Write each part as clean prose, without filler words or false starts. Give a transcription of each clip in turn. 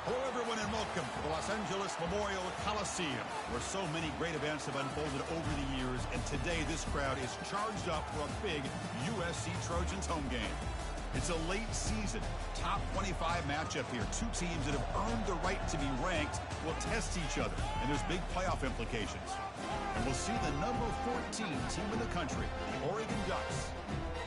Hello, everyone, and welcome to the Los Angeles Memorial Coliseum, where so many great events have unfolded over the years, and today this crowd is charged up for a big USC Trojans home game. It's a late season, top 25 matchup here. Two teams that have earned the right to be ranked will test each other, and there's big playoff implications. And we'll see the number 14 team in the country, the Oregon Ducks,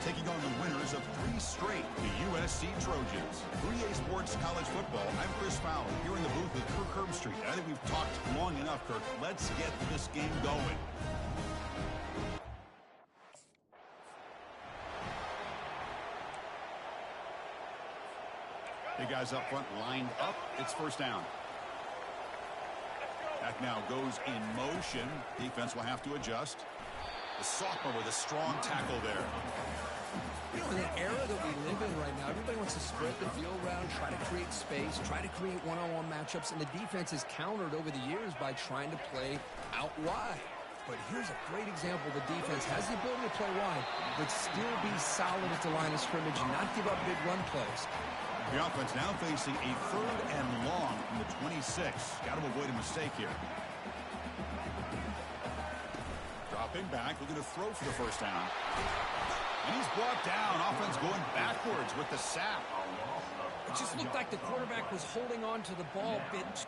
taking on the winners of 3 straight, the USC Trojans. 3A Sports College Football, I'm Chris Fowler, here in the booth with Kirk Herbstreit. I think we've talked long enough, Kirk. Let's get this game going. The guys up front lined up. It's first down. Back now goes in motion. Defense will have to adjust. The sophomore with a strong tackle there. You know, in the era that we live in right now, everybody wants to spread the field around, try to create space, try to create one-on-one matchups, and the defense is countered over the years by trying to play out wide. But here's a great example. The defense has the ability to play wide, but still be solid at the line of scrimmage and not give up big run plays. The offense now facing a 3rd and long from the 26. Got to avoid a mistake here. Dropping back, looking to throw for the first down. And he's brought down. Offense going backwards with the sack. It just looked like the quarterback was holding on to the ball a bit.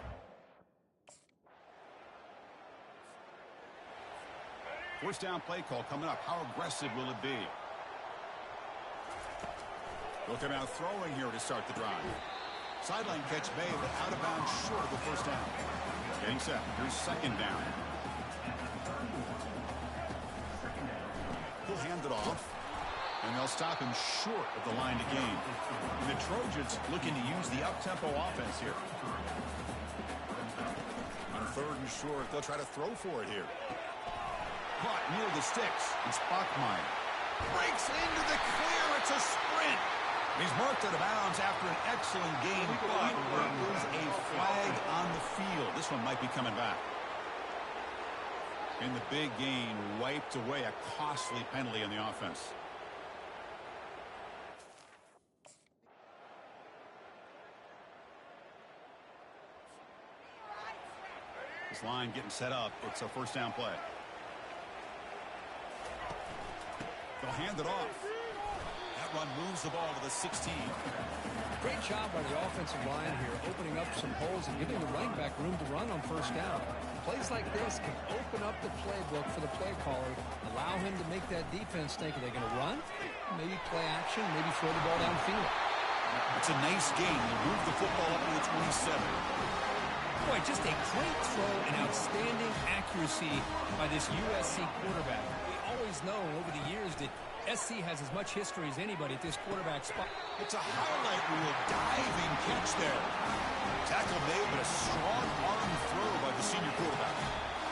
First down play call coming up. How aggressive will it be? Looking out throwing here to start the drive. Sideline catch made, but out of bounds short of the first down. Getting set. Here's second down. He'll hand it off. And they'll stop him short of the line to gain. And the Trojans looking to use the up-tempo offense here. On 3rd and short, they'll try to throw for it here. Caught near the sticks. It's Bachmeyer. Breaks into the clear. It's a sprint. He's marked out of bounds after an excellent game, but there is a flag on the field. This one might be coming back. And the big gain wiped away, a costly penalty on the offense. This line getting set up. It's a first down play. They'll hand it off. That run moves the ball to the 16. Great job by the offensive line here, opening up some holes and giving the running back room to run on first down. Plays like this can open up the playbook for the play caller, allow him to make that defense think, are they going to run? Maybe play action, maybe throw the ball downfield. It's a nice game. They move the football up to the 27. Boy, just a great throw and outstanding accuracy by this USC quarterback. We always know over the years that SC has as much history as anybody at this quarterback spot. It's a highlight reel diving catch there. Tackle made, but a strong arm throw by the senior quarterback.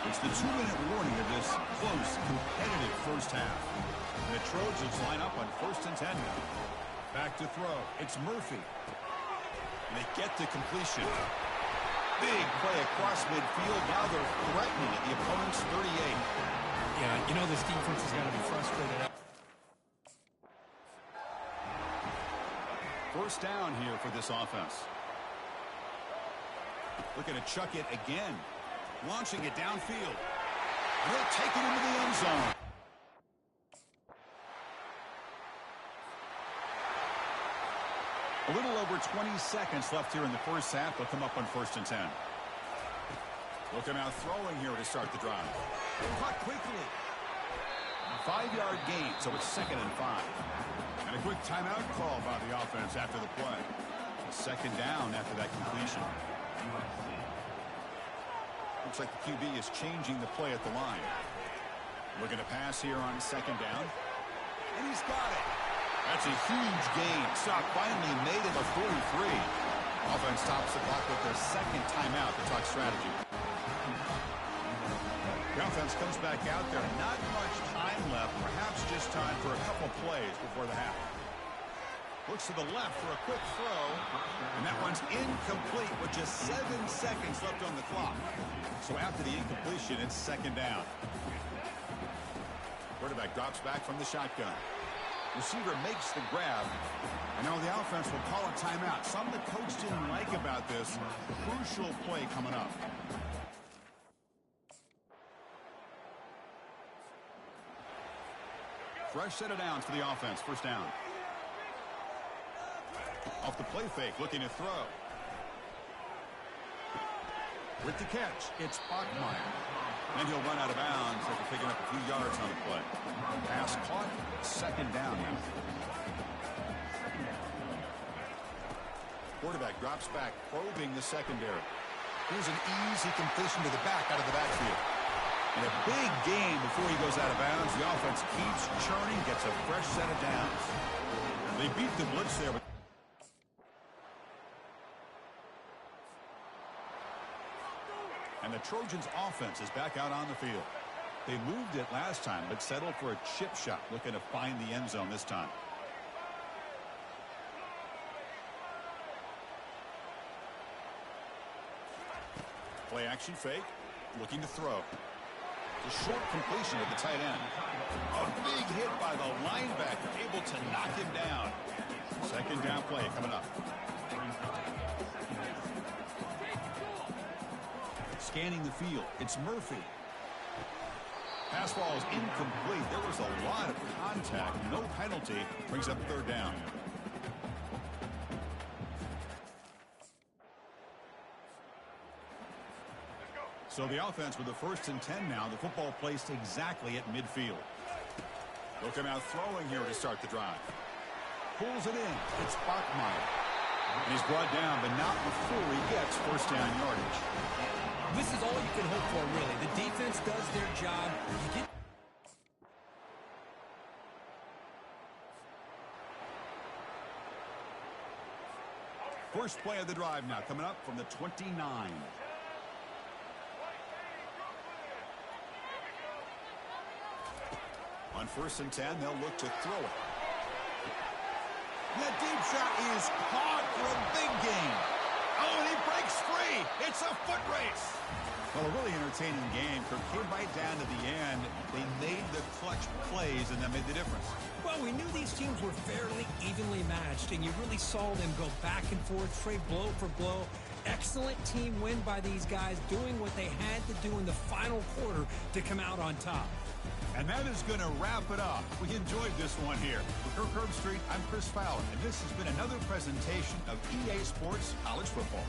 It's the 2-minute warning of this close, competitive first half. And the Trojans line up on 1st and 10 now. Back to throw. It's Murphy. And they get to completion. Big play across midfield. Now they're threatening at the opponent's 38. Yeah, you know this defense is going to be frustrated. First down here for this offense. Looking to chuck it again. Launching it downfield. They'll take it into the end zone. A little over 20 seconds left here in the first half. They'll come up on 1st and 10. Looking out throwing here to start the drive. Caught quickly. 5-yard gain, so it's 2nd and 5. And a quick timeout call by the offense after the play. Second down after that completion. Looks like the QB is changing the play at the line. Looking to pass here on 2nd down. And he's got it. That's a huge gain. Stop finally made it a 43. Offense stops the clock with their 2nd timeout to talk strategy. The offense comes back out there. Not much time left. Perhaps just time for a couple plays before the half. Looks to the left for a quick throw. And that one's incomplete with just 7 seconds left on the clock. So after the incompletion, it's 2nd down. Quarterback drops back from the shotgun. Receiver makes the grab. And now the offense will call a timeout. Something the coach didn't like about this. Crucial play coming up. Fresh set of downs for the offense. First down. Off the play fake, looking to throw. With the catch, it's Bachmeyer. And he'll run out of bounds after picking up a few yards on the play. Pass caught, second down now. Quarterback drops back, probing the secondary. Here's an easy completion to the back out of the backfield. And a big gain before he goes out of bounds. The offense keeps churning, gets a fresh set of downs. They beat the blitz there. And the Trojans' offense is back out on the field. They moved it last time, but settled for a chip shot, looking to find the end zone this time. Play action fake, looking to throw. A short completion to the tight end. A big hit by the linebacker, able to knock him down. Second down play coming up. Scanning the field, it's Murphy. Pass ball is incomplete. There was a lot of contact, no penalty. Brings up third down. So the offense with the 1st and 10 now. The football placed exactly at midfield. They'll come out throwing here to start the drive. Pulls it in. It's Bachmeyer. And he's brought down, but not before he gets first down yardage. This is all you can hope for, really. The defense does their job. You get first play of the drive now, coming up from the 29. On 1st and 10, they'll look to throw it. The deep shot is caught for a big gain. Oh, and he breaks free. It's a foot race. Well, a really entertaining game. Kirk came right down to the end. They made the clutch plays, and that made the difference. Well, we knew these teams were fairly evenly matched, and you really saw them go back and forth, trade blow for blow. Excellent team win by these guys, doing what they had to do in the final quarter to come out on top. And that is going to wrap it up. We enjoyed this one here. For Kirk Herbstreit, I'm Chris Fowler, and this has been another presentation of EA Sports College Football.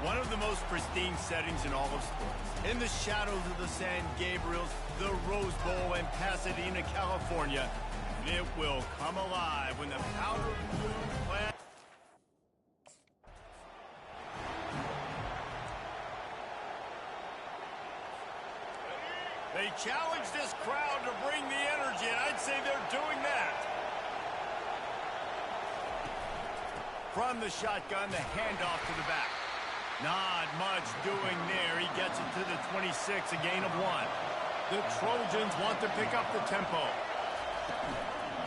One of the most pristine settings in all of sports. In the shadows of the San Gabriels, the Rose Bowl in Pasadena, California, it will come alive when the powder blue flag. They challenge this crowd to bring the energy, and I'd say they're doing that. From the shotgun, the handoff to the back. Not much doing there. He gets it to the 26, a gain of 1. The Trojans want to pick up the tempo.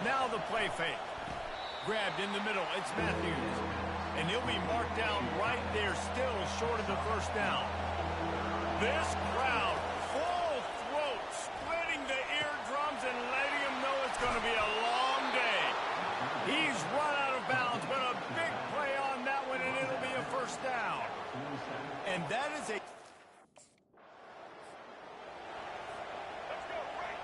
Now the play fake. Grabbed in the middle. It's Matthews. And he'll be marked down right there, still short of the first down. This crowd, full throat, splitting the eardrums and letting them know it's going to be a long day. He's run out of bounds, but a big play on that one, and it'll be a first down. And that is a...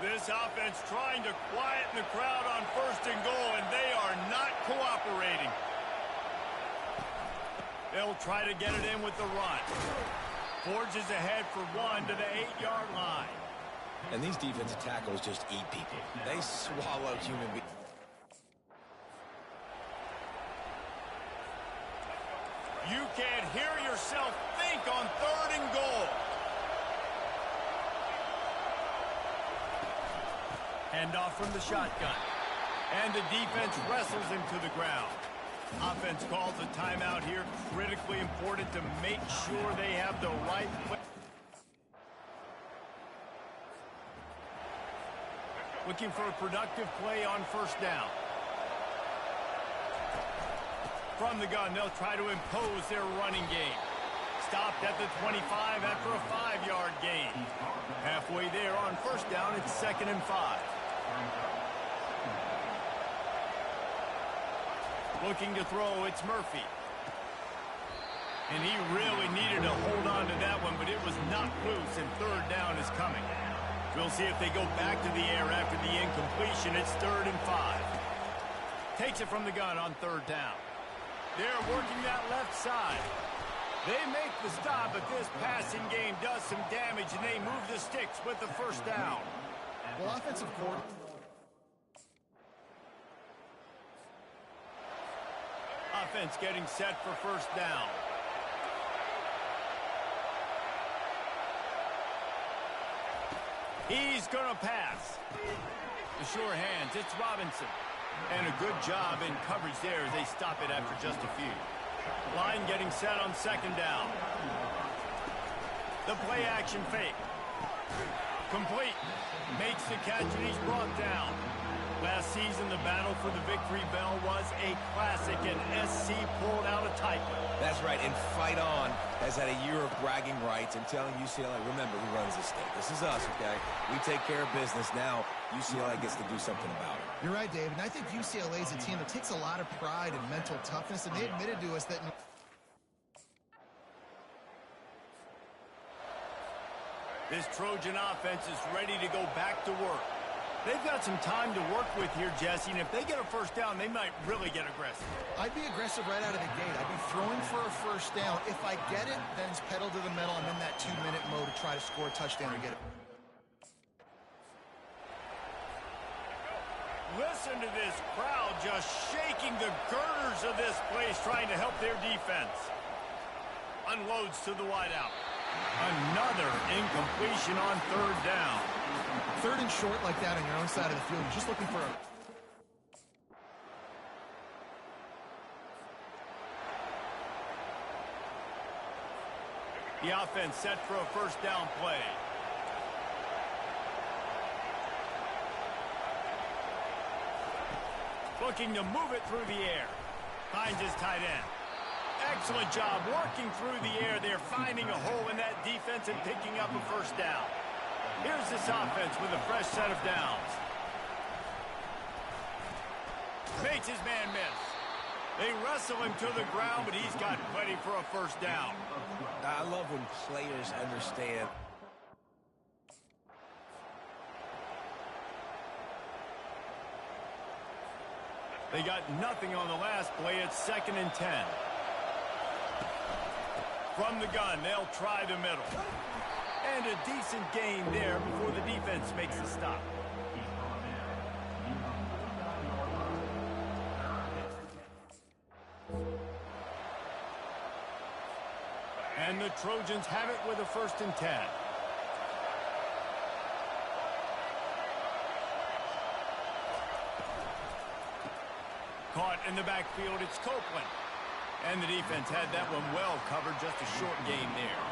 This offense trying to quieten the crowd on 1st and goal, and they are not cooperating. They'll try to get it in with the run. Forges ahead for 1 to the 8-yard line. And these defensive tackles just eat people. They swallow human beings. You can't hear yourself think on 3rd and goal. Handoff from the shotgun. And the defense wrestles him to the ground. Offense calls a timeout here. Critically important to make sure they have the right play. Looking for a productive play on 1st down. From the gun, they'll try to impose their running game. Stopped at the 25 after a 5-yard gain. Halfway there on 1st down, it's 2nd and 5. Looking to throw, it's Murphy. And he really needed to hold on to that one, but it was knocked loose, and 3rd down is coming. We'll see if they go back to the air after the incompletion. It's 3rd and 5. Takes it from the gun on 3rd down. They're working that left side. They make the stop, but this passing game does some damage, and they move the sticks with the 1st down. Well, offensive court. Offense getting set for 1st down. He's going to pass. The sure hands, it's Robinson. And a good job in coverage there as they stop it after just a few. Line getting set on 2nd down. The play action fake. Complete. Makes the catch and he's brought down. Last season, the battle for the victory bell was a classic, and SC pulled out a tight one. That's right, and Fight On has had a year of bragging rights and telling UCLA, remember who runs the state. This is us, okay? We take care of business. Now, UCLA gets to do something about it. You're right, Dave, and I think UCLA is a team that takes a lot of pride in mental toughness, and they admitted to us that... This Trojan offense is ready to go back to work. They've got some time to work with here, Jesse, and if they get a 1st down, they might really get aggressive. I'd be aggressive right out of the gate. I'd be throwing for a 1st down. If I get it, then it's pedal to the metal. I'm in that 2-minute mode to try to score a touchdown or get it. Listen to this crowd just shaking the girders of this place, trying to help their defense. Unloads to the wideout. Another incompletion on 3rd down. 3rd and short like that on your own side of the field. You're just looking for a... The offense set for a 1st down play. Looking to move it through the air. Finds his tight end. Excellent job working through the air. They're finding a hole in that defense and picking up a 1st down. Here's this offense with a fresh set of downs. Makes his man miss. They wrestle him to the ground, but he's got plenty for a 1st down. I love when players understand. They got nothing on the last play. It's 2nd and 10. From the gun, they'll try the middle. And a decent gain there before the defense makes the stop. And the Trojans have it with a 1st and 10. Caught in the backfield, it's Copeland. And the defense had that one well covered, just a short gain there.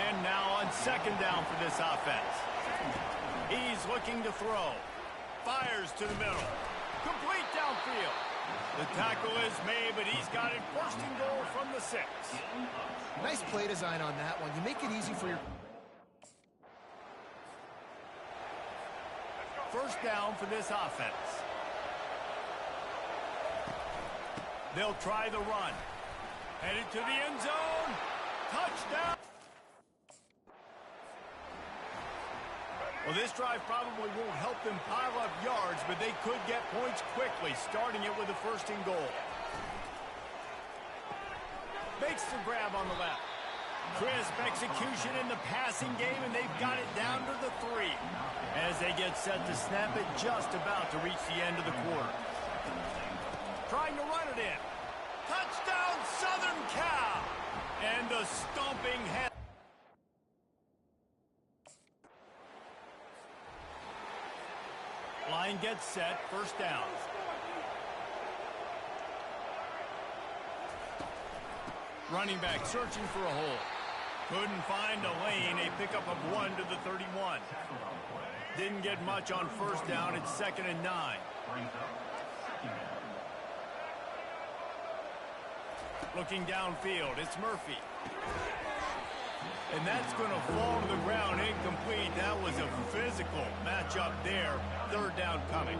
And now on 2nd down for this offense. He's looking to throw. Fires to the middle. Complete downfield. The tackle is made, but he's got it 1st and goal from the 6. Nice play design on that one. You make it easy for your... 1st down for this offense. They'll try the run. Headed to the end zone. Touchdown. Well, this drive probably won't help them pile up yards, but they could get points quickly, starting it with a 1st and goal. Makes the grab on the left. Crisp execution in the passing game, and they've got it down to the 3. As they get set to snap it, just about to reach the end of the quarter. Trying to run it in. Touchdown, Southern Cal! And the stomping head. Line gets set, 1st down. Running back searching for a hole. Couldn't find a lane, a pickup of 1 to the 31. Didn't get much on 1st down, it's 2nd and 9. Looking downfield, it's Murphy. And that's going to fall to the ground incomplete. That was a physical matchup there. 3rd down coming.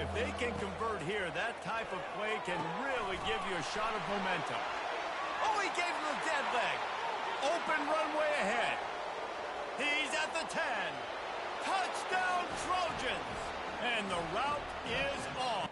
If they can convert here, that type of play can really give you a shot of momentum. Oh, he gave him a dead leg. Open runway ahead. He's at the 10. Touchdown, Trojans. And the route is off.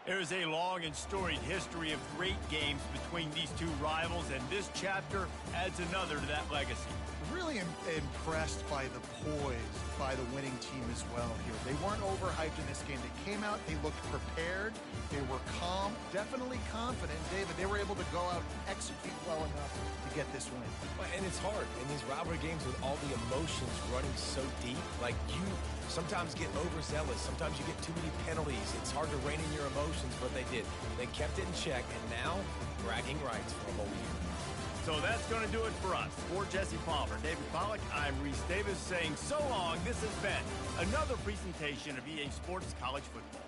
There's a long and storied history of great games between these two rivals, and this chapter adds another to that legacy. Really impressed by the poise by the winning team as well here. They weren't overhyped in this game. They came out, they looked prepared, they were calm, definitely confident. David, they were able to go out and execute well enough to get this win. And it's hard in these rivalry games with all the emotions running so deep. Like, you sometimes get overzealous. Sometimes you get too many penalties. It's hard to rein in your emotions, but they did. They kept it in check, and now bragging rights for a whole year. So that's going to do it for us. For Jesse Palmer, David Pollack, I'm Reese Davis saying so long. This has been another presentation of EA Sports College Football.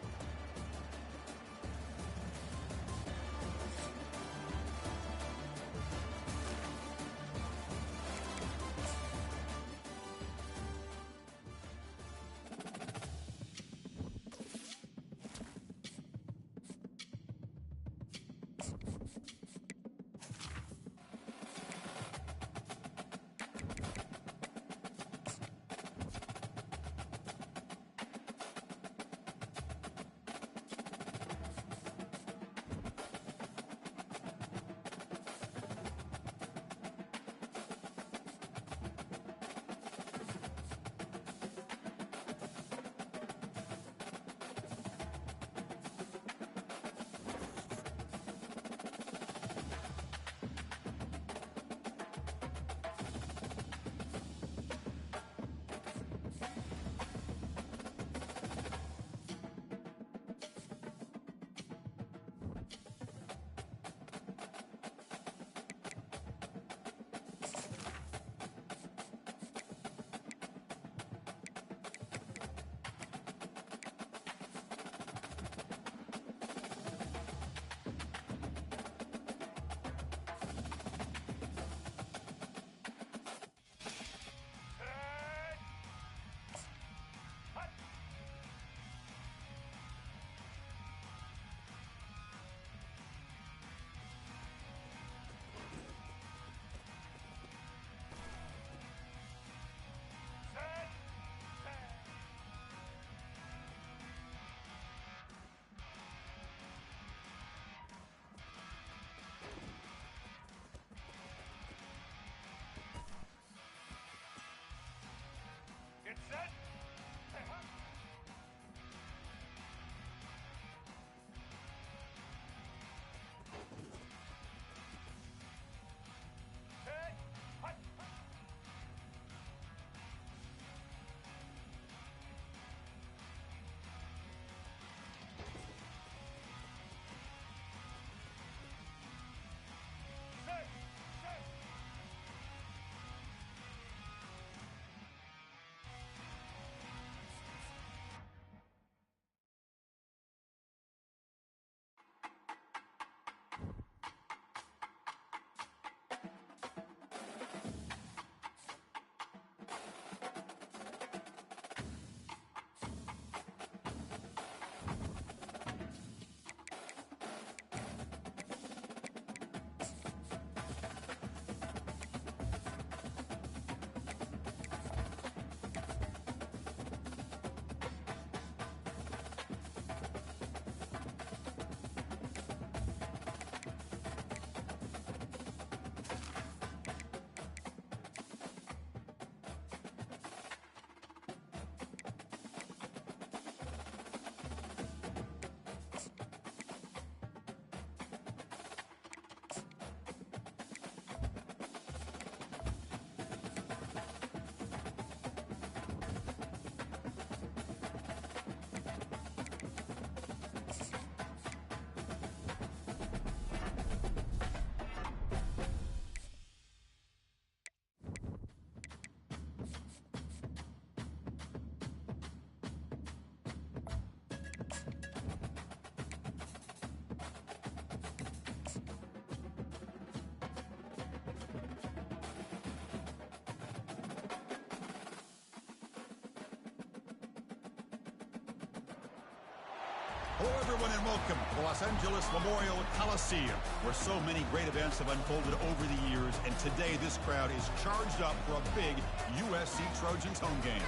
Hello, everyone, and welcome to the Los Angeles Memorial Coliseum, where so many great events have unfolded over the years, and today this crowd is charged up for a big USC Trojans home game.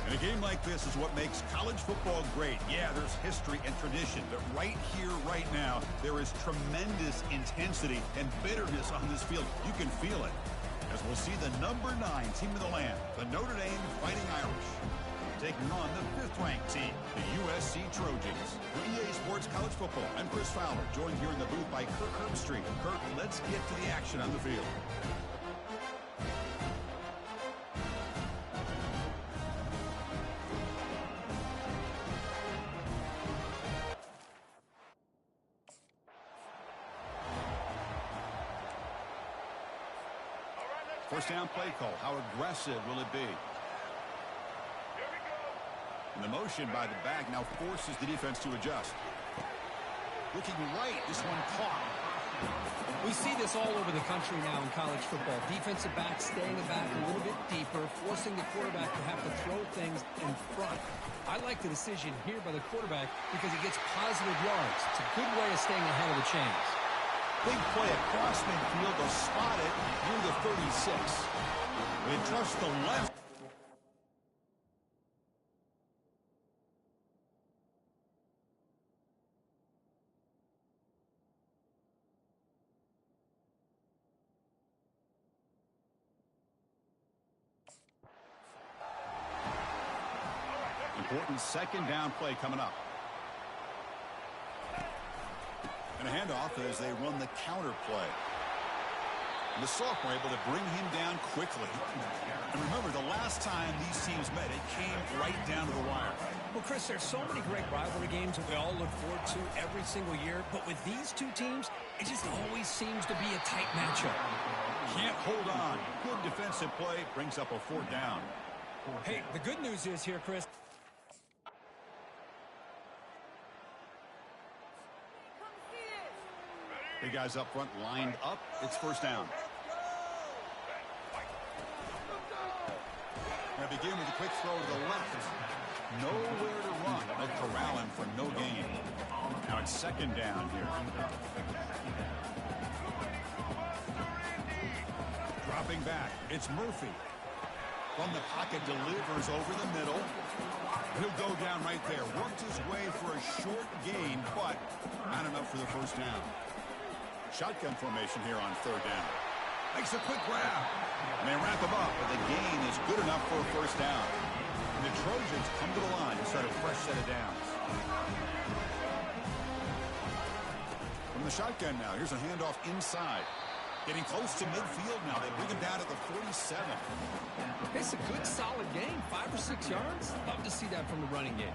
And a game like this is what makes college football great. Yeah, there's history and tradition, but right here, right now, there is tremendous intensity and bitterness on this field. You can feel it, as we'll see the number 9 team in the land, the Notre Dame Fighting Irish, taking on the 5th-ranked team, the USC Trojans. For EA Sports College Football, I'm Chris Fowler, joined here in the booth by Kirk Herbstreit. Kirk, let's get to the action on the field. First down play call. How aggressive will it be? And the motion by the back now forces the defense to adjust. Looking right, this one caught. We see this all over the country now in college football. Defensive backs staying back a little bit deeper, forcing the quarterback to have to throw things in front. I like the decision here by the quarterback because he gets positive yards. It's a good way of staying ahead of the chains. Big play across midfield to spot it near the 36. They trust the left. Important second down play coming up. And a handoff as they run the counter play. And the sophomore able to bring him down quickly. And remember, the last time these teams met, it came right down to the wire. Well, Chris, there's so many great rivalry games that we all look forward to every single year. But with these two teams, it just always seems to be a tight matchup. Can't hold on. Good defensive play brings up a 4th down. Hey, the good news is here, Chris. Big guys up front lined up. It's first down. Now begin with a quick throw to the left. Nowhere to run. They'll corral him for no gain. Now it's second down here. Dropping back. It's Murphy. From the pocket, delivers over the middle. He'll go down right there. Worked his way for a short gain, but not enough for the first down. Shotgun formation here on 3rd down. Makes a quick grab. And they wrap him up, but the gain is good enough for a first down. And the Trojans come to the line to start a fresh set of downs. From the shotgun now, here's a handoff inside. Getting close to midfield now. They bring him down at the 47. It's a good, solid game. 5 or 6 yards. Love to see that from the running game.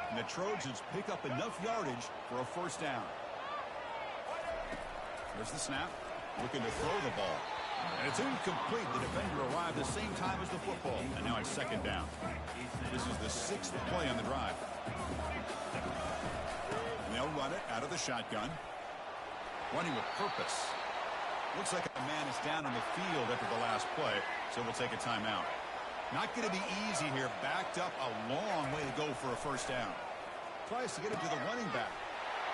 And the Trojans pick up enough yardage for a first down. There's the snap. Looking to throw the ball. And it's incomplete. The defender arrived the same time as the football. And now it's second down. This is the 6th play on the drive. And they'll run it out of the shotgun. Running with purpose. Looks like a man is down in the field after the last play, so we'll take a timeout. Not going to be easy here. Backed up a long way to go for a first down. Tries to get it to the running back.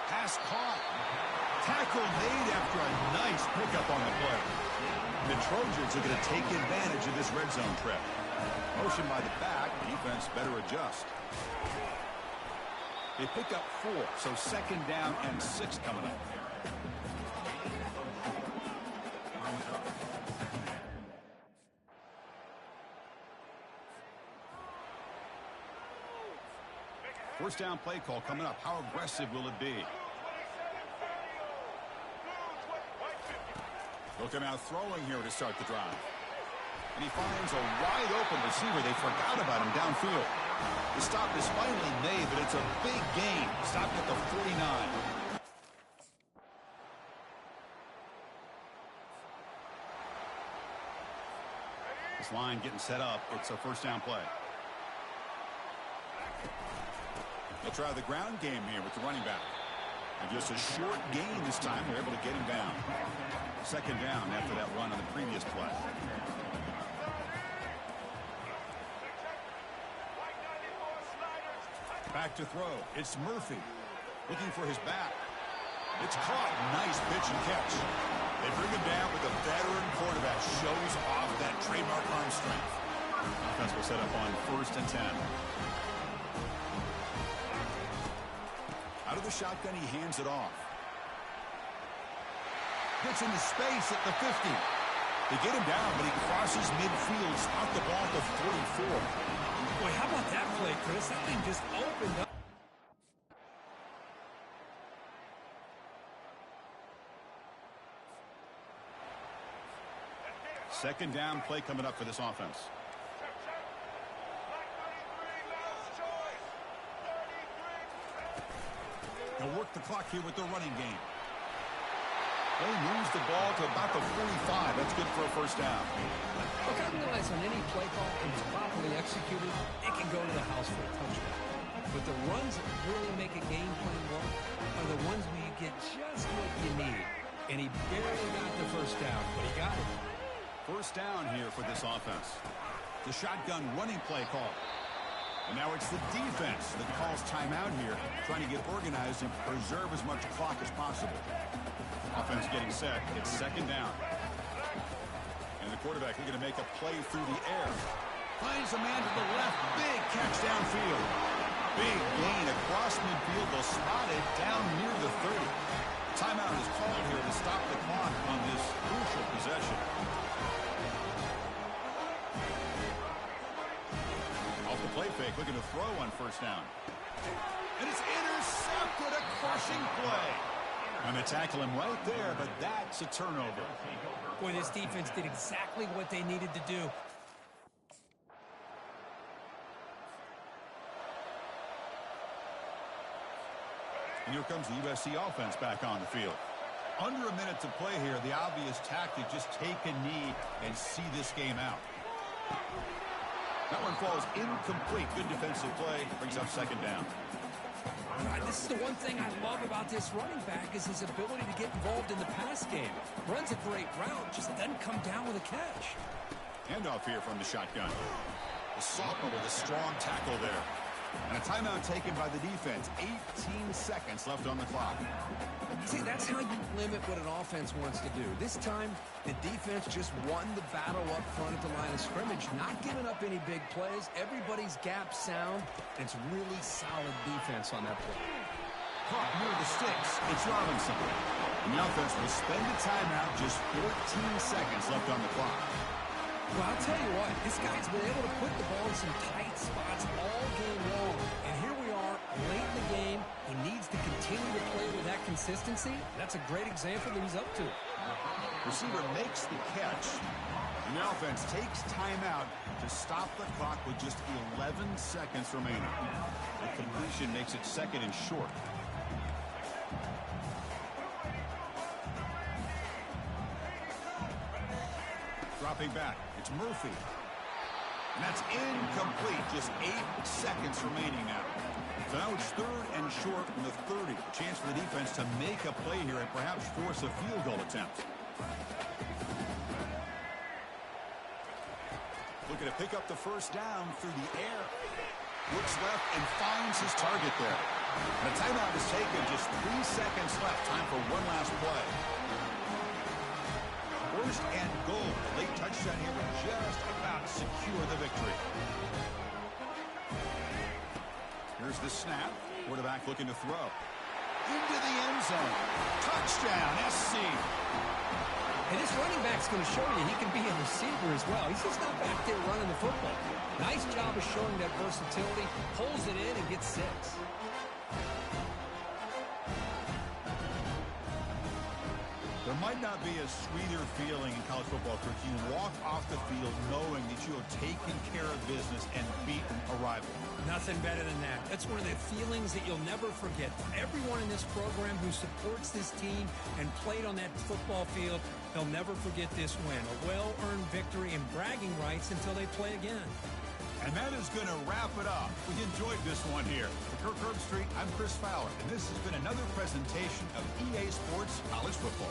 Pass caught. Tackle made after a nice pickup on the play. The Trojans are going to take advantage of this red zone trip. Motion by the back. Defense better adjust. They pick up 4, so second down and 6 coming up. First down play call coming up. How aggressive will it be? Looking out throwing here to start the drive. And he finds a wide open receiver. They forgot about him downfield. The stop is finally made, but it's a big gain. Stopped at the 49. This line getting set up. It's a first down play. They'll try the ground game here with the running back. And just a short gain this time. They're able to get him down. Second down after that run on the previous play. back to throw. It's Murphy looking for his back. It's caught. Nice pitch and catch. They bring him down with a veteran quarterback. Shows off that trademark arm strength. Offense will set up on 1st and 10. Out of the shotgun, he hands it off. Gets into space at the 50. They get him down, but he crosses midfield. Spot the ball to 44. Boy, how about that play, Chris? That thing just opened up. Second down play coming up for this offense. They'll work the clock here with the running game. They moves the ball to about the 45. That's good for a first down. Look, I realize on any play call, if it's properly executed, it can go to the house for a touchdown. But the runs that really make a game plan work are the ones where you get just what you need. And he barely got the first down, but he got it. First down here for this offense. The shotgun running play call. And now it's the defense that calls timeout here, trying to get organized and preserve as much clock as possible. Offense getting set. It's second down. And the quarterback looking to make a play through the air. Finds a man to the left. Big catch downfield. Big gain across midfield. They'll spot it down near the 30. Timeout is called here to stop the clock on this crucial possession. Off the play fake, looking to throw on first down. And it's intercepted. A crushing play. And they tackle him right there, but that's a turnover. Boy, this defense did exactly what they needed to do. And here comes the USC offense back on the field. Under a minute to play here, the obvious tactic, just take a knee and see this game out. That one falls incomplete. Good defensive play. Brings up second down. This is the one thing I love about this running back is his ability to get involved in the pass game. Runs a great route, just doesn't come down with a catch. Handoff here from the shotgun. The sophomore with a strong tackle there. And a timeout taken by the defense. 18 seconds left on the clock. See, that's how you limit what an offense wants to do. This time, the defense just won the battle up front at the line of scrimmage, not giving up any big plays. Everybody's gap sound. It's really solid defense on that play. Caught near the sticks. It's Robinson. And the offense will spend the timeout. Just 14 seconds left on the clock. Well, I'll tell you what, this guy's been able to put the ball in some tight spots all game long. And here we are, late in the game. He needs to continue to play with that consistency. That's a great example that he's up to. Receiver makes the catch. And the offense takes timeout to stop the clock with just 11 seconds remaining. The completion makes it second and short. Dropping back. It's Murphy. And that's incomplete. Just 8 seconds remaining now. So now it's third and short from the 30. A chance for the defense to make a play here and perhaps force a field goal attempt. Looking to pick up the first down through the air. Looks left and finds his target there. And a timeout is taken. Just 3 seconds left. Time for one last play. First and goal. A late touchdown here would just about secure the victory. Here's the snap. Quarterback looking to throw. Into the end zone. Touchdown, SC. And this running back's going to show you he can be a receiver as well. He's just not back there running the football. Nice job of showing that versatility. Pulls it in and gets 6. There might not be a sweeter feeling in college football, Chris. You walk off the field knowing that you have taken care of business and beaten a rival. Nothing better than that. That's one of the feelings that you'll never forget. For everyone in this program who supports this team and played on that football field, they'll never forget this win. A well-earned victory and bragging rights until they play again. And that is going to wrap it up. We enjoyed this one here. For Kirk Herbstreit, I'm Chris Fowler, and this has been another presentation of EA Sports College Football.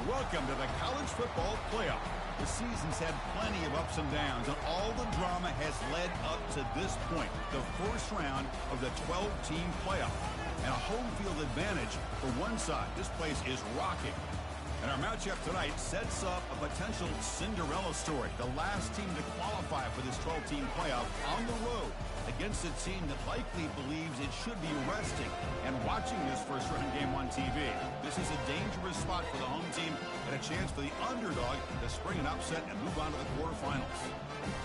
Welcome to the college football playoff. The season's had plenty of ups and downs, and all the drama has led up to this point, the first round of the 12-team playoff. And a home field advantage for one side. This place is rocking. And our matchup tonight sets up a potential Cinderella story. The last team to qualify for this 12-team playoff on the road against a team that likely believes it should be resting and watching this first-round game on TV. This is a dangerous spot for the home team and a chance for the underdog to spring an upset and move on to the quarterfinals.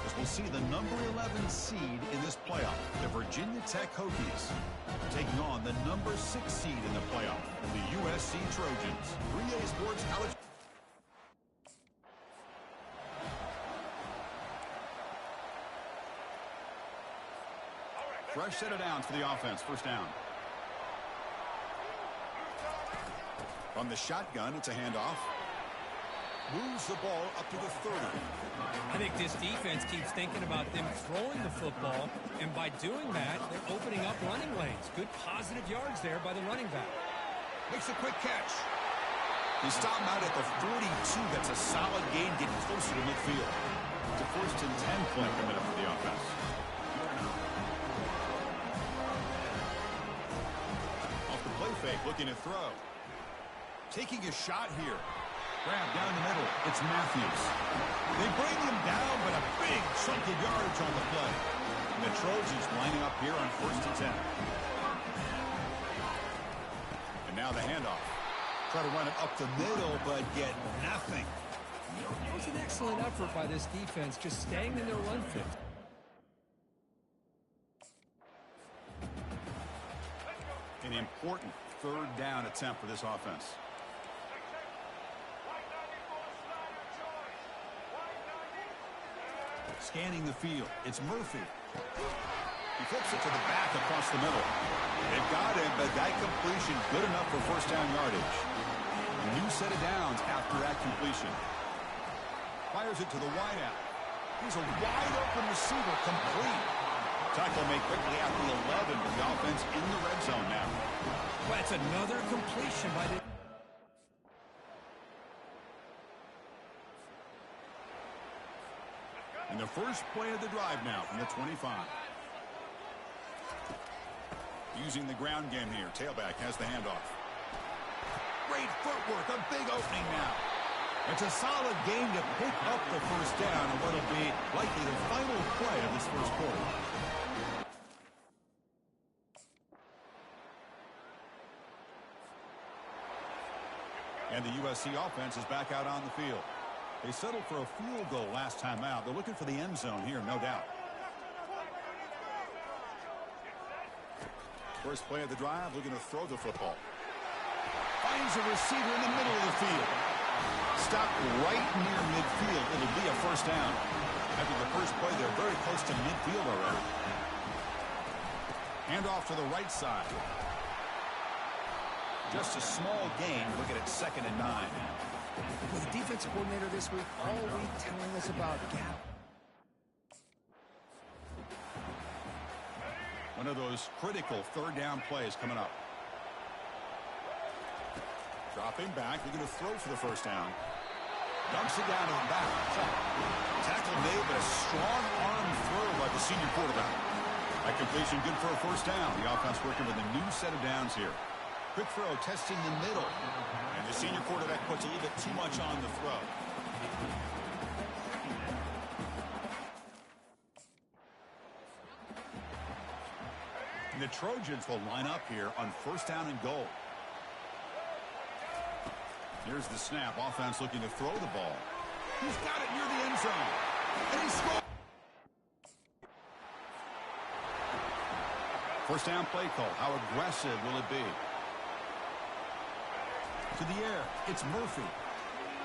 As we'll see the number 11 seed in this playoff, the Virginia Tech Hokies, taking on the number 6 seed in the playoff, the USC Trojans. 3A Sports College. Fresh set of downs for the offense. First down. From the shotgun, it's a handoff. Moves the ball up to the 30. I think this defense keeps thinking about them throwing the football, and by doing that, they're opening up running lanes. Good positive yards there by the running back. Makes a quick catch. He stopped him out at the 42. That's a solid gain, getting closer to midfield. It's a 1st and 10 play coming up for the offense. Off the play fake, looking to throw. Taking a shot here. Grab down the middle. It's Matthews. They bring him down, but a big chunk of yardage on the play. And the Trojans lining up here on 1st and 10. And now the handoff. Try to run it up the middle, but get nothing. It was an excellent effort by this defense, just staying in their run fit. An important 3rd down attempt for this offense. Scanning the field. It's Murphy. He flips it to the back across the middle. They've got him, but that completion good enough for 1st down yardage. A new set of downs after that completion. Fires it to the wideout. He's a wide open receiver, complete. Tackle made quickly at the 11. The offense in the red zone now. Well, that's another completion by the... And the first play of the drive now from the 25. Using the ground game here. Tailback has the handoff. Great footwork. A big opening now. It's a solid game to pick up the 1st down on what will be likely the final play of this first quarter. And the USC offense is back out on the field. They settled for a field goal last time out. They're looking for the end zone here, no doubt. First play of the drive, looking to throw the football. Finds a receiver in the middle of the field. Stopped right near midfield. It'll be a first down. After the first play, they're very close to midfield already. Hand off to the right side. Just a small gain. Looking at 2nd and 9. With the defensive coordinator this week, all week telling us about gap. One of those critical third down plays coming up. Dropping back, looking to throw for the first down. Dumps it down to the back. Tackle made, but a strong arm throw by the senior quarterback. That completion good for a first down. The offense working with a new set of downs here. Quick throw, testing the middle. And the senior quarterback puts a little bit too much on the throw. And the Trojans will line up here on first down and goal. Here's the snap. Offense looking to throw the ball. He's got it near the end zone. And he scores. First down play call. How aggressive will it be? To the air. It's Murphy.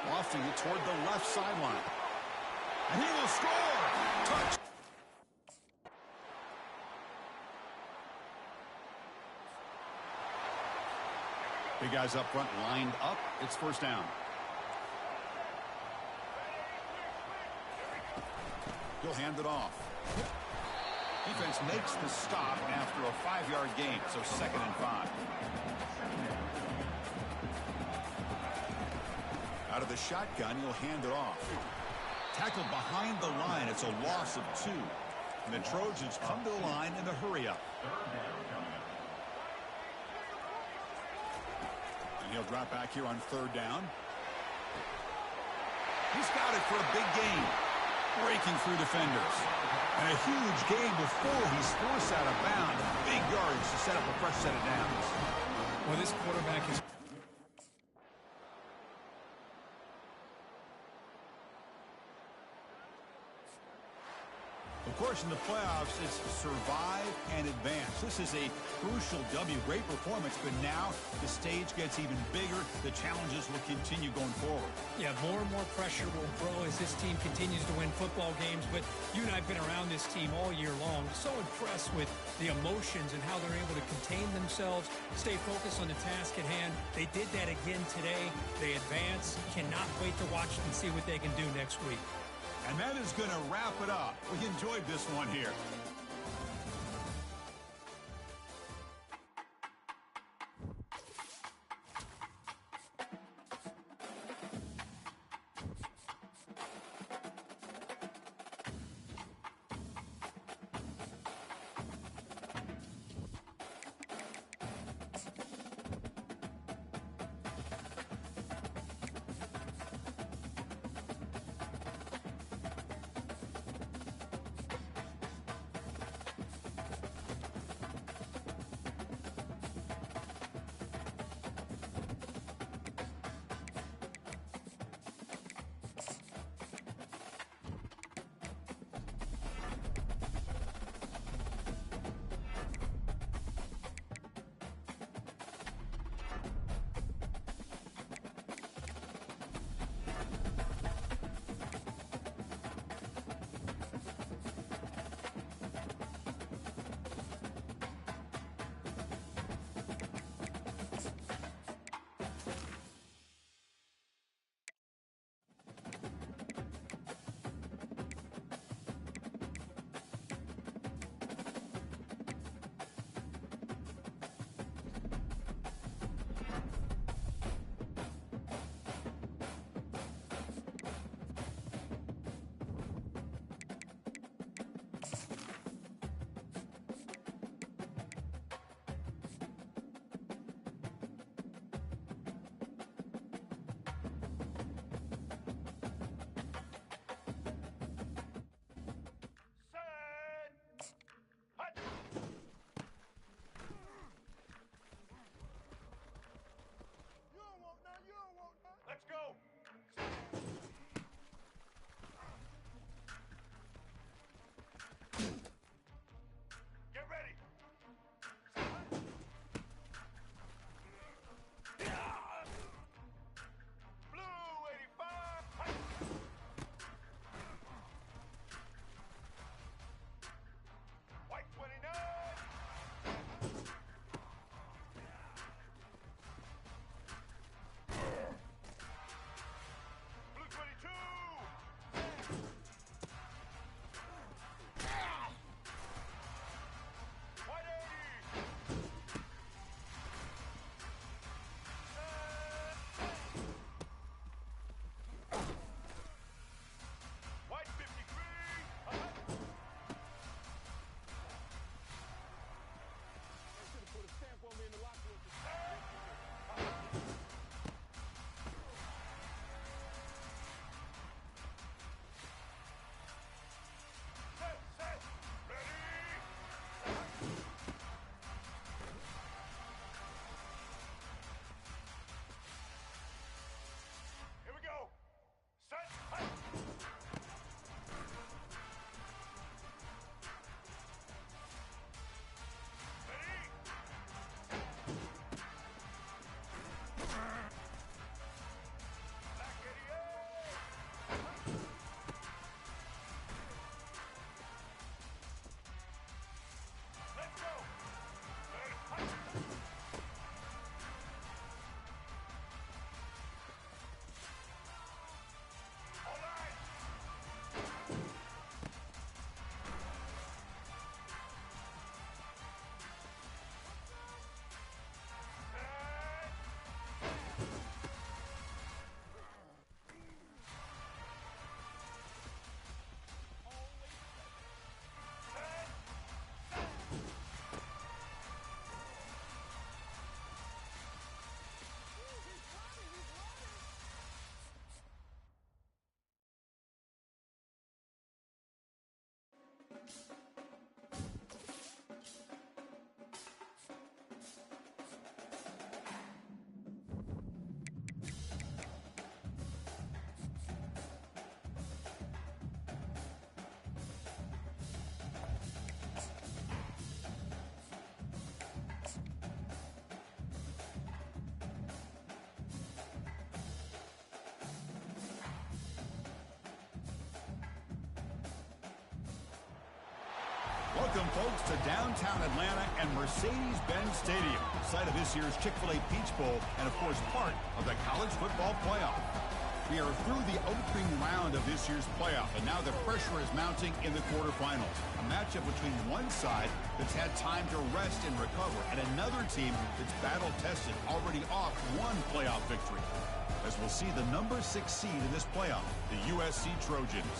Lofting it toward the left sideline. And he will score. Touch. Big guys up front lined up. It's first down. He'll hand it off. Defense makes the stop after a 5-yard gain, so 2nd and 5. Out of the shotgun, he'll hand it off. Tackled behind the line. It's a loss of 2. And the Trojans come to the line in the hurry-up. And he'll drop back here on 3rd down. He's got it for a big gain. Breaking through defenders. And a huge gain before he's forced out of bounds. Big yards to set up a fresh set of downs. Well, this quarterback is... Of course, in the playoffs, it's survive and advance. This is a crucial W. Great performance, but now the stage gets even bigger. The challenges will continue going forward. Yeah, more and more pressure will grow as this team continues to win football games. But you and I have been around this team all year long. So impressed with the emotions and how they're able to contain themselves, stay focused on the task at hand. They did that again today. They advance. Cannot wait to watch and see what they can do next week. And that is going to wrap it up. We enjoyed this one here. Welcome, folks, to downtown Atlanta and Mercedes-Benz Stadium, site of this year's Chick-fil-A Peach Bowl and, of course, part of the college football playoff. We are through the opening round of this year's playoff, and now the pressure is mounting in the quarterfinals. A matchup between one side that's had time to rest and recover, and another team that's battle-tested, already off one playoff victory. As we'll see the number 6 seed in this playoff, the USC Trojans,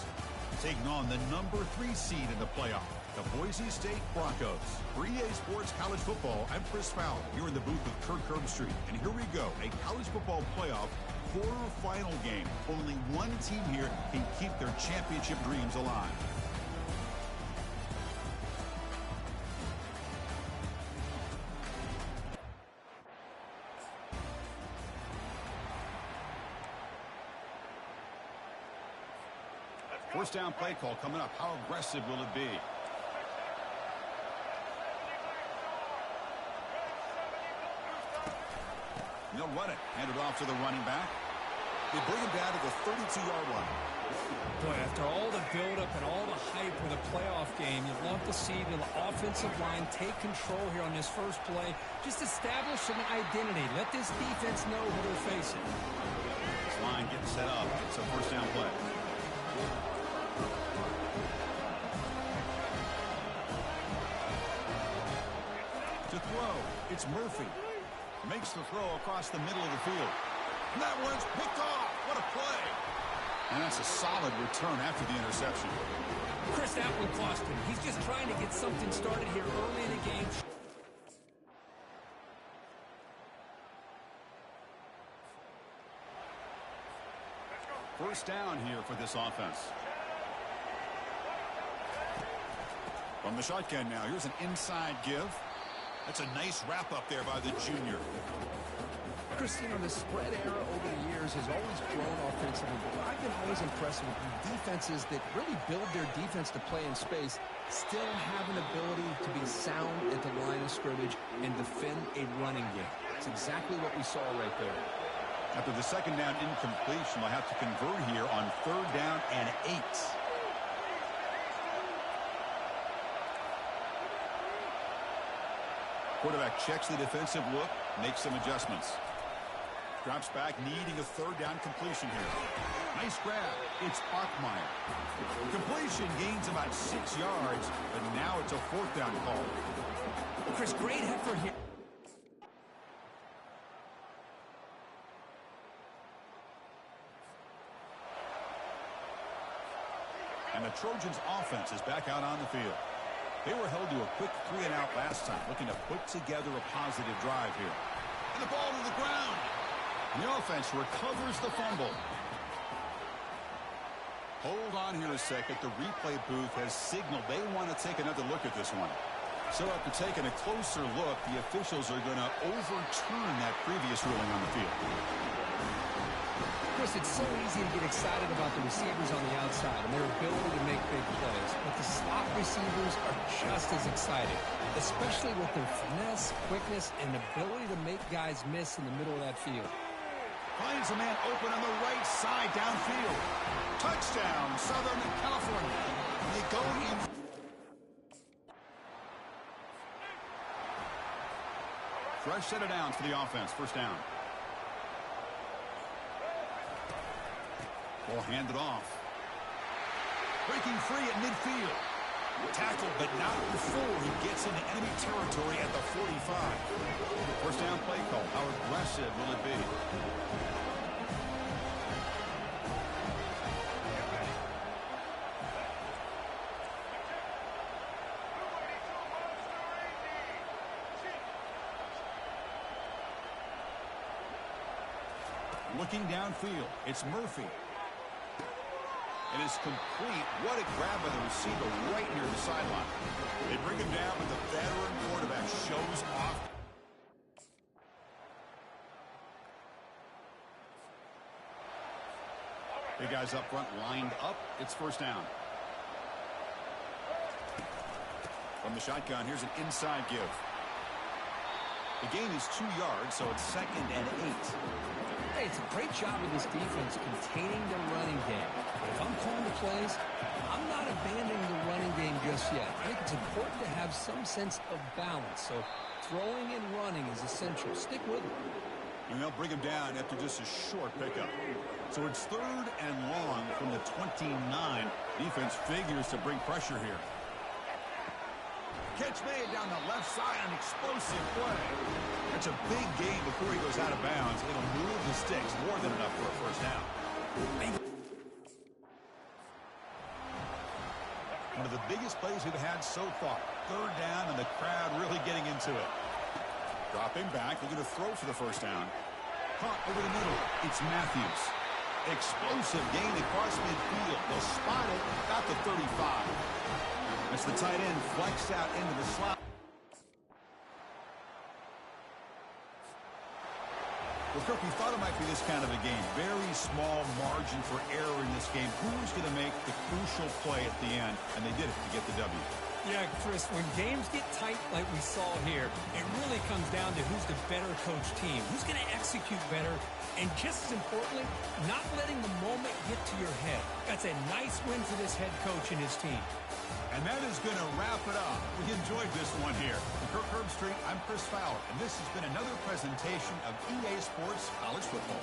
taking on the number 3 seed in the playoff, the Boise State Broncos. For EA Sports College Football, I'm Chris Fowler, here in the booth with Kirk Herbstreit. And here we go, a college football playoff quarterfinal game. Only one team here can keep their championship dreams alive. First down play call coming up. How aggressive will it be? They'll run it. Hand it off to the running back. They bring him down to the 32-yard line. Boy, after all the buildup and all the hype with a playoff game, you'd love to see the offensive line take control here on this first play. Just establish an identity. Let this defense know who they're facing. This line getting set up. It's a first down play. To throw, it's Murphy. Makes the throw across the middle of the field. And that one's picked off. What a play. And that's a solid return after the interception. Chris, that one cost him. He's just trying to get something started here early in the game. First down here for this offense. From the shotgun now, here's an inside give. That's a nice wrap up there by the junior. Chris, you know, the spread era over the years has always grown offensively, but I've been always impressed with defenses that really build their defense to play in space, still have an ability to be sound at the line of scrimmage and defend a running game. It's exactly what we saw right there. After the second down incompletion, they'll have to convert here on third down and 8. Quarterback checks the defensive look, makes some adjustments. Drops back, needing a third down completion here. Nice grab. It's Bachmeyer. Completion gains about 6 yards, but now it's a fourth down call. Chris, great effort here. And the Trojans offense is back out on the field. They were held to a quick 3-and-out last time, looking to put together a positive drive here. And the ball to the ground. And the offense recovers the fumble. Hold on here a second. The replay booth has signaled they want to take another look at this one. So after taking a closer look, the officials are going to overturn that previous ruling on the field. Chris, it's so easy to get excited about the receivers on the outside and their ability to make big plays, but the slot receivers are just as exciting, especially with their finesse, quickness, and ability to make guys miss in the middle of that field. Finds a man open on the right side downfield. Touchdown, Southern California. They go in. Fresh set of downs for the offense. First down. Ball handed off. Breaking free at midfield. Tackled, but not before he gets into enemy territory at the 45. First down play call. How aggressive will it be? Looking downfield, it's Murphy. It is complete. What a grab by the receiver right near the sideline. They bring him down, but the veteran quarterback shows off. Big guys up front lined up. It's first down. From the shotgun, here's an inside give. The gain is 2 yards, so it's second and 8. Hey, it's a great job of this defense containing the running game. But if I'm calling the plays, I'm not abandoning the running game just this yet. I think it's important to have some sense of balance. So throwing and running is essential. Stick with it. And they'll bring him down after just a short pickup. So it's 3rd and long from the 29. Defense figures to bring pressure here. Catch made down the left side, an explosive play. That's a big gain before he goes out of bounds. It'll move the sticks, more than enough for a first down. One of the biggest plays we've had so far. 3rd down, and the crowd really getting into it. Dropping back, they're going to throw for the first down. Caught over the middle. It's Matthews. Explosive gain across midfield. They'll spot it at the 35. As the tight end flexed out into the slot. Well, Kirk, we thought it might be this kind of a game. Very small margin for error in this game. Who's going to make the crucial play at the end? And they did it to get the W. Yeah, Chris, when games get tight like we saw here, it really comes down to who's the better coach team. Who's going to execute better? And just as importantly, not letting the moment get to your head. That's a nice win for this head coach and his team. And that is going to wrap it up. We enjoyed this one here. For Kirk Herbstreit, I'm Chris Fowler, and this has been another presentation of EA Sports College Football.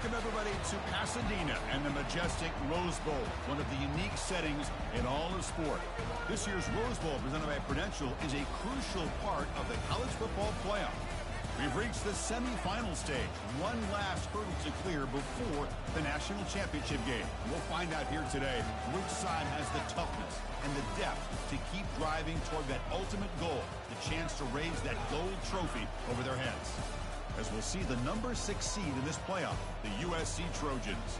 Welcome, everybody, to Pasadena and the majestic Rose Bowl, one of the unique settings in all of sport. This year's Rose Bowl, presented by Prudential, is a crucial part of the college football playoff. We've reached the semifinal stage, one last hurdle to clear before the national championship game. We'll find out here today which side has the toughness and the depth to keep driving toward that ultimate goal, the chance to raise that gold trophy over their heads. As we'll see the number 6 seed in this playoff, the USC Trojans.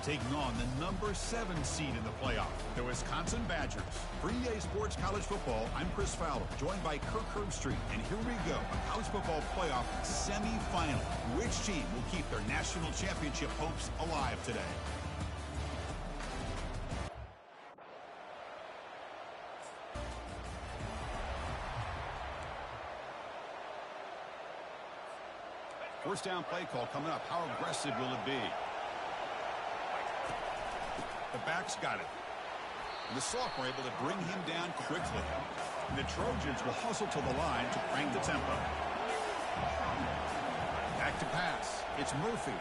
taking on the number 7 seed in the playoff, the Wisconsin Badgers. For EA Sports College Football, I'm Chris Fowler, joined by Kirk Herbstreit, and here we go, a college football playoff semifinal. Which team will keep their national championship hopes alive today? First down play call coming up. How aggressive will it be? The back's got it. And the sophomore able to bring him down quickly. And the Trojans will hustle to the line to crank the tempo. Back to pass. It's Murphy.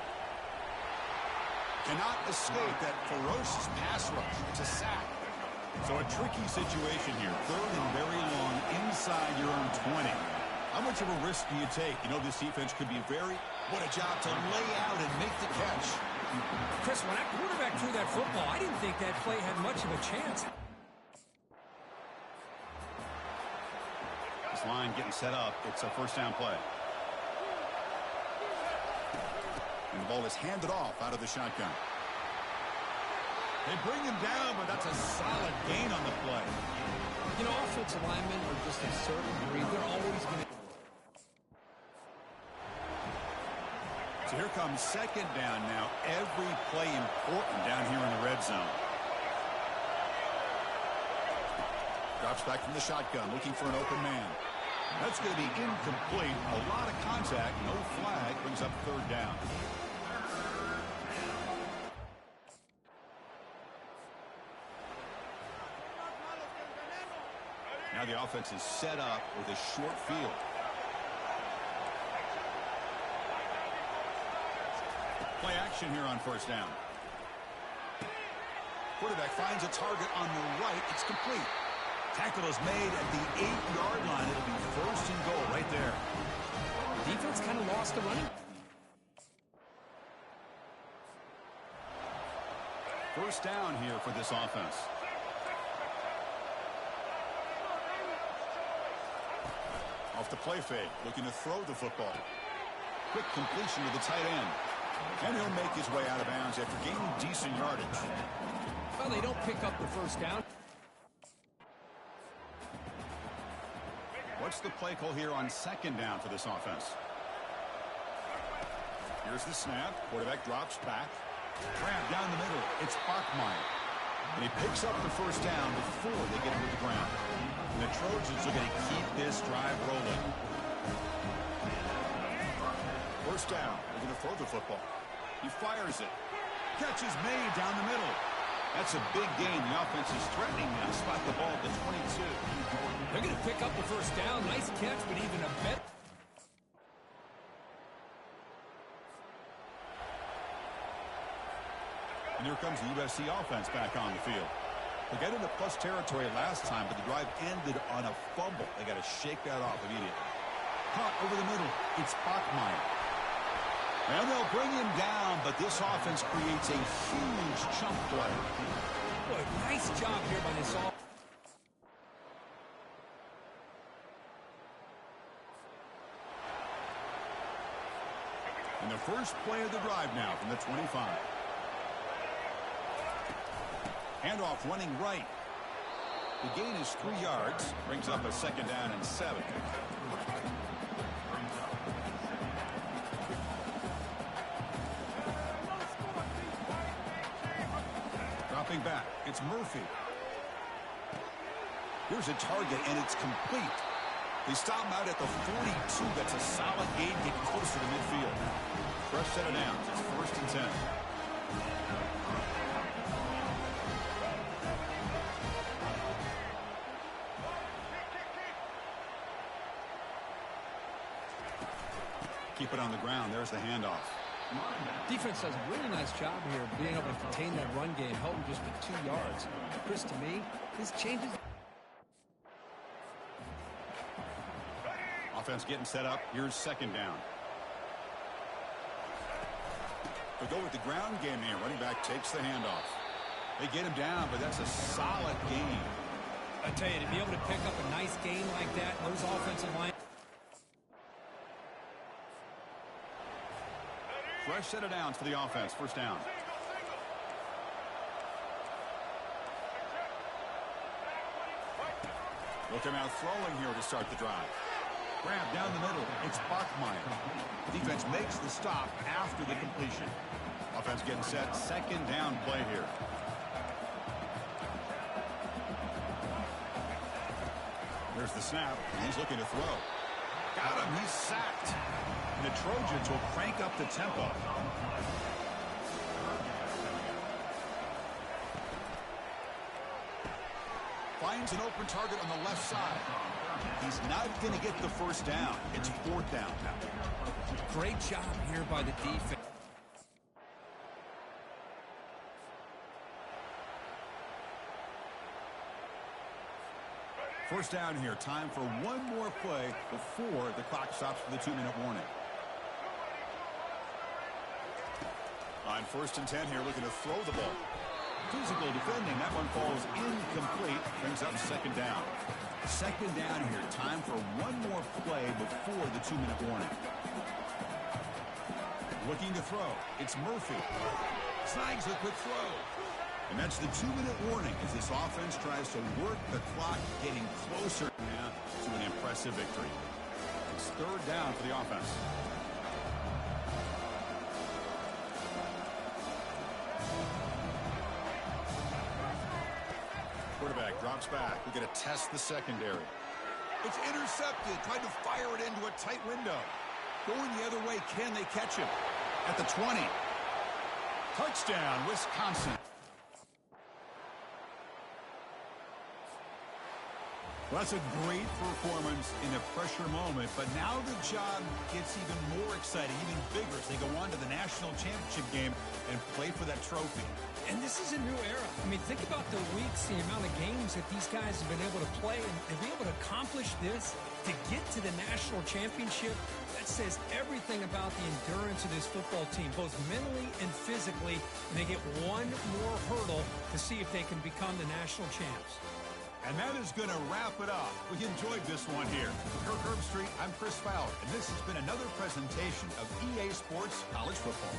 Cannot escape that ferocious pass rush. It's a sack. So a tricky situation here. 3rd and very long inside your own 20. How much of a risk do you take? You know, this defense could be very... What a job to lay out and make the catch. Chris, when that quarterback threw that football, I didn't think that play had much of a chance. This line getting set up. It's a first down play. And the ball is handed off out of the shotgun. They bring him down, but that's a solid gain on the play. You know, offensive linemen are just a certain breed. They're always going to... So here comes second down now. Every play important down here in the red zone. Drops back from the shotgun, looking for an open man. That's going to be incomplete. A lot of contact, no flag, brings up 3rd down. Now the offense is set up with a short field. Play action here on first down. Quarterback finds a target on the right. It's complete. Tackle is made at the 8-yard line. It'll be 1st and goal right there. Defense kind of lost the running. First down here for this offense. Off the play fake, looking to throw the football. Quick completion to the tight end. And he'll make his way out of bounds after gaining decent yardage. Well, they don't pick up the first down. What's the play call here on second down for this offense? Here's the snap. Quarterback drops back. Grab down the middle. It's Bachmeier. And he picks up the first down before they get him to the ground. And the Trojans are going to keep this drive rolling. First down. They're going to throw the football. He fires it. Catch is made down the middle. That's a big gain. The offense is threatening now. Spot the ball at the 22. They're going to pick up the first down. Nice catch, but even a better. And here comes the USC offense back on the field. They got into plus territory last time, but the drive ended on a fumble. They got to shake that off immediately. Caught over the middle. It's Bachmeier. And they'll bring him down, but this offense creates a huge chunk play. Boy, nice job here by this offense. And the first play of the drive now from the 25. Handoff running right. The gain is 3 yards. Brings up a second down and 7. Dropping back. It's Murphy. Here's a target, and it's complete. They stop him out at the 42. That's a solid gain, getting closer to midfield. Fresh set of downs. It's 1st and 10. Keep it on the ground. There's the handoff. Defense does a really nice job here being able to contain that run game, held him just with 2 yards. Chris, to me, this changes. Offense getting set up. Here's second down. They go with the ground game here. Running back takes the handoff. They get him down, but that's a solid gain. I tell you, to be able to pick up a nice gain like that, those offensive line. Fresh set of downs for the offense. First down. They'll come out throwing here to start the drive. Grab down the middle. It's Bachmeyer. Defense makes the stop after the completion. Offense getting set. Second down play here. There's the snap. He's looking to throw. Got him. He's sacked. And the Trojans will crank up the tempo. Finds an open target on the left side. He's not going to get the first down. It's fourth down now. Great job here by the defense. First down here. Time for one more play before the clock stops for the 2-minute warning. On 1st and 10 here, looking to throw the ball. Physical defending. That one falls incomplete. Brings up second down. Second down here. Time for one more play before the 2-minute warning. Looking to throw. It's Murphy. Snags the quick throw. And that's the 2-minute warning as this offense tries to work the clock, getting closer now to an impressive victory. It's third down for the offense. Quarterback drops back. We're going to test the secondary. It's intercepted. Tried to fire it into a tight window. Going the other way. Can they catch him? At the 20. Touchdown, Wisconsin. Well, that's a great performance in a pressure moment, but now the job gets even more exciting, even bigger as they go on to the national championship game and play for that trophy. And this is a new era. I mean, think about the weeks, the amount of games that these guys have been able to play, and to be able to accomplish this, to get to the national championship, that says everything about the endurance of this football team, both mentally and physically, and they get one more hurdle to see if they can become the national champs. And that is going to wrap it up. We enjoyed this one here. For Kirk Herbstreit, I'm Chris Fowler, and this has been another presentation of EA Sports College Football.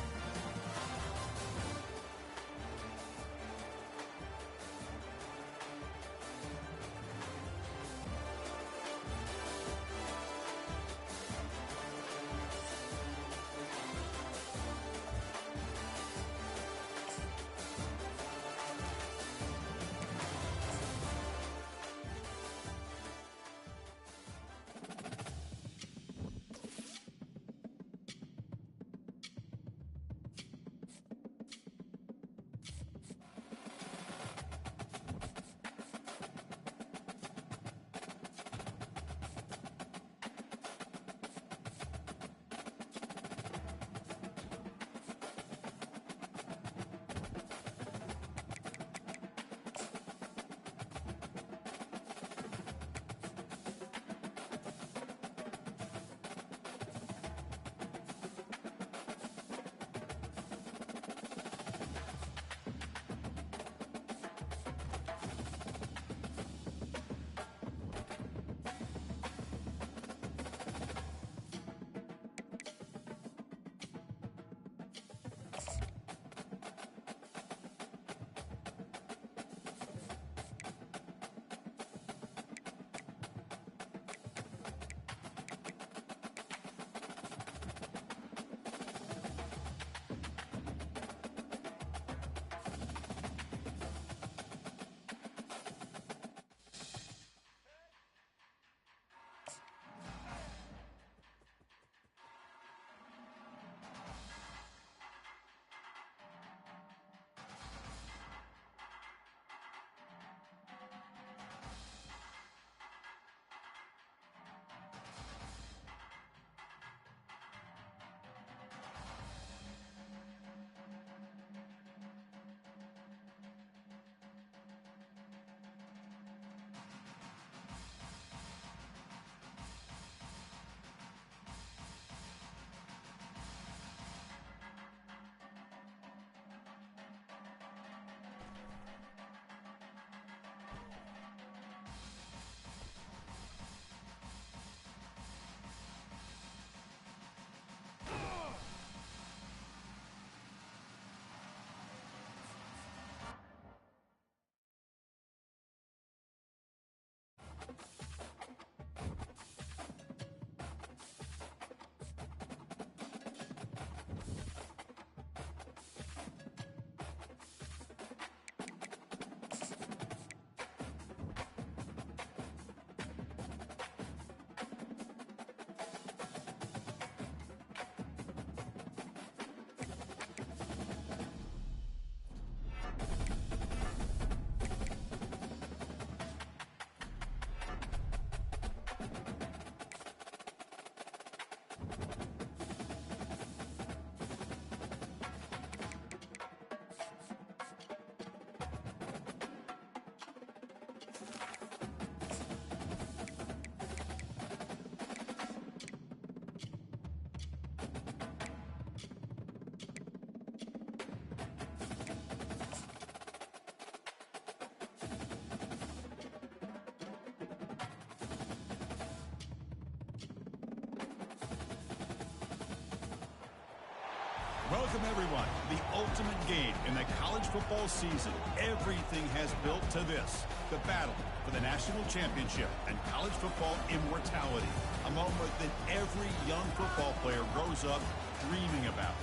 Welcome, everyone, to the ultimate game in the college football season. Everything has built to this, the battle for the national championship and college football immortality, a moment that every young football player grows up dreaming about.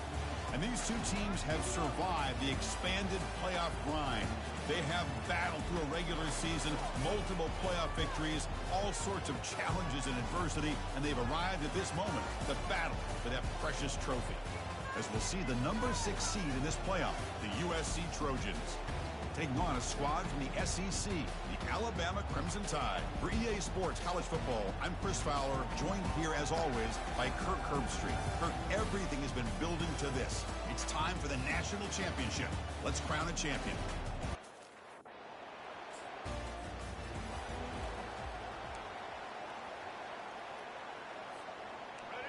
And these two teams have survived the expanded playoff grind. They have battled through a regular season, multiple playoff victories, all sorts of challenges and adversity, and they've arrived at this moment, the battle for that precious trophy. As we'll see the number 6 seed in this playoff, the USC Trojans, taking on a squad from the SEC, the Alabama Crimson Tide. For EA Sports College Football, I'm Chris Fowler, joined here as always by Kirk Herbstreit. Kirk, everything has been building to this. It's time for the national championship. Let's crown a champion.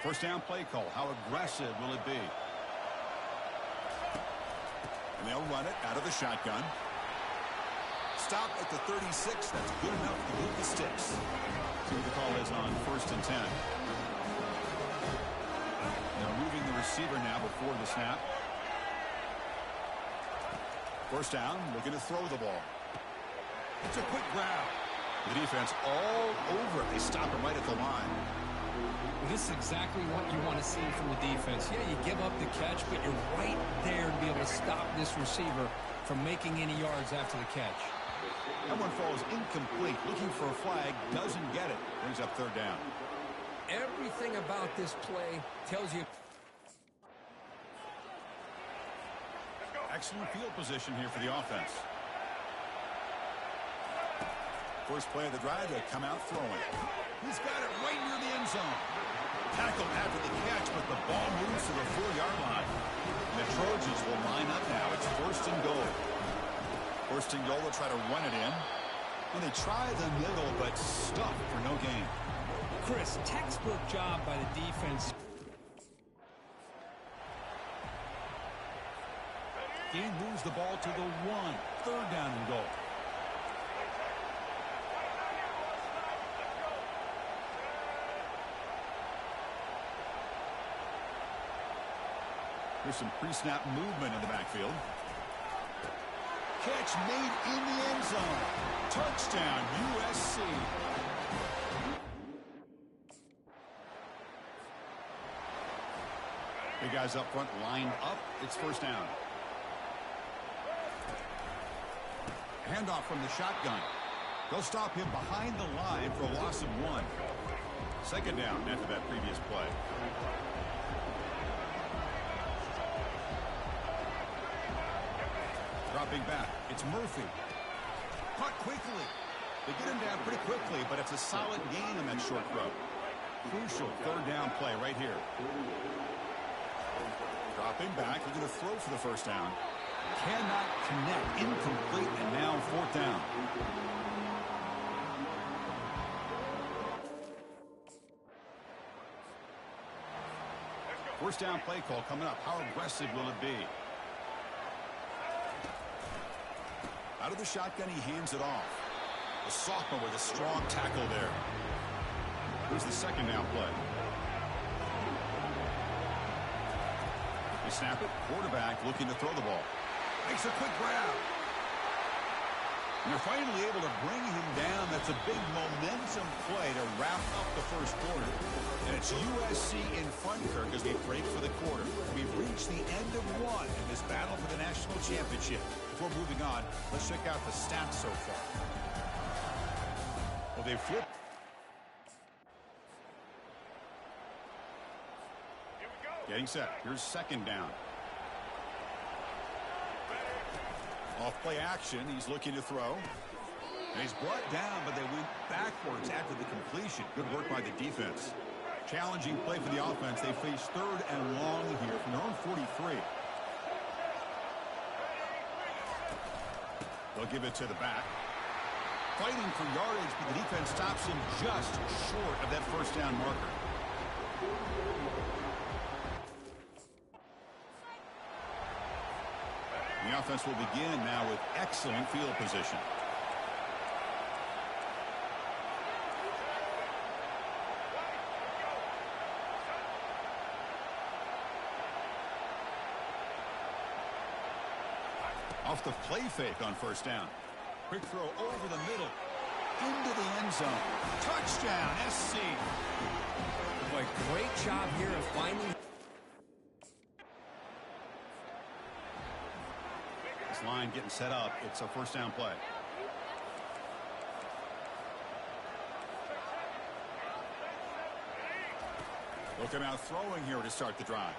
First down play call. How aggressive will it be? And they'll run it out of the shotgun. Stop at the 36. That's good enough to move the sticks. See what the call is on 1st and 10. Now moving the receiver now before the snap. First down, looking to throw the ball. It's a quick grab. The defense all over it. They stop him right at the line. Well, this is exactly what you want to see from the defense. Yeah, you give up the catch, but you're right there to be able to stop this receiver from making any yards after the catch. That one falls incomplete. Looking for a flag, doesn't get it. Brings up 3rd down. Everything about this play tells you. Excellent field position here for the offense. First play of the drive, they come out throwing. He's got it right near the end zone. Tackled after the catch, but the ball moves to the 4-yard line. And the Trojans will line up now. It's 1st and goal. 1st and goal, they'll try to run it in. And they try the middle, but stuck for no gain. Chris, textbook job by the defense. Gain moves the ball to the 1. 3rd down and goal. There's some pre-snap movement in the backfield. Catch made in the end zone. Touchdown, USC. Big guys up front lined up. It's 1st down. Handoff from the shotgun. They'll stop him behind the line for a loss of 1. 2nd down after that previous play. Dropping back, it's Murphy. Caught quickly. They get him down pretty quickly, but it's a solid gain on that short throw. Crucial 3rd down play right here. Dropping back, looking to throw for the 1st down. Cannot connect, incomplete, and now 4th down. First down play call coming up. How aggressive will it be? Out of the shotgun, he hands it off. The sophomore with a strong tackle there. Here's the 2nd down play. They snap it. Quarterback looking to throw the ball. Makes a quick grab. And they're finally able to bring him down. That's a big momentum play to wrap up the 1st quarter. And it's USC in front, Kirk, as we break for the quarter. We've reached the end of 1 in this battle for the national championship. Before moving on, let's check out the stats so far. Well, they flipped. Getting set. Here's 2nd down. Off play action. He's looking to throw. And he's brought down, but they went backwards after the completion. Good work by the defense. Challenging play for the offense. They face 3rd and long here from their own 43. They'll give it to the back. Fighting for yardage, but the defense stops him just short of that 1st down marker. The offense will begin now with excellent field position. Off the play fake on first down. Quick throw over the middle. Into the end zone. Touchdown, SC. Boy, great job here of finding. This line getting set up. It's a first down play. Look him out throwing here to start the drive.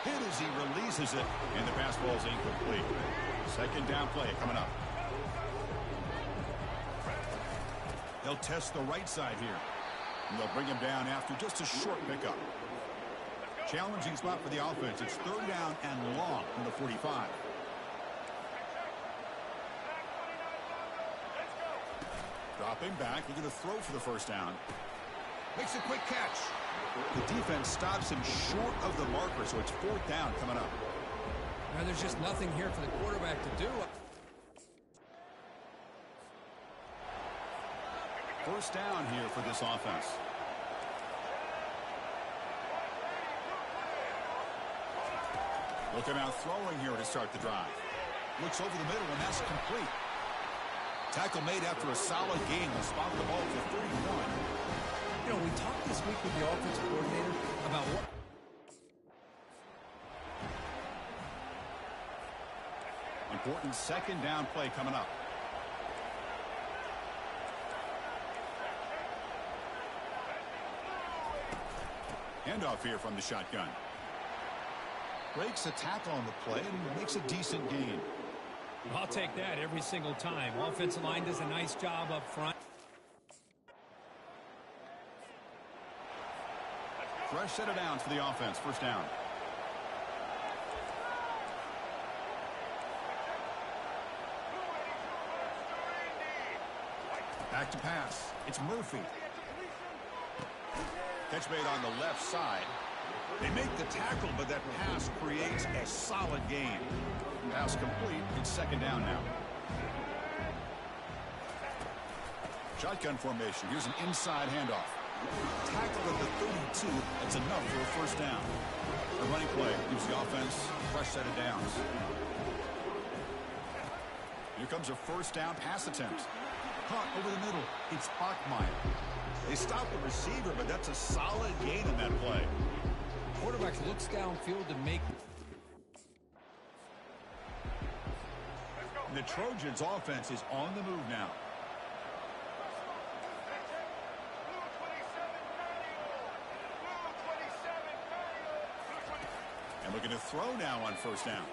Hit as he releases it, and the pass ball is incomplete. Second down play coming up. They'll test the right side here. And they'll bring him down after just a short pickup. Challenging spot for the offense. It's third down and long from the 45. Dropping back, looking to throw for the first down. Makes a quick catch. The defense stops him short of the marker, so it's fourth down coming up. Now there's just nothing here for the quarterback to do. First down here for this offense. Looking out throwing here to start the drive. Looks over the middle, and that's complete. Tackle made after a solid gain. They'll spot the ball for 31. You know, we talked this week with the offensive coordinator about what. Important second down play coming up. Handoff here from the shotgun. Breaks a tackle on the play and makes a decent gain. I'll take that every single time. Offensive line does a nice job up front. Fresh set of downs for the offense. First down. Back to pass. It's Murphy. Catch made on the left side. They make the tackle, but that pass creates a solid gain. Pass complete. It's second down now. Shotgun formation. Here's an inside handoff. Tackle at the 32. That's enough for a first down. The running play gives the offense a fresh set of downs. Here comes a first down pass attempt. Caught over the middle. It's Bachmeyer. They stop the receiver, but that's a solid gain in that play. Quarterback looks downfield to make. The Trojans' offense is on the move now. And looking to throw now on first down.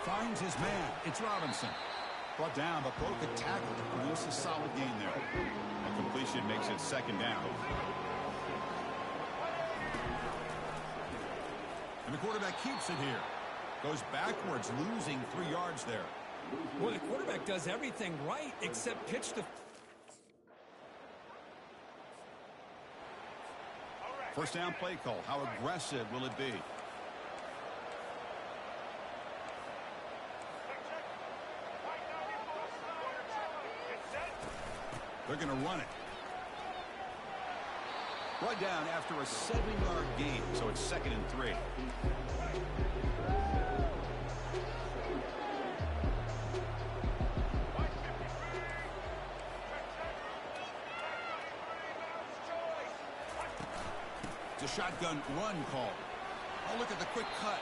Finds his man. It's Robinson. Brought down, but broke a tackle to produce a solid gain there. A completion makes it second down. And the quarterback keeps it here. Goes backwards, losing 3 yards there. Well, the quarterback does everything right except pitch to. First down play call. How aggressive will it be? They're going to run it. Right down after a 7-yard gain, so it's second and 3. It's a shotgun run call. Oh, look at the quick cut.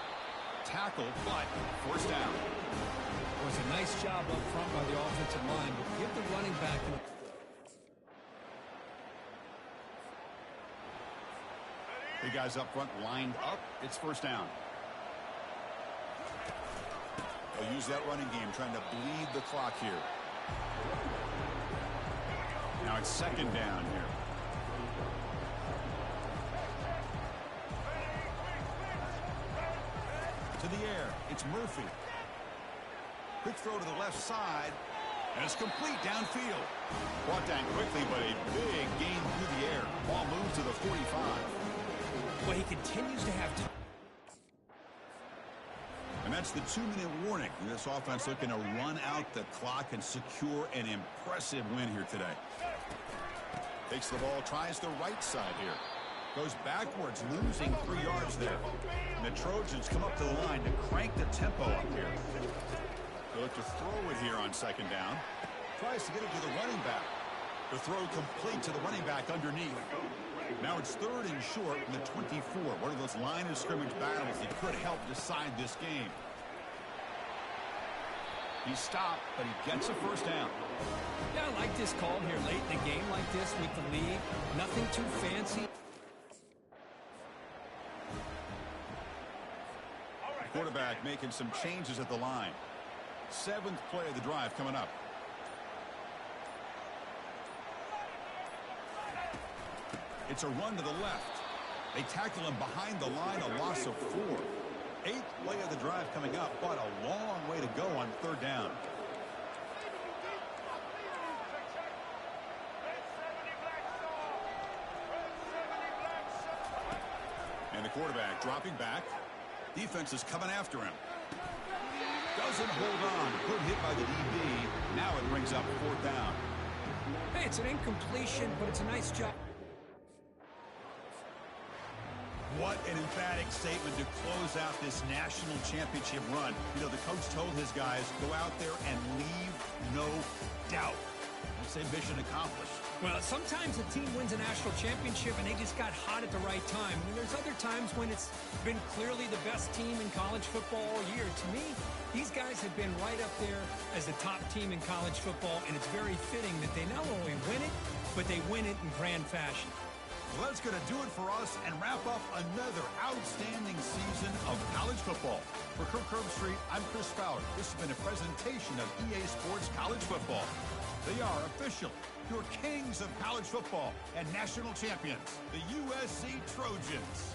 Tackle, but first down. It was a nice job up front by the offensive line, but give the running back. The guys up front lined up. It's first down. They'll use that running game, trying to bleed the clock here. Now it's second down here. To the air. It's Murphy. Quick throw to the left side. And it's complete downfield. Brought down quickly, but a big gain through the air. Ball moves to the 45. Well, he continues to have time. And that's the 2-minute warning. This offense looking to run out the clock and secure an impressive win here today. Takes the ball, tries the right side here. Goes backwards, losing 3 yards there. And the Trojans come up to the line to crank the tempo up here. look to throw it here on second down. Tries to get it to the running back. The throw complete to the running back underneath. Now it's 3rd and short from the 24. One of those line of scrimmage battles that could help decide this game. He stopped, but he gets a first down. Yeah, I like this call here late in the game like this with the lead. Nothing too fancy. Quarterback making some changes at the line. 7th play of the drive coming up. It's a run to the left. They tackle him behind the line, a loss of 4. 8th play of the drive coming up, but a long way to go on 3rd down. And the quarterback dropping back. Defense is coming after him. Doesn't hold on. Good hit by the DB. Now it brings up 4th down. Hey, it's an incompletion, but it's a nice job. What an emphatic statement to close out this national championship run. You know, the coach told his guys, go out there and leave no doubt. I'd say mission accomplished. Well, sometimes a team wins a national championship and they just got hot at the right time. And there's other times when it's been clearly the best team in college football all year. To me, these guys have been right up there as the top team in college football, and it's very fitting that they not only win it, but they win it in grand fashion. Well, that's going to do it for us and wrap up another outstanding season of college football. For Kirk Herbstreit, I'm Chris Fowler. This has been a presentation of EA Sports College Football. They are official, your kings of college football and national champions, the USC Trojans.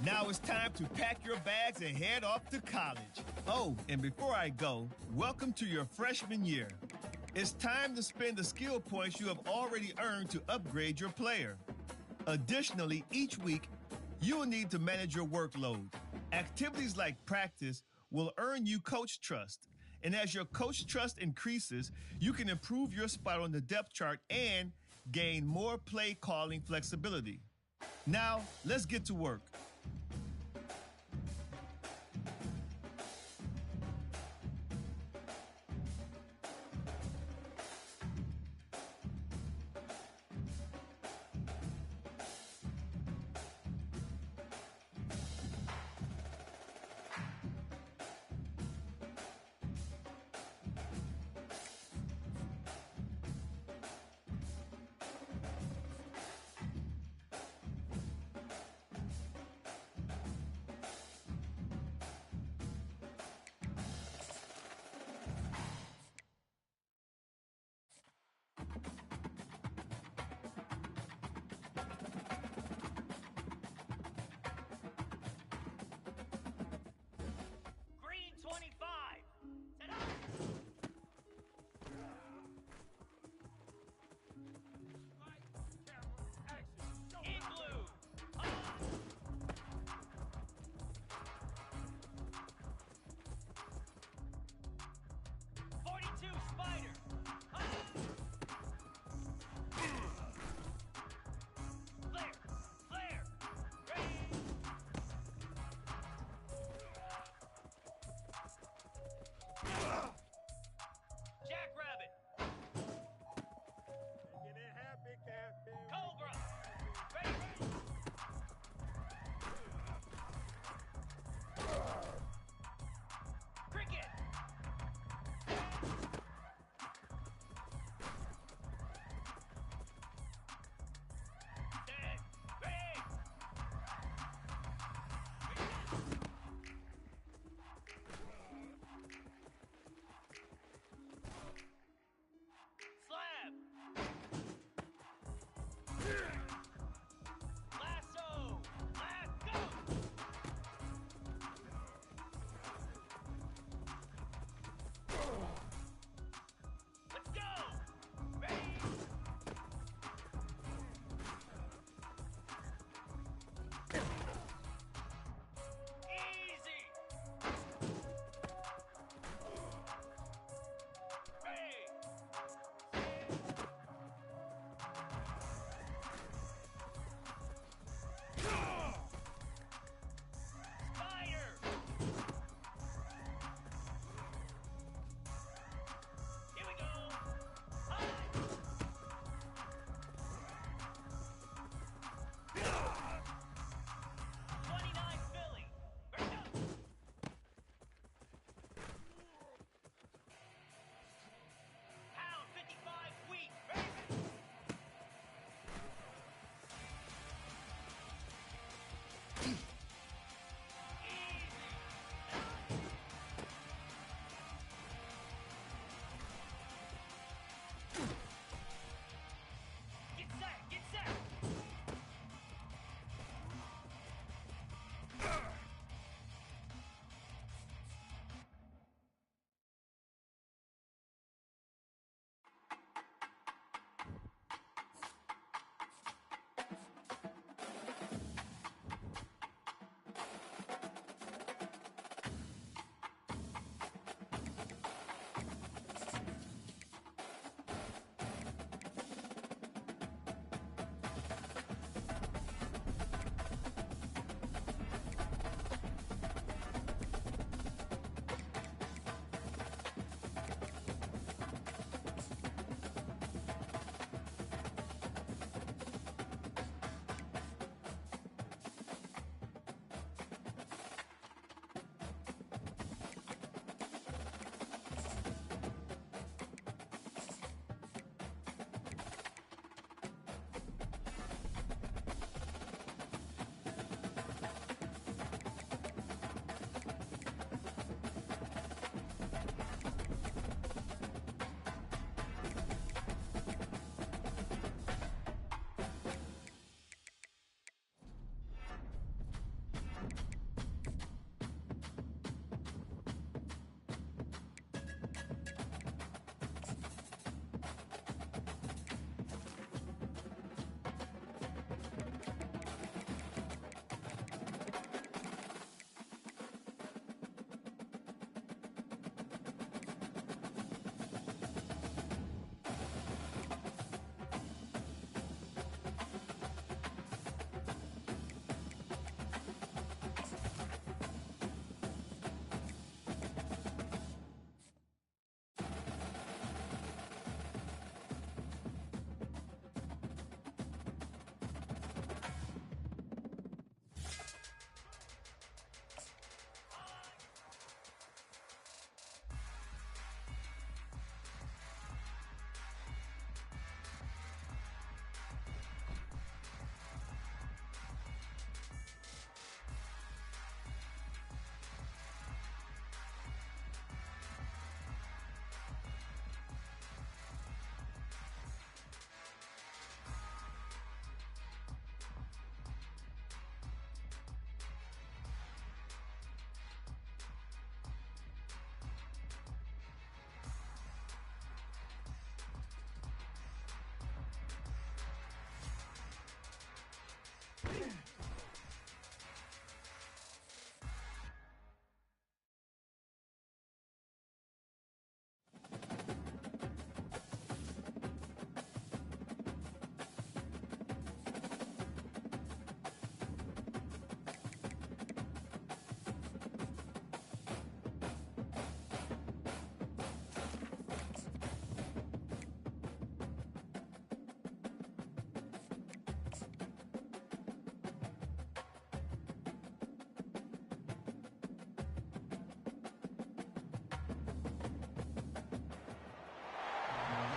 Now it's time to pack your bags and head off to college. Oh, and before I go, welcome to your freshman year. It's time to spend the skill points you have already earned to upgrade your player. Additionally, each week, you will need to manage your workload. Activities like practice will earn you coach trust. And as your coach trust increases, you can improve your spot on the depth chart and gain more play calling flexibility. Now, let's get to work.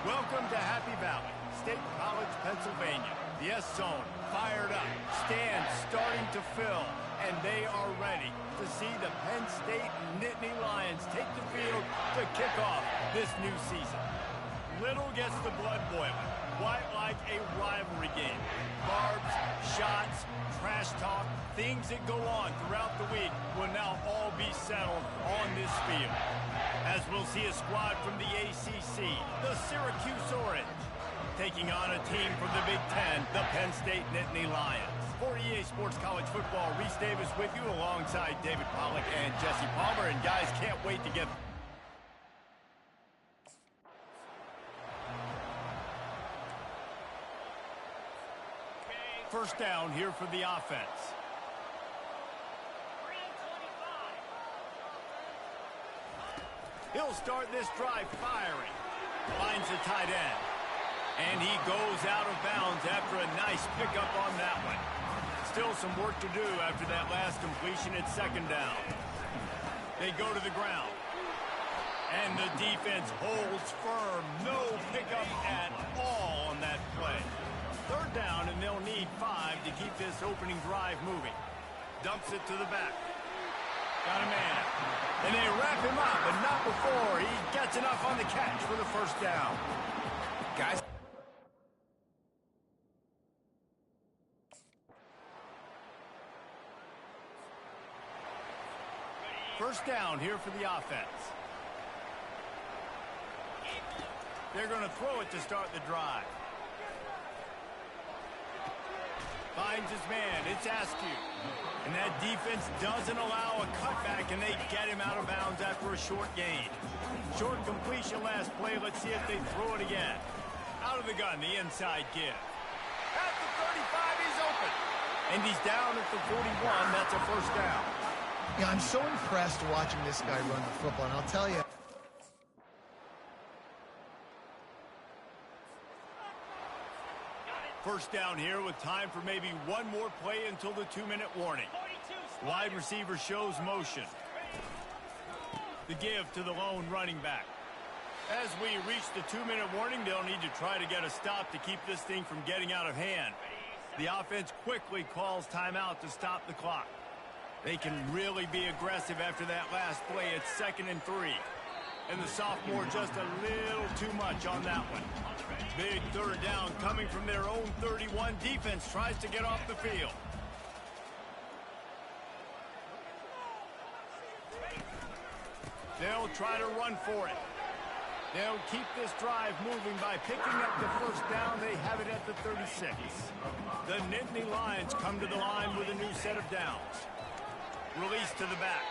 Welcome to Happy Valley, State College, Pennsylvania. The S-Zone fired up, stands starting to fill, and they are ready to see the Penn State Nittany Lions take the field to kick off this new season. Little gets the blood boiling, quite like a rivalry game. Barbs, shots, trash talk, things that go on throughout the week will now all be settled on this field. As we'll see a squad from the ACC, the Syracuse Orange, taking on a team from the Big Ten, the Penn State Nittany Lions. For EA Sports College Football, Reese Davis with you alongside David Pollack and Jesse Palmer. And guys, can't wait to get... First down here for the offense. He'll start this drive firing. Finds the tight end. And he goes out of bounds after a nice pickup on that one. Still some work to do after that last completion at second down. They go to the ground. And the defense holds firm. No pickup at all on that play. Third down, and they'll need 5 to keep this opening drive moving. Dumps it to the back. Got a man. And they wrap him up, but not before he gets enough on the catch for the first down. Guys. First down here for the offense. They're going to throw it to start the drive. Finds his man. It's Askew. And that defense doesn't allow a cutback, and they get him out of bounds after a short gain. Short completion last play. Let's see if they throw it again. Out of the gun, the inside give. At the 35, he's open. And he's down at the 41. That's a first down. Yeah, I'm so impressed watching this guy run the football, and I'll tell you. First down here with time for maybe one more play until the 2-minute warning. Wide receiver shows motion. The give to the lone running back. As we reach the 2-minute warning, they'll need to try to get a stop to keep this thing from getting out of hand. The offense quickly calls timeout to stop the clock. They can really be aggressive after that last play. It's 2nd and 3. And the sophomore just a little too much on that one. Big third down coming from their own 31. Defense tries to get off the field. They'll try to run for it. They'll keep this drive moving by picking up the first down. They have it at the 36. The Nittany Lions come to the line with a new set of downs. Release to the back.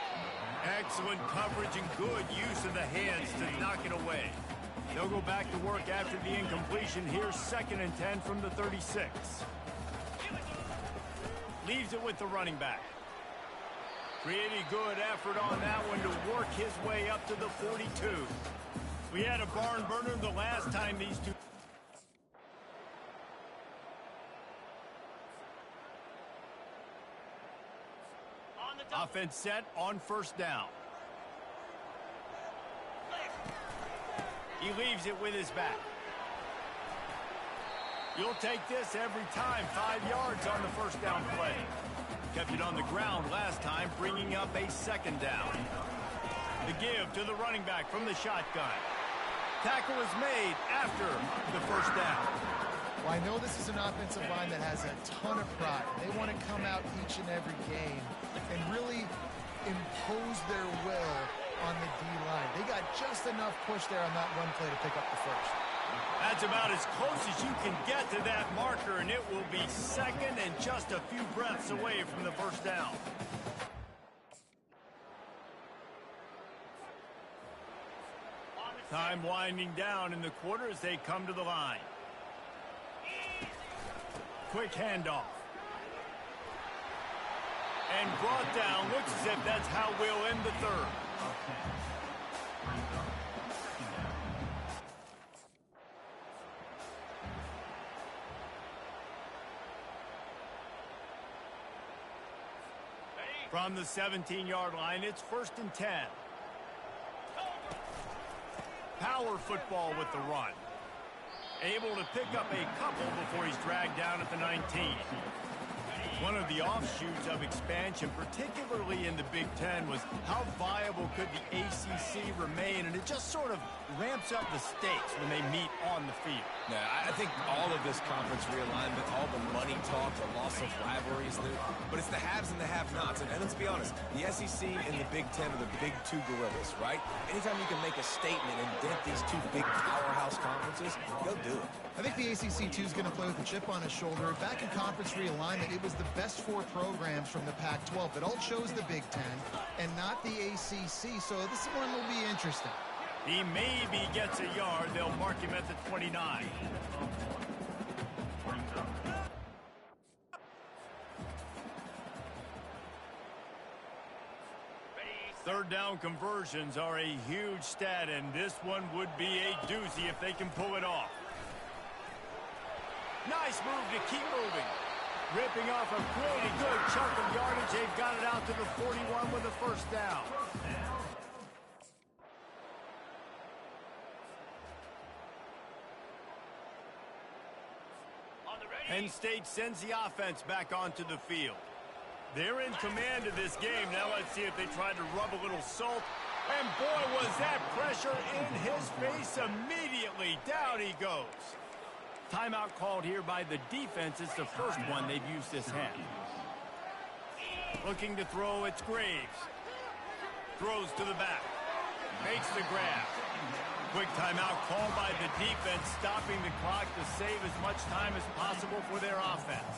Excellent coverage and good use of the hands to knock it away. They'll go back to work after the incompletion. Here's 2nd and 10 from the 36. Leaves it with the running back. Pretty good effort on that one to work his way up to the 42. We had a barn burner the last time these two... Offense set on first down. He leaves it with his back. You'll take this every time. 5 yards on the first down play. Kept it on the ground last time, bringing up a 2nd down. The give to the running back from the shotgun. Tackle is made after the first down. Well, I know this is an offensive line that has a ton of pride. They want to come out each and every game and really impose their will on the D-line. They got just enough push there on that one play to pick up the first. That's about as close as you can get to that marker, and it will be second and just a few breaths away from the first down. Time winding down in the quarter as they come to the line. Quick handoff. And brought down. Looks as if that's how we'll end the third. From the 17-yard line, it's 1st and 10. Power football with the run. Able to pick up a couple before he's dragged down at the 19. One of the offshoots of expansion, particularly in the Big Ten, was how viable could the ACC remain, and it just sort of ramps up the stakes when they meet on the field. Yeah, I think all of this conference realignment, all the money talk, the loss of rivalries, but it's the haves and the have-nots. And let's be honest, the SEC and the Big Ten are the big two gorillas, right? Anytime you can make a statement and dent these two big powerhouse conferences, go do it. I think the ACC, too, is going to play with a chip on his shoulder. Back in conference realignment, it was the best 4 programs from the Pac-12 that all chose the Big Ten and not the ACC, so this one will be interesting. He maybe gets a yard. They'll mark him at the 29. Third down conversions are a huge stat, and this one would be a doozy if they can pull it off. Nice move to keep moving. Ripping off a pretty good chunk of yardage. They've got it out to the 41 with a first down. Penn State sends the offense back onto the field. They're in command of this game. Now let's see if they try to rub a little salt. And boy, was that pressure in his face immediately. Down he goes. Timeout called here by the defense. It's the first one they've used this half. Looking to throw, it's Graves. Throws to the back. Makes the grab. Quick timeout called by the defense, stopping the clock to save as much time as possible for their offense.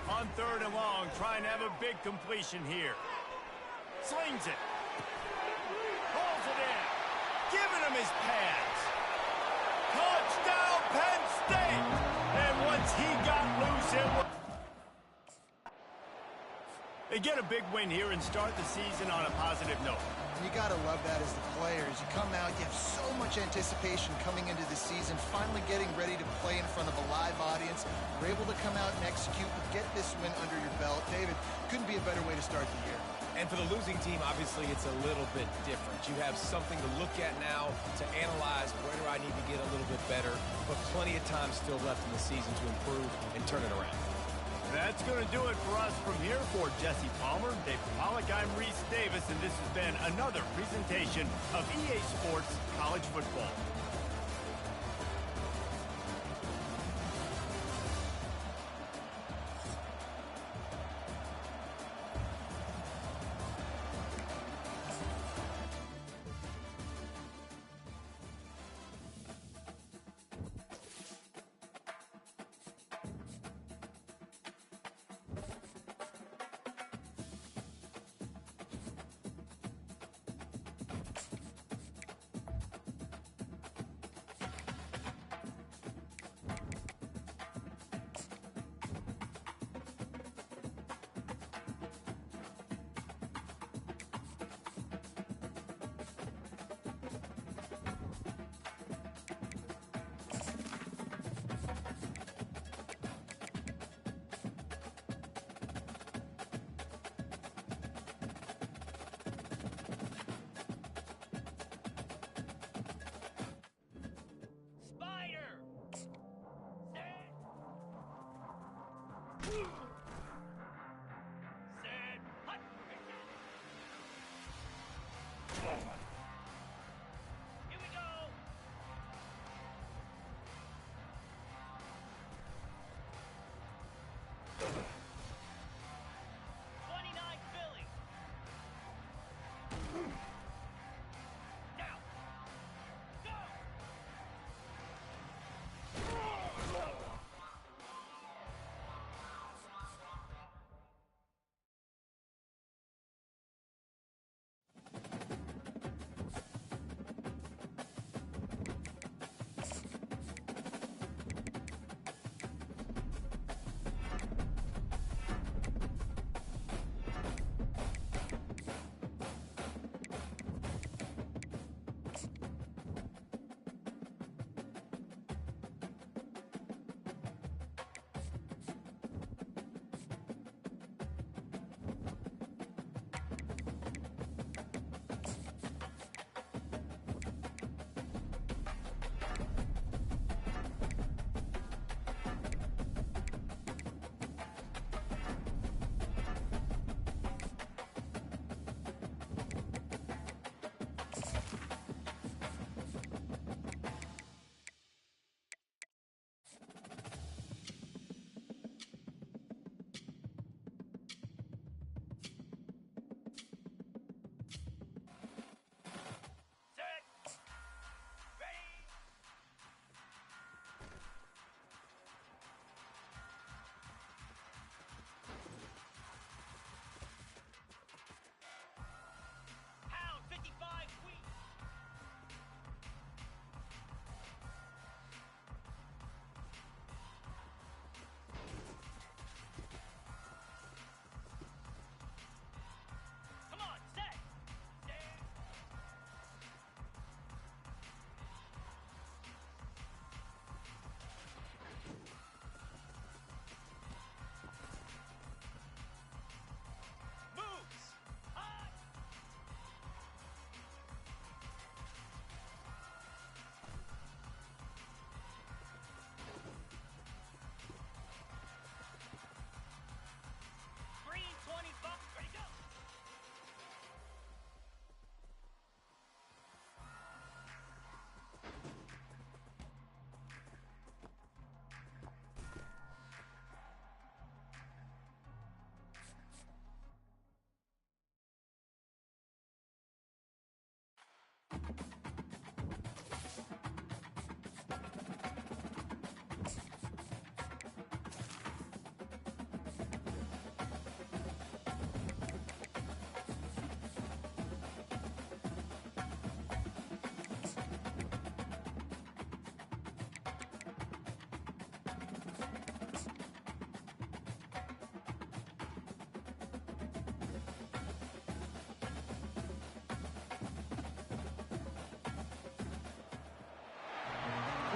On 3rd and long, trying to have a big completion here. Slings it. Pulls it in. Giving him his pads. Touchdown, Penn State! And once he got loose, it was... They get a big win here and start the season on a positive note. And you got to love that as the players. You come out, you have so much anticipation coming into the season, finally getting ready to play in front of a live audience. You're able to come out and execute and get this win under your belt. David, couldn't be a better way to start the year. And for the losing team, obviously, it's a little bit different. You have something to look at now to analyze where do I need to get a little bit better, but plenty of time still left in the season to improve and turn it around. That's going to do it for us from here. For Jesse Palmer, Dave Pollock, I'm Reese Davis, and this has been another presentation of EA Sports College Football.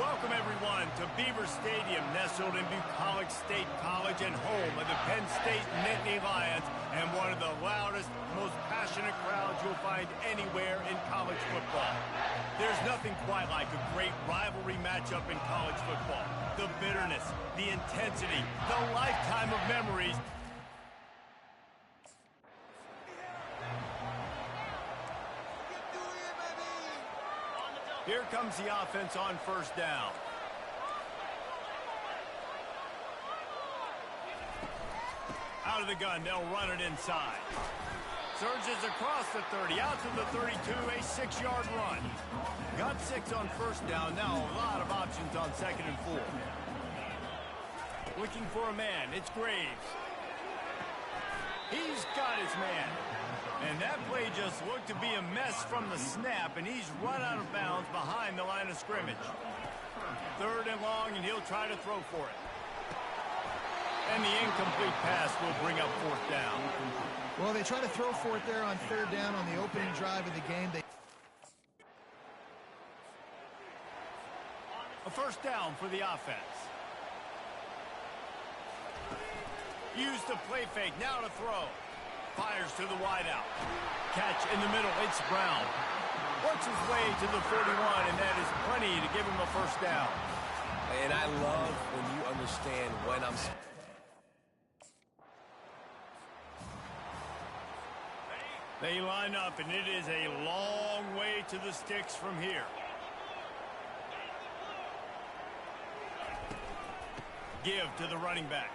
Welcome, everyone, to Beaver Stadium, nestled in Bucolic State College and home of the Penn State Nittany Lions, and one of the loudest, most passionate crowds you'll find anywhere in college football. There's nothing quite like a great rivalry matchup in college football. The bitterness, the intensity, the lifetime of memories. Here comes the offense on first down. Out of the gun, they'll run it inside. Surges across the 30, out to the 32, a 6-yard run. Got 6 on first down, now a lot of options on 2nd and 4. Looking for a man, it's Graves. He's got his man. And that play just looked to be a mess from the snap, and he's run out of bounds behind the line of scrimmage. 3rd and long, and he'll try to throw for it. And the incomplete pass will bring up 4th down. Well, they try to throw for it there on 3rd down on the opening drive of the game. A 1st down for the offense. Use the play fake, now to throw. Fires to the wideout. Catch in the middle, it's Brown. Works his way to the 41, and that is plenty to give him a 1st down. And I love when you understand when I'm... They line up, and it is a long way to the sticks from here. Give to the running back.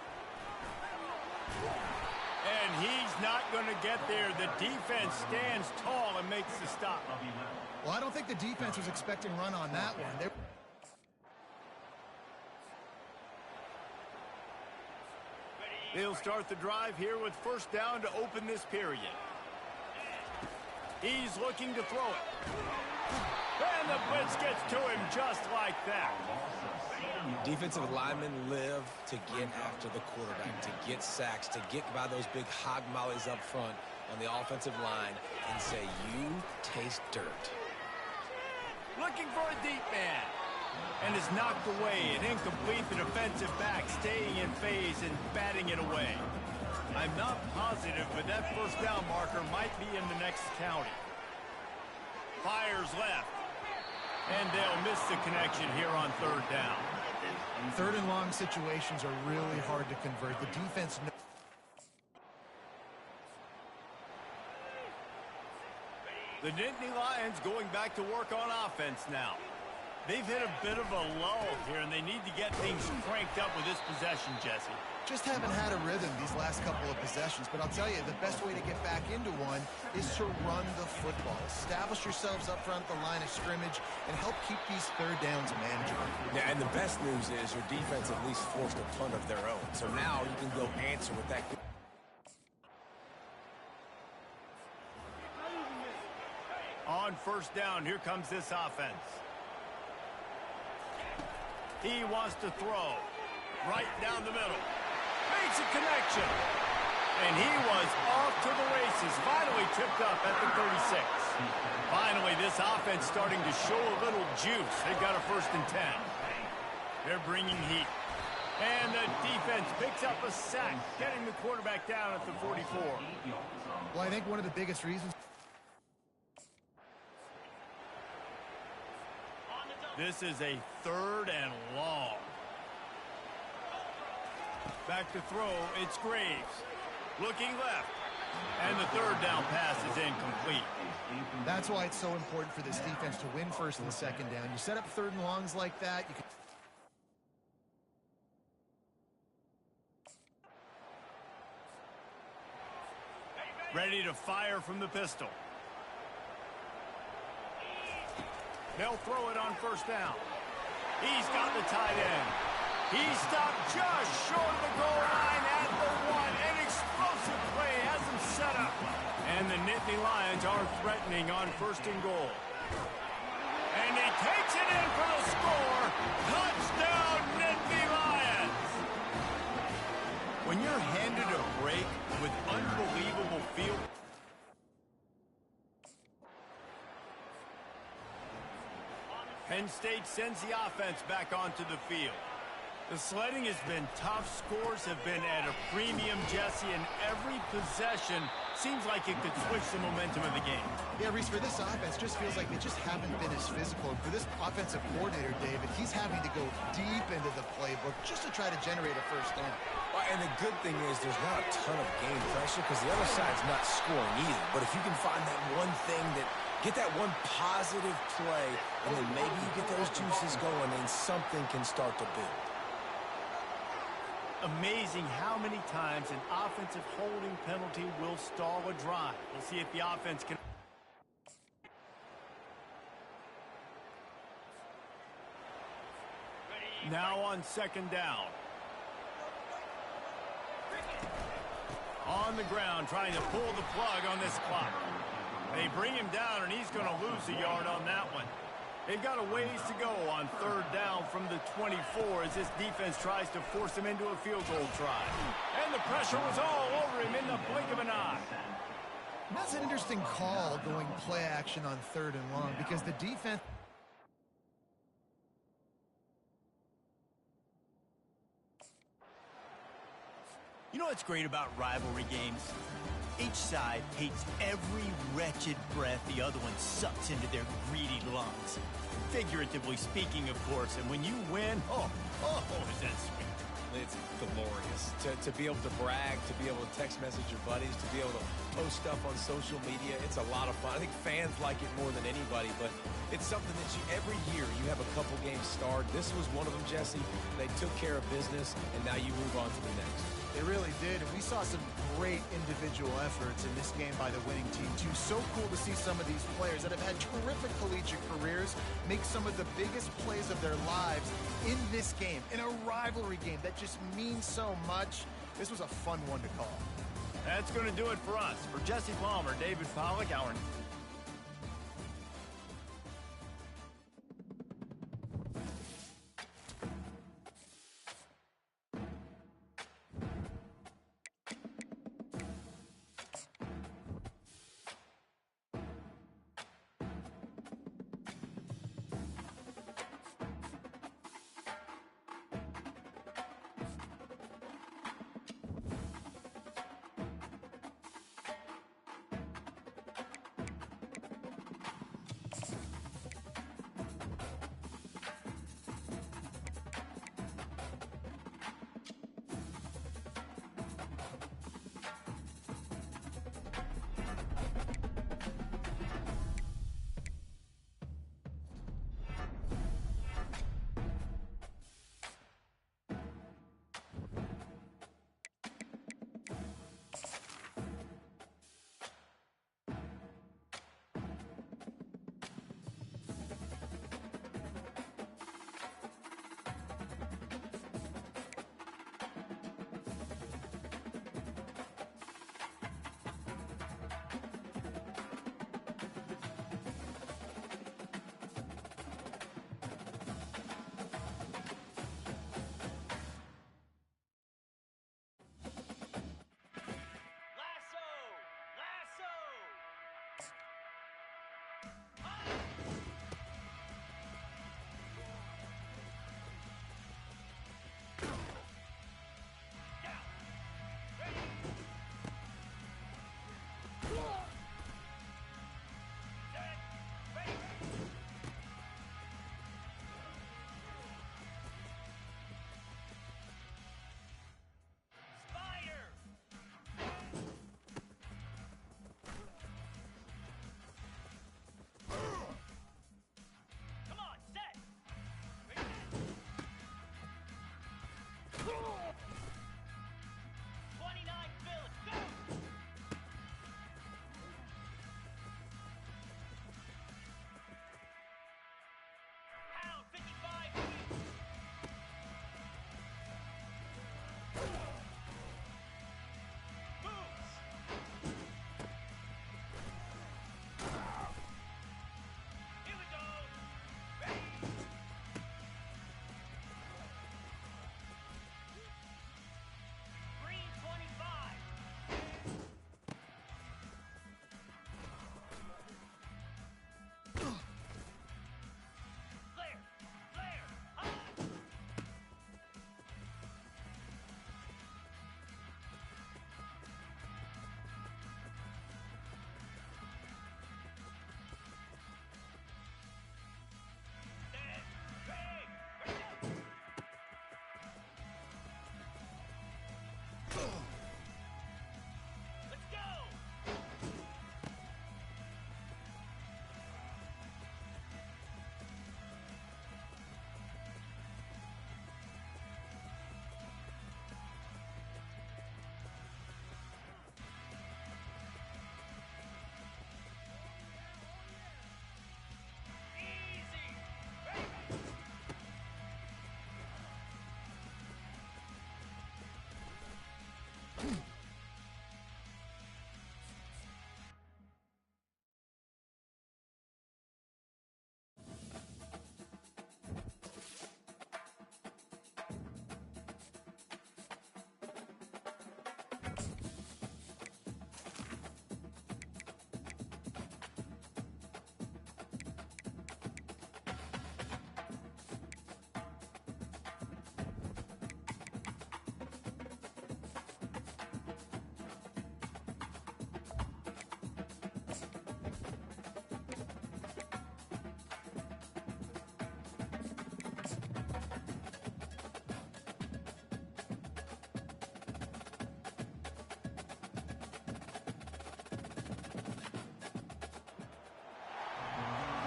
And he's not going to get there. The defense stands tall and makes the stop. Well, I don't think the defense was expecting run on that one. They'll start the drive here with 1st down to open this period. He's looking to throw it. And the blitz gets to him just like that. Defensive linemen live to get after the quarterback, to get sacks, to get by those big hog mollies up front on the offensive line and say, you taste dirt. Looking for a deep man. And is knocked away. An incomplete, the defensive back staying in phase and batting it away. I'm not positive, but that 1st down marker might be in the next county. Fires left. And they'll miss the connection here on 3rd down. 3rd and long situations are really hard to convert. The defense... The Nittany Lions going back to work on offense now. They've hit a bit of a lull here, and they need to get things cranked up with this possession, Jesse. Just haven't had a rhythm these last couple of possessions, but I'll tell you, the best way to get back into one is to run the football. Establish yourselves up front the line of scrimmage and help keep these 3rd downs manageable. Yeah, and the best news is your defense at least forced a punt of their own. So now you can go answer with that. On 1st down, here comes this offense. He wants to throw right down the middle. Makes a connection. And he was off to the races. Finally tipped up at the 36. Finally, this offense starting to show a little juice. They've got a 1st and 10. They're bringing heat. And the defense picks up a sack, getting the quarterback down at the 44. Well, I think one of the biggest reasons... This is a 3rd and long. Back to throw, it's Graves. Looking left. And the 3rd down pass is incomplete. That's why it's so important for this defense to win 1st and 2nd down. You set up 3rd and longs like that, you can... Ready to fire from the pistol. They'll throw it on 1st down. He's got the tight end. He stopped just short of the goal line at the 1. An explosive play has him set up. And the Nittany Lions are threatening on 1st and goal. And he takes it in for the score. Touchdown, Nittany Lions. When you're handed a break with unbelievable field... Penn State sends the offense back onto the field. The sledding has been tough. Scores have been at a premium, Jesse, and every possession seems like it could switch the momentum of the game. Yeah, Reese, for this offense, just feels like they just haven't been as physical. For this offensive coordinator, David, he's having to go deep into the playbook just to try to generate a first down. And the good thing is there's not a ton of game pressure because the other side's not scoring either. But if you can find that one thing get that one positive play, and then maybe you get those juices going and something can start to build. Amazing how many times an offensive holding penalty will stall a drive. We'll see if the offense can. Now on second down. On the ground, trying to pull the plug on this clock. They bring him down, and he's going to lose a yard on that one. They've got a ways to go on third down from the 24 as this defense tries to force him into a field goal try. And the pressure was all over him in the blink of an eye. And that's an interesting call, going play action on third and long, because the defense... You know what's great about rivalry games? Each side hates every wretched breath the other one sucks into their greedy lungs. Figuratively speaking, of course, and when you win, oh, is that sweet. It's glorious to be able to brag, to be able to text message your buddies, to be able to post stuff on social media. It's a lot of fun. I think fans like it more than anybody, but it's something that every year you have a couple games starred. This was one of them, Jesse. They took care of business, and now you move on to the next. They really did, and we saw some great individual efforts in this game by the winning team, too. So cool to see some of these players that have had terrific collegiate careers make some of the biggest plays of their lives in this game, in a rivalry game that just means so much. This was a fun one to call. That's going to do it for us. For Jesse Palmer, David Pollack, our...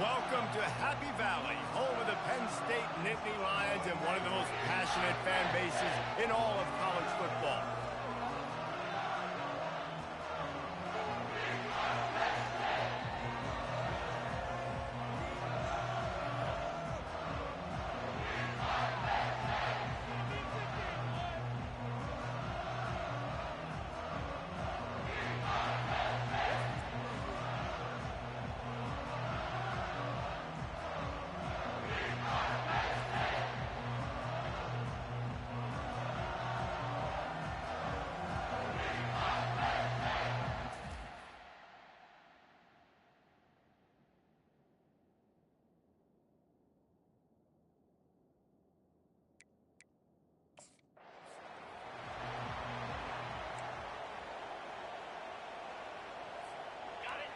Welcome to Happy Valley, home of the Penn State Nittany Lions and one of the most passionate fan bases in all of college football.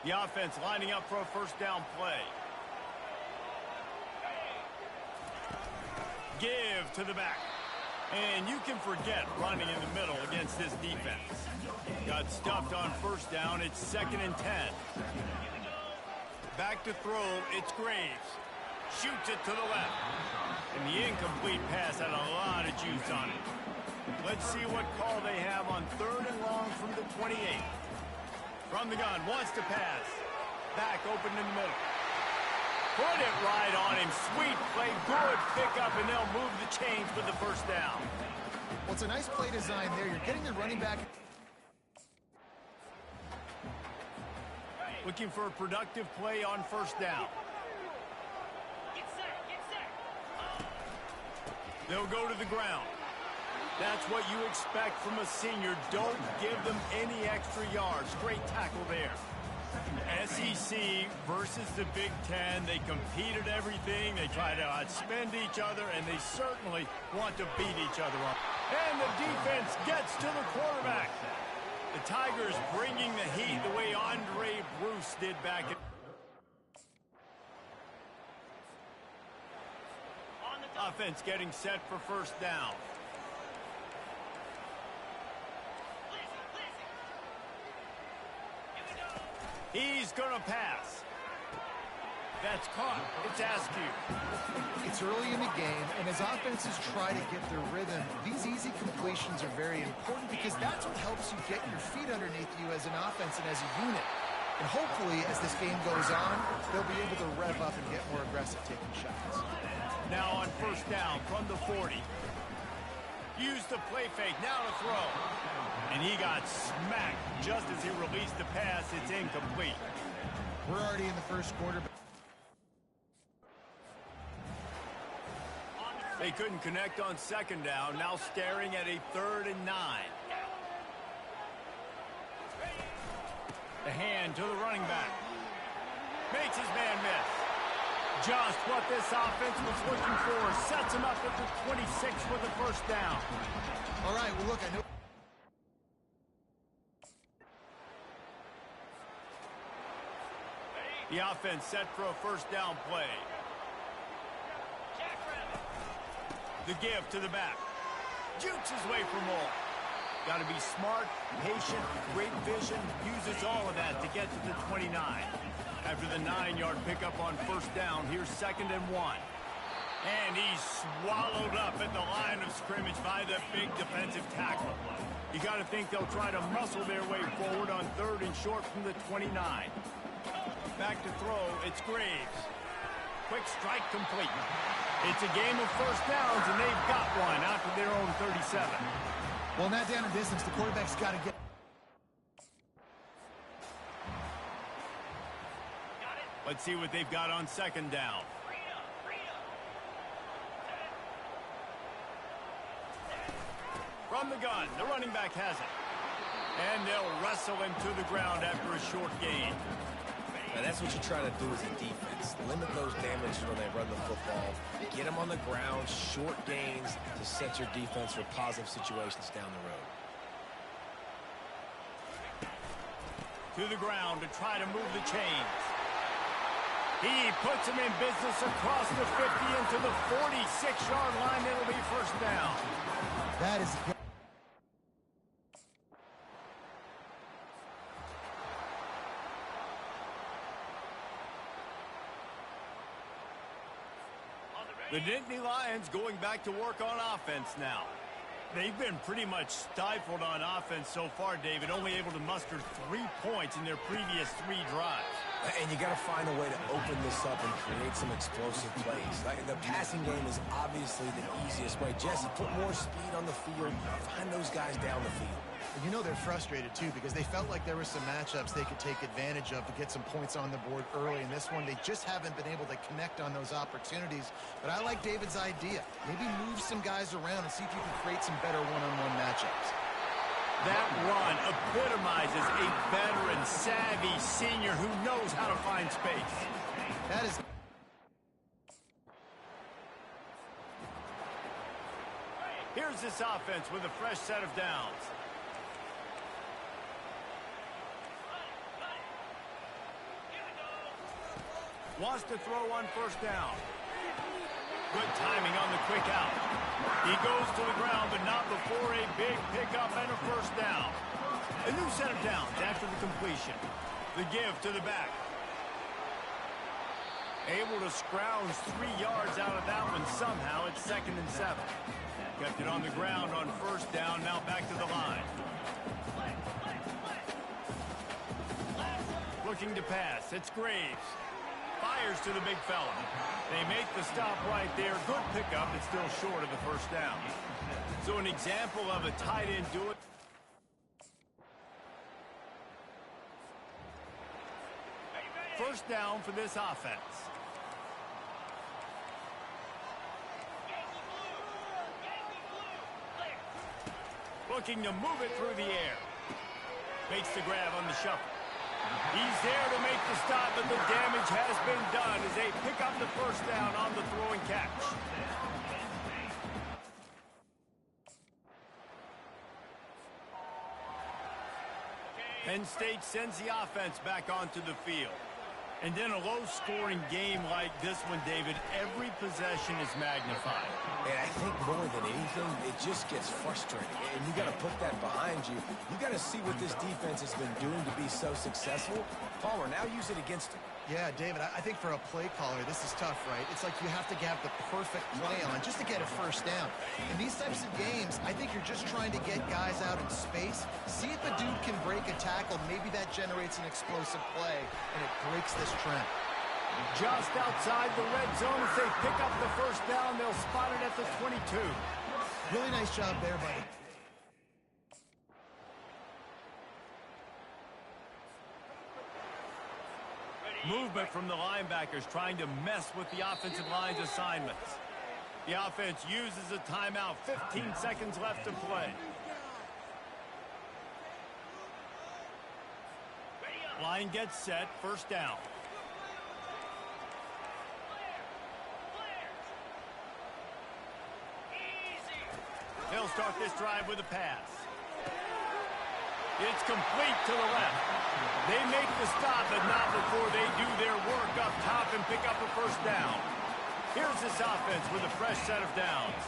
The offense lining up for a first down play. Give to the back. And you can forget running in the middle against this defense. Got stuffed on first down. It's 2nd and 10. Back to throw. It's Graves. Shoots it to the left. And the incomplete pass had a lot of juice on it. Let's see what call they have on 3rd and long from the 28. From the gun, wants to pass. Back open in the middle. Put it right on him. Sweet play, good pickup, and they'll move the chains for the first down. Well, it's a nice play design there. You're getting the running back. Looking for a productive play on first down. Get set. They'll go to the ground. That's what you expect from a senior. Don't give them any extra yards. Great tackle there. SEC versus the Big Ten. They compete at everything. They try to outspend each other, and they certainly want to beat each other up. And the defense gets to the quarterback. The Tigers bringing the heat the way Andre Bruce did back in. Offense getting set for first down. He's going to pass. That's caught. It's Askew. It's early in the game, and as offenses try to get their rhythm, these easy completions are very important because that's what helps you get your feet underneath you as an offense and as a unit. And hopefully, as this game goes on, they'll be able to rev up and get more aggressive taking shots. Now on first down from the 40. Use the play fake, now to throw. And he got smacked just as he released the pass. It's incomplete. We're already in the first quarter. They couldn't connect on second down. Now staring at a 3rd and 9. The hand to the running back. Makes his man miss. Just what this offense was looking for. Sets him up at the 26 for the first down. All right, well, look, I know. The offense set for a first down play. The give to the back. Jukes his way for more. Got to be smart, patient, great vision. Uses all of that to get to the 29. After the 9-yard pickup on first down, here's 2nd and 1. And he's swallowed up at the line of scrimmage by the big defensive tackle. You got to think they'll try to muscle their way forward on 3rd and short from the 29. Back to throw, it's Graves. Quick strike complete. It's a game of first downs, and they've got one out to their own 37. Well, not down in distance. The quarterback's got to get. Let's see what they've got on second down. From the gun, the running back has it. And they'll wrestle him to the ground after a short gain. Now that's what you try to do as a defense. Limit those damages when they run the football. Get them on the ground, short gains to set your defense for positive situations down the road. To the ground to try to move the chains. He puts him in business across the 50 into the 46-yard line. It'll be first down. That is. The Nittany Lions going back to work on offense now. They've been pretty much stifled on offense so far, David, only able to muster 3 points in their previous 3 drives. And you got to find a way to open this up and create some explosive plays. Like, the passing game is obviously the easiest way. Jesse, put more speed on the field. Find those guys down the field. You know they're frustrated, too, because they felt like there were some matchups they could take advantage of to get some points on the board early. In this one, they just haven't been able to connect on those opportunities. But I like David's idea. Maybe move some guys around and see if you can create some better one-on-one matchups. That run epitomizes a veteran, savvy senior who knows how to find space. That is... Here's this offense with a fresh set of downs. Wants to throw on first down. Good timing on the quick out. He goes to the ground, but not before a big pickup and a first down. A new set of downs after the completion. The give to the back. Able to scrounge 3 yards out of that one somehow. It's 2nd and 7. Kept it on the ground on first down. Now back to the line. Looking to pass. It's Graves. Fires to the big fella. They make the stop right there. Good pickup. It's still short of the first down. So an example of a tight end do it. First down for this offense. Looking to move it through the air. Makes the grab on the shuffle. He's there to make the stop, but the damage has been done as they pick up the first down on the throw and catch. Penn State sends the offense back onto the field. And in a low-scoring game like this one, David, every possession is magnified. And I think more than anything, it just gets frustrating. And you got to put that behind you. You got to see what this defense has been doing to be so successful. Palmer, now use it against him. Yeah, David, I think for a play caller, this is tough, right? It's like you have to have the perfect play on just to get a first down. In these types of games, I think you're just trying to get guys out in space, see if a dude can break a tackle. Maybe that generates an explosive play, and it breaks this trend. Just outside the red zone as they pick up the first down. They'll spot it at the 22. Really nice job there, buddy. Movement from the linebackers trying to mess with the offensive line's assignments. The offense uses a timeout. 15 seconds left to play. Line gets set. First down. They'll start this drive with a pass. It's complete to the left. They make the stop, but not before they do their work up top and pick up a first down. Here's this offense with a fresh set of downs.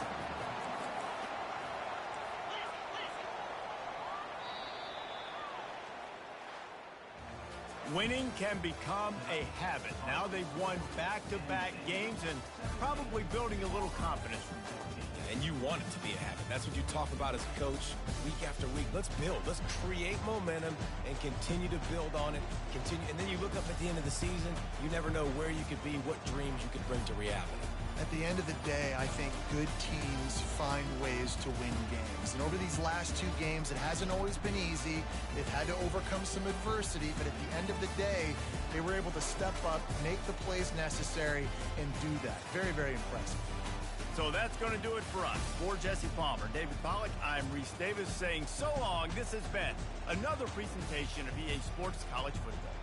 Winning can become a habit. Now they've won back-to-back games and probably building a little confidence from their team. And you want it to be a habit. That's what you talk about as a coach week after week. Let's build. Let's create momentum and continue to build on it. And then you look up at the end of the season, you never know where you could be, what dreams you could bring to reality. At the end of the day, I think good teams find ways to win games. And over these last 2 games, it hasn't always been easy. They've had to overcome some adversity, but at the end of the day, they were able to step up, make the plays necessary, and do that. Very, very impressive. So that's going to do it for us. For Jesse Palmer, David Pollack, I'm Reese Davis saying so long. This has been another presentation of EA Sports College Football.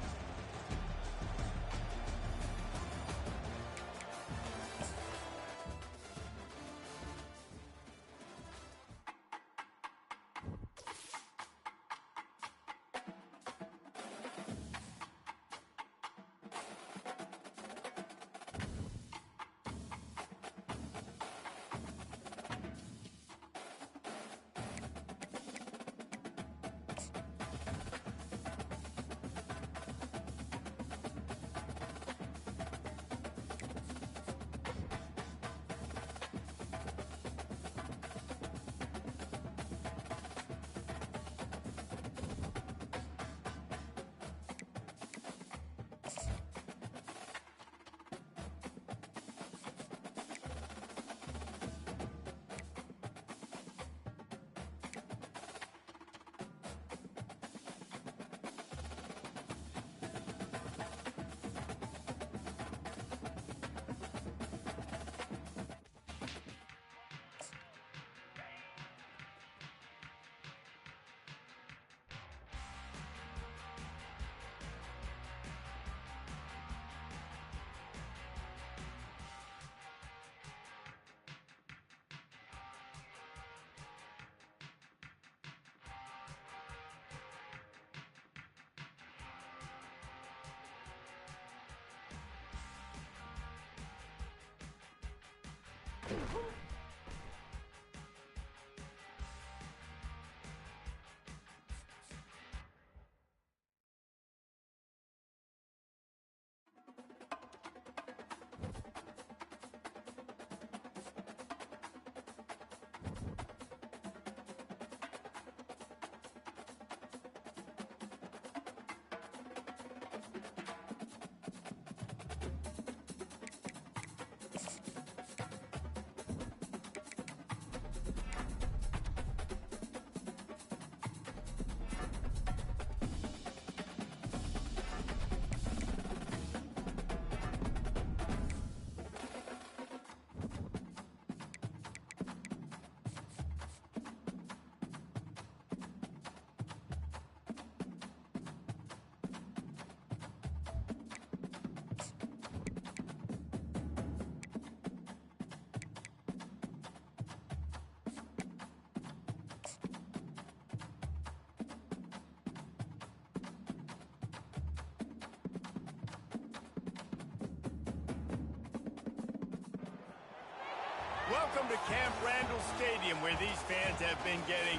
Welcome to Camp Randall Stadium, where these fans have been getting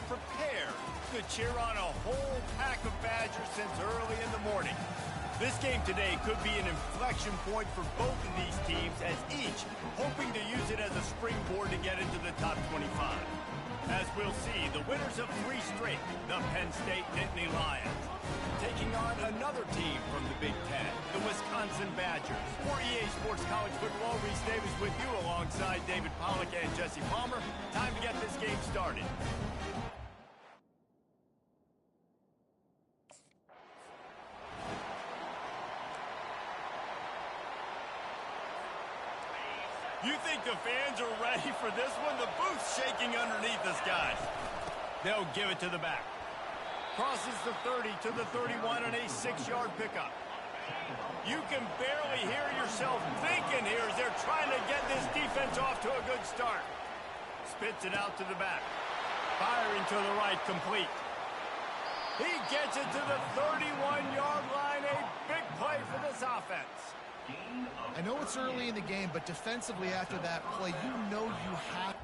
prepared to cheer on a whole pack of Badgers since early in the morning. This game today could be an inflection point for both of these teams, as each hoping to use it as a springboard to get into the top 25. As we'll see, the winners of 3 straight, the Penn State Nittany Lions, taking on another team from the Big Ten, the Wisconsin Badgers. For EA Sports College Football, Reese Davis with you alongside David Pollack and Jesse Palmer. Time to get this game started. You think the fans are ready for this one? The booth's shaking underneath us, guys. They'll give it to the back. Crosses the 30 to the 31 on a 6-yard pickup. You can barely hear yourself thinking here as they're trying to get this defense off to a good start. Spits it out to the back. Firing to the right, complete. He gets it to the 31-yard line. A big play for this offense. I know it's early in the game, but defensively after that play, you know you have...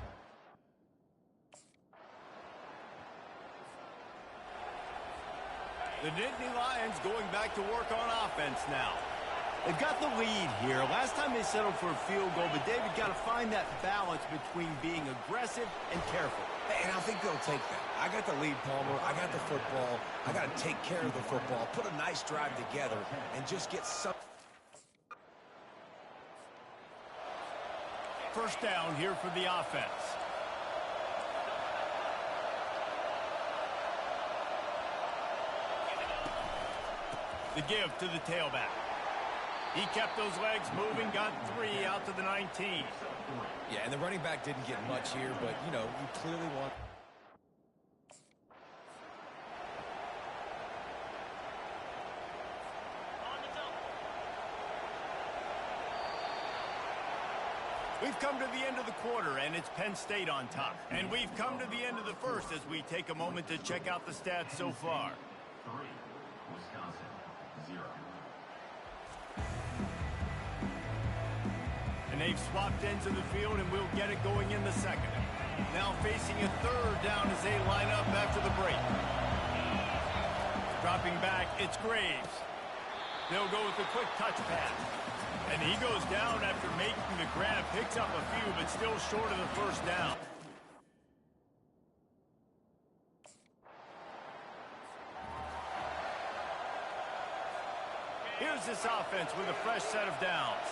The Nittany Lions going back to work on offense now. They've got the lead here. Last time they settled for a field goal, but David got to find that balance between being aggressive and careful. And I think they'll take that. I got the lead, Palmer. I got the football. I got to take care of the football, put a nice drive together, and just get some... First down here for the offense. The give to the tailback. He kept those legs moving, got 3 out to the 19. Yeah, and the running back didn't get much here, but, you know, you clearly want... We've come to the end of the quarter, and it's Penn State on top. And we've come to the end of the first as we take a moment to check out the stats so far. 3, Wisconsin, 0. And they've swapped ends of the field, and we'll get it going in the second. Now facing a third down as they line up after the break. Dropping back, it's Graves. They'll go with a quick touch pass. And he goes down after making the grab, picks up a few, but still short of the first down. Here's this offense with a fresh set of downs.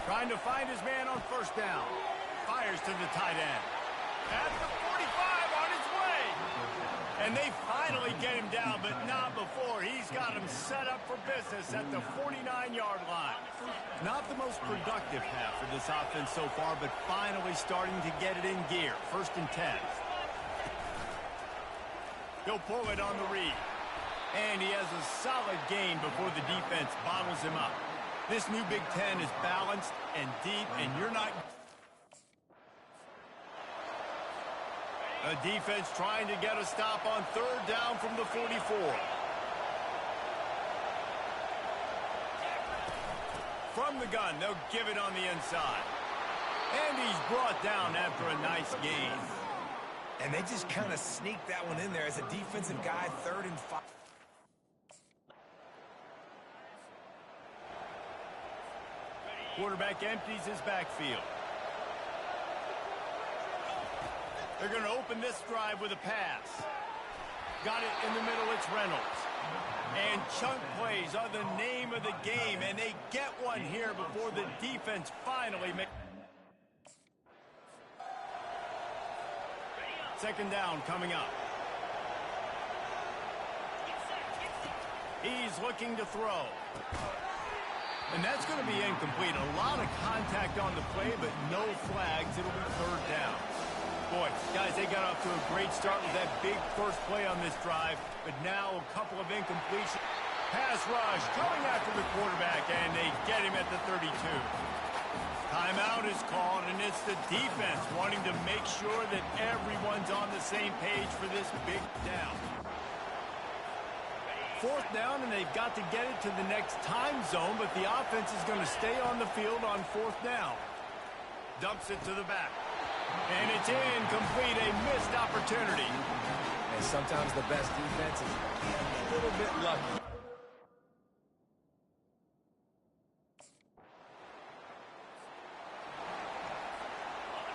Trying to find his man on first down. Fires to the tight end. At the 45 on his way. And they finally get him down, but not before. He's got him set up for business at the 49-yard line. Not the most productive half of this offense so far, but finally starting to get it in gear. 1st and 10. He'll pull it on the read. And he has a solid gain before the defense bottles him up. This new Big Ten is balanced and deep, and you're not... A defense trying to get a stop on 3rd down from the 44. From the gun, they'll give it on the inside. And he's brought down after a nice gain. And they just kind of sneaked that one in there as a defensive guy, 3rd and 5. Quarterback empties his backfield. They're going to open this drive with a pass. Got it in the middle, it's Reynolds. And chunk plays are the name of the game, and they get one here before the defense finally makes... 2nd down coming up. He's looking to throw. And that's going to be incomplete. A lot of contact on the play, but no flags. It'll be 3rd down. Boy, guys, they got off to a great start with that big first play on this drive, but now a couple of incompletions. Pass rush coming after the quarterback, and they get him at the 32. Timeout is called, and it's the defense wanting to make sure that everyone's on the same page for this big down. 4th down, and they've got to get it to the next time zone, but the offense is going to stay on the field on 4th down. Dumps it to the back. And it's incomplete, a missed opportunity. And sometimes the best defense is a little bit lucky.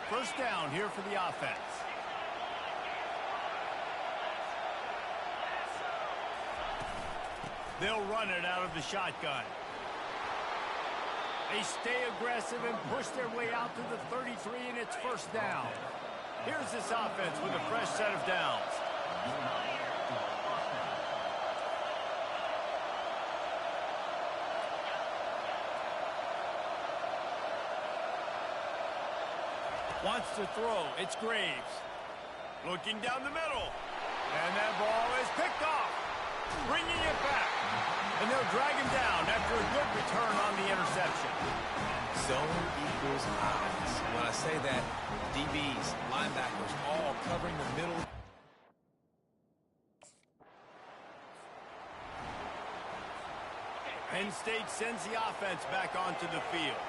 First down here for the offense. They'll run it out of the shotgun. They stay aggressive and push their way out to the 33, and it's first down. Here's this offense with a fresh set of downs. Wants to throw. It's Graves. Looking down the middle. And that ball is picked off. Bringing it back. And they'll drag him down after a good return on the interception. Zone equals eyes. When I say that, DBs, linebackers, all covering the middle. Penn State sends the offense back onto the field.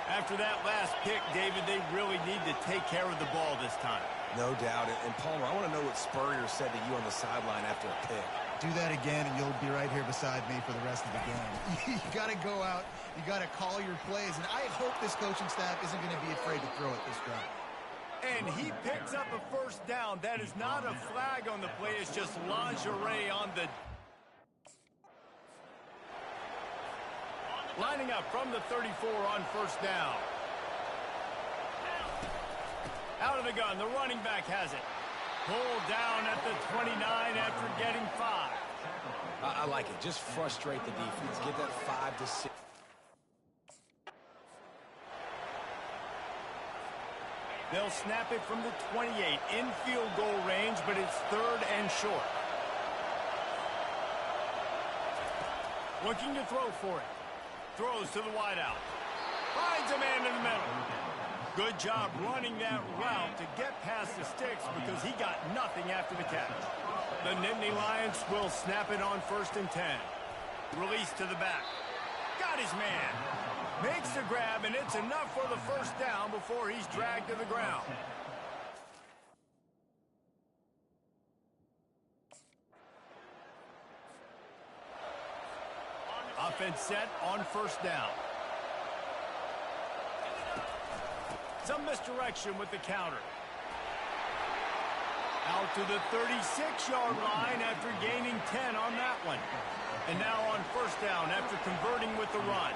After that last pick, David, they really need to take care of the ball this time. No doubt. And Palmer, I want to know what Spurrier said to you on the sideline after a pick. Do that again, and you'll be right here beside me for the rest of the game. You got to go out. You got to call your plays. And I hope this coaching staff isn't going to be afraid to throw it this drive. And he picks up a first down. That is not a flag on the play. It's just lingerie on the... Lining up from the 34 on first down. Out of the gun, the running back has it. Pulled down at the 29 after getting 5. I like it. Just frustrate the defense. Get that 5 to 6. They'll snap it from the 28 in field goal range, but it's 3rd and short. Looking to throw for it. Throws to the wideout. Finds a man in the middle. Good job running that route to get past the sticks because he got nothing after the catch. The Nittany Lions will snap it on 1st and 10. Release to the back. Got his man. Makes the grab, and it's enough for the first down before he's dragged to the ground. Offense set on first down. Some misdirection with the counter. Out to the 36-yard line after gaining 10 on that one. And now on first down after converting with the run.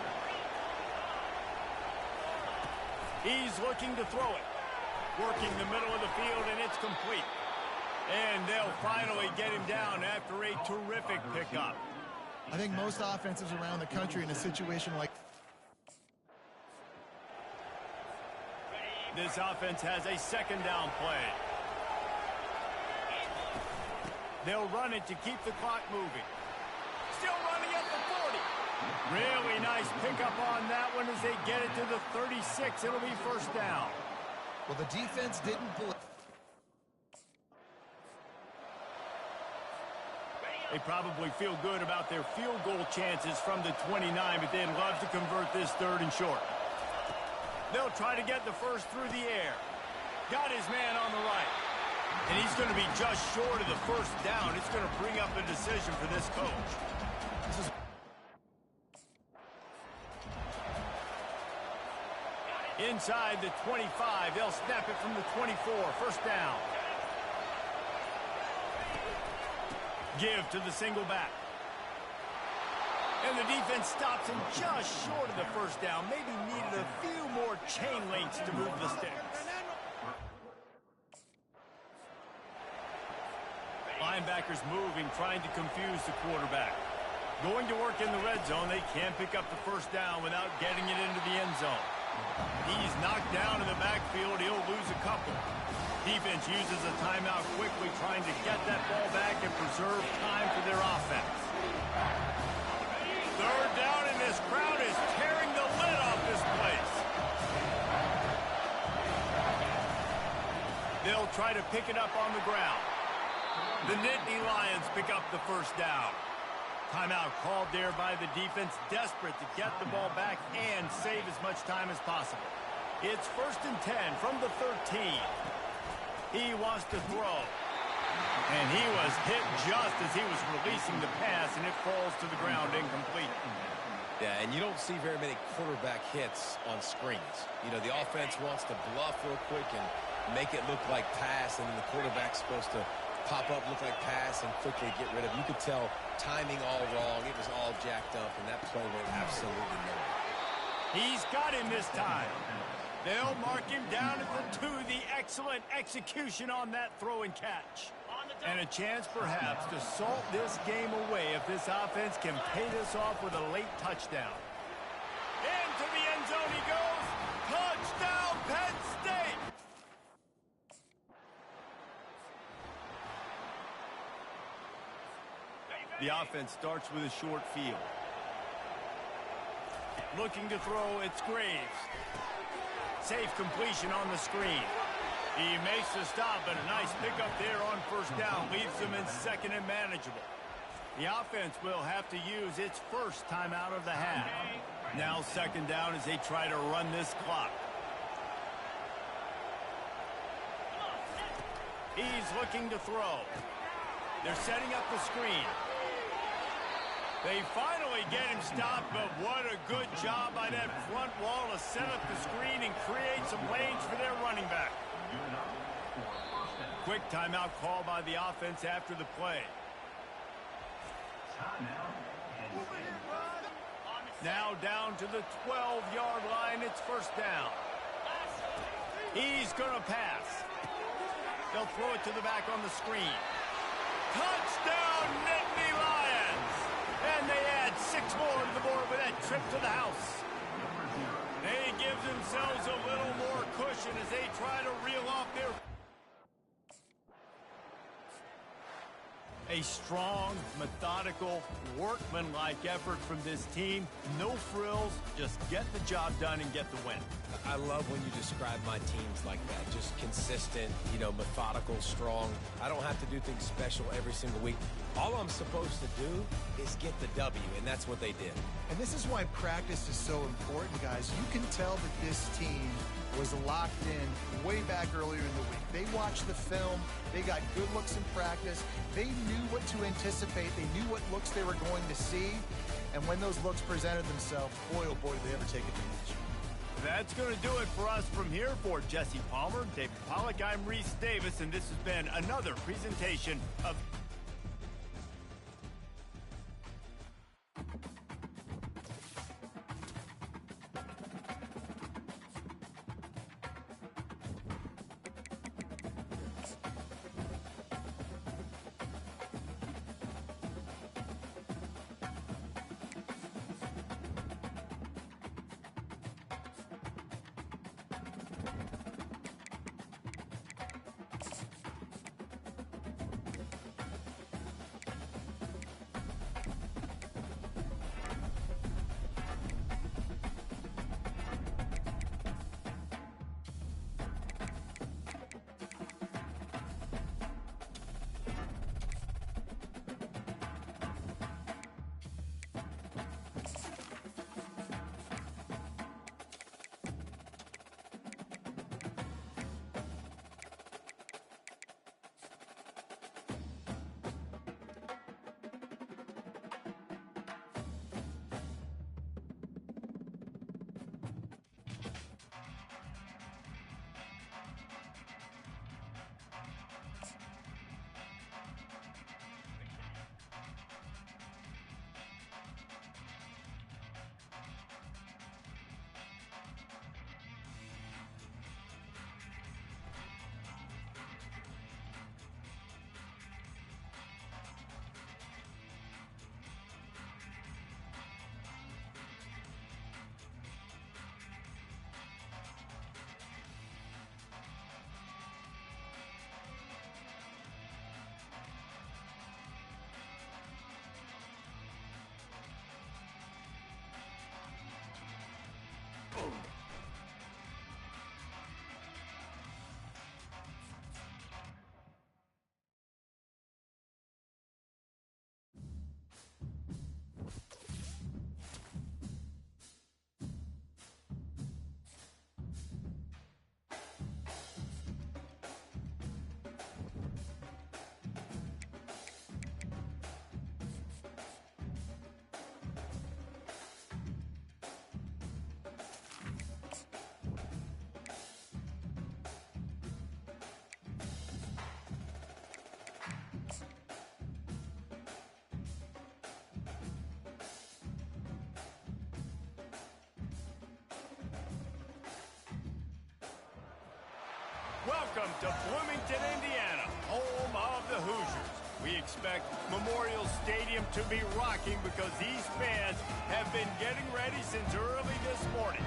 He's looking to throw it. Working the middle of the field, and it's complete. And they'll finally get him down after a terrific pickup. I think most offenses around the country in a situation like this offense has a second down play. They'll run it to keep the clock moving. Still running at the 40. Really nice pickup on that one as they get it to the 36. It'll be first down. well, the defense didn't believe. They probably feel good about their field goal chances from the 29, but they'd love to convert this 3rd and short. They'll try to get the first through the air. Got his man on the right. And he's going to be just short of the first down. It's going to bring up a decision for this coach. Inside the 25, they'll snap it from the 24. First down. Give to the single back. And the defense stops him just short of the first down. Maybe needed a few more chain links to move the sticks. Linebackers moving, trying to confuse the quarterback. Going to work in the red zone. They can't pick up the first down without getting it into the end zone. He's knocked down in the backfield. He'll lose a couple. Defense uses a timeout quickly, trying to get that ball back and preserve time for their offense. 3rd down, and this crowd is tearing the lid off this place. They'll try to pick it up on the ground. The Nittany Lions pick up the first down. Timeout called there by the defense, desperate to get the ball back and save as much time as possible. It's 1st and 10 from the 13. He wants to throw. And he was hit just as he was releasing the pass, and it falls to the ground incomplete. Yeah, and you don't see very many quarterback hits on screens. You know, the offense wants to bluff real quick and make it look like pass, and then the quarterback's supposed to pop up, look like pass, and quickly get rid of it. You could tell timing all wrong. It was all jacked up, and that play went absolutely nowhere. He's got him this time. They'll mark him down at the 2. The excellent execution on that throw and catch. And a chance, perhaps, to salt this game away if this offense can pay this off with a late touchdown. Into the end zone he goes. Touchdown, Penn State! The offense starts with a short field. Looking to throw, it's Graves. Safe completion on the screen. He makes the stop, but a nice pickup there on 1st down. Leaves them in 2nd and manageable. The offense will have to use its first timeout of the half. Now 2nd down as they try to run this clock. He's looking to throw. They're setting up the screen. They finally get him stopped, but what a good job by that front wall to set up the screen and create some lanes for their running back. Quick timeout call by the offense after the play. Now down to the 12-yard line. It's 1st down. He's going to pass. They'll throw it to the back on the screen. Touchdown, Nittany Lions! And they add 6 more to the board with that trip to the house. They give themselves a little more cushion as they try to reel off their... A strong, methodical, workmanlike effort from this team. No frills, just get the job done and get the win. I love when you describe my teams like that. Just consistent, you know, methodical, strong. I don't have to do things special every single week. All I'm supposed to do is get the W, and that's what they did. And this is why practice is so important, guys. You can tell that this team was locked in way back earlier in the week. They watched the film. They got good looks in practice. They knew what to anticipate. They knew what looks they were going to see. And when those looks presented themselves, boy, oh boy, did they ever take advantage. That's going to do it for us from here. For Jesse Palmer, David Pollack, I'm Reese Davis, and this has been another presentation of... Welcome to Bloomington, Indiana, home of the Hoosiers. We expect Memorial Stadium to be rocking because these fans have been getting ready since early this morning.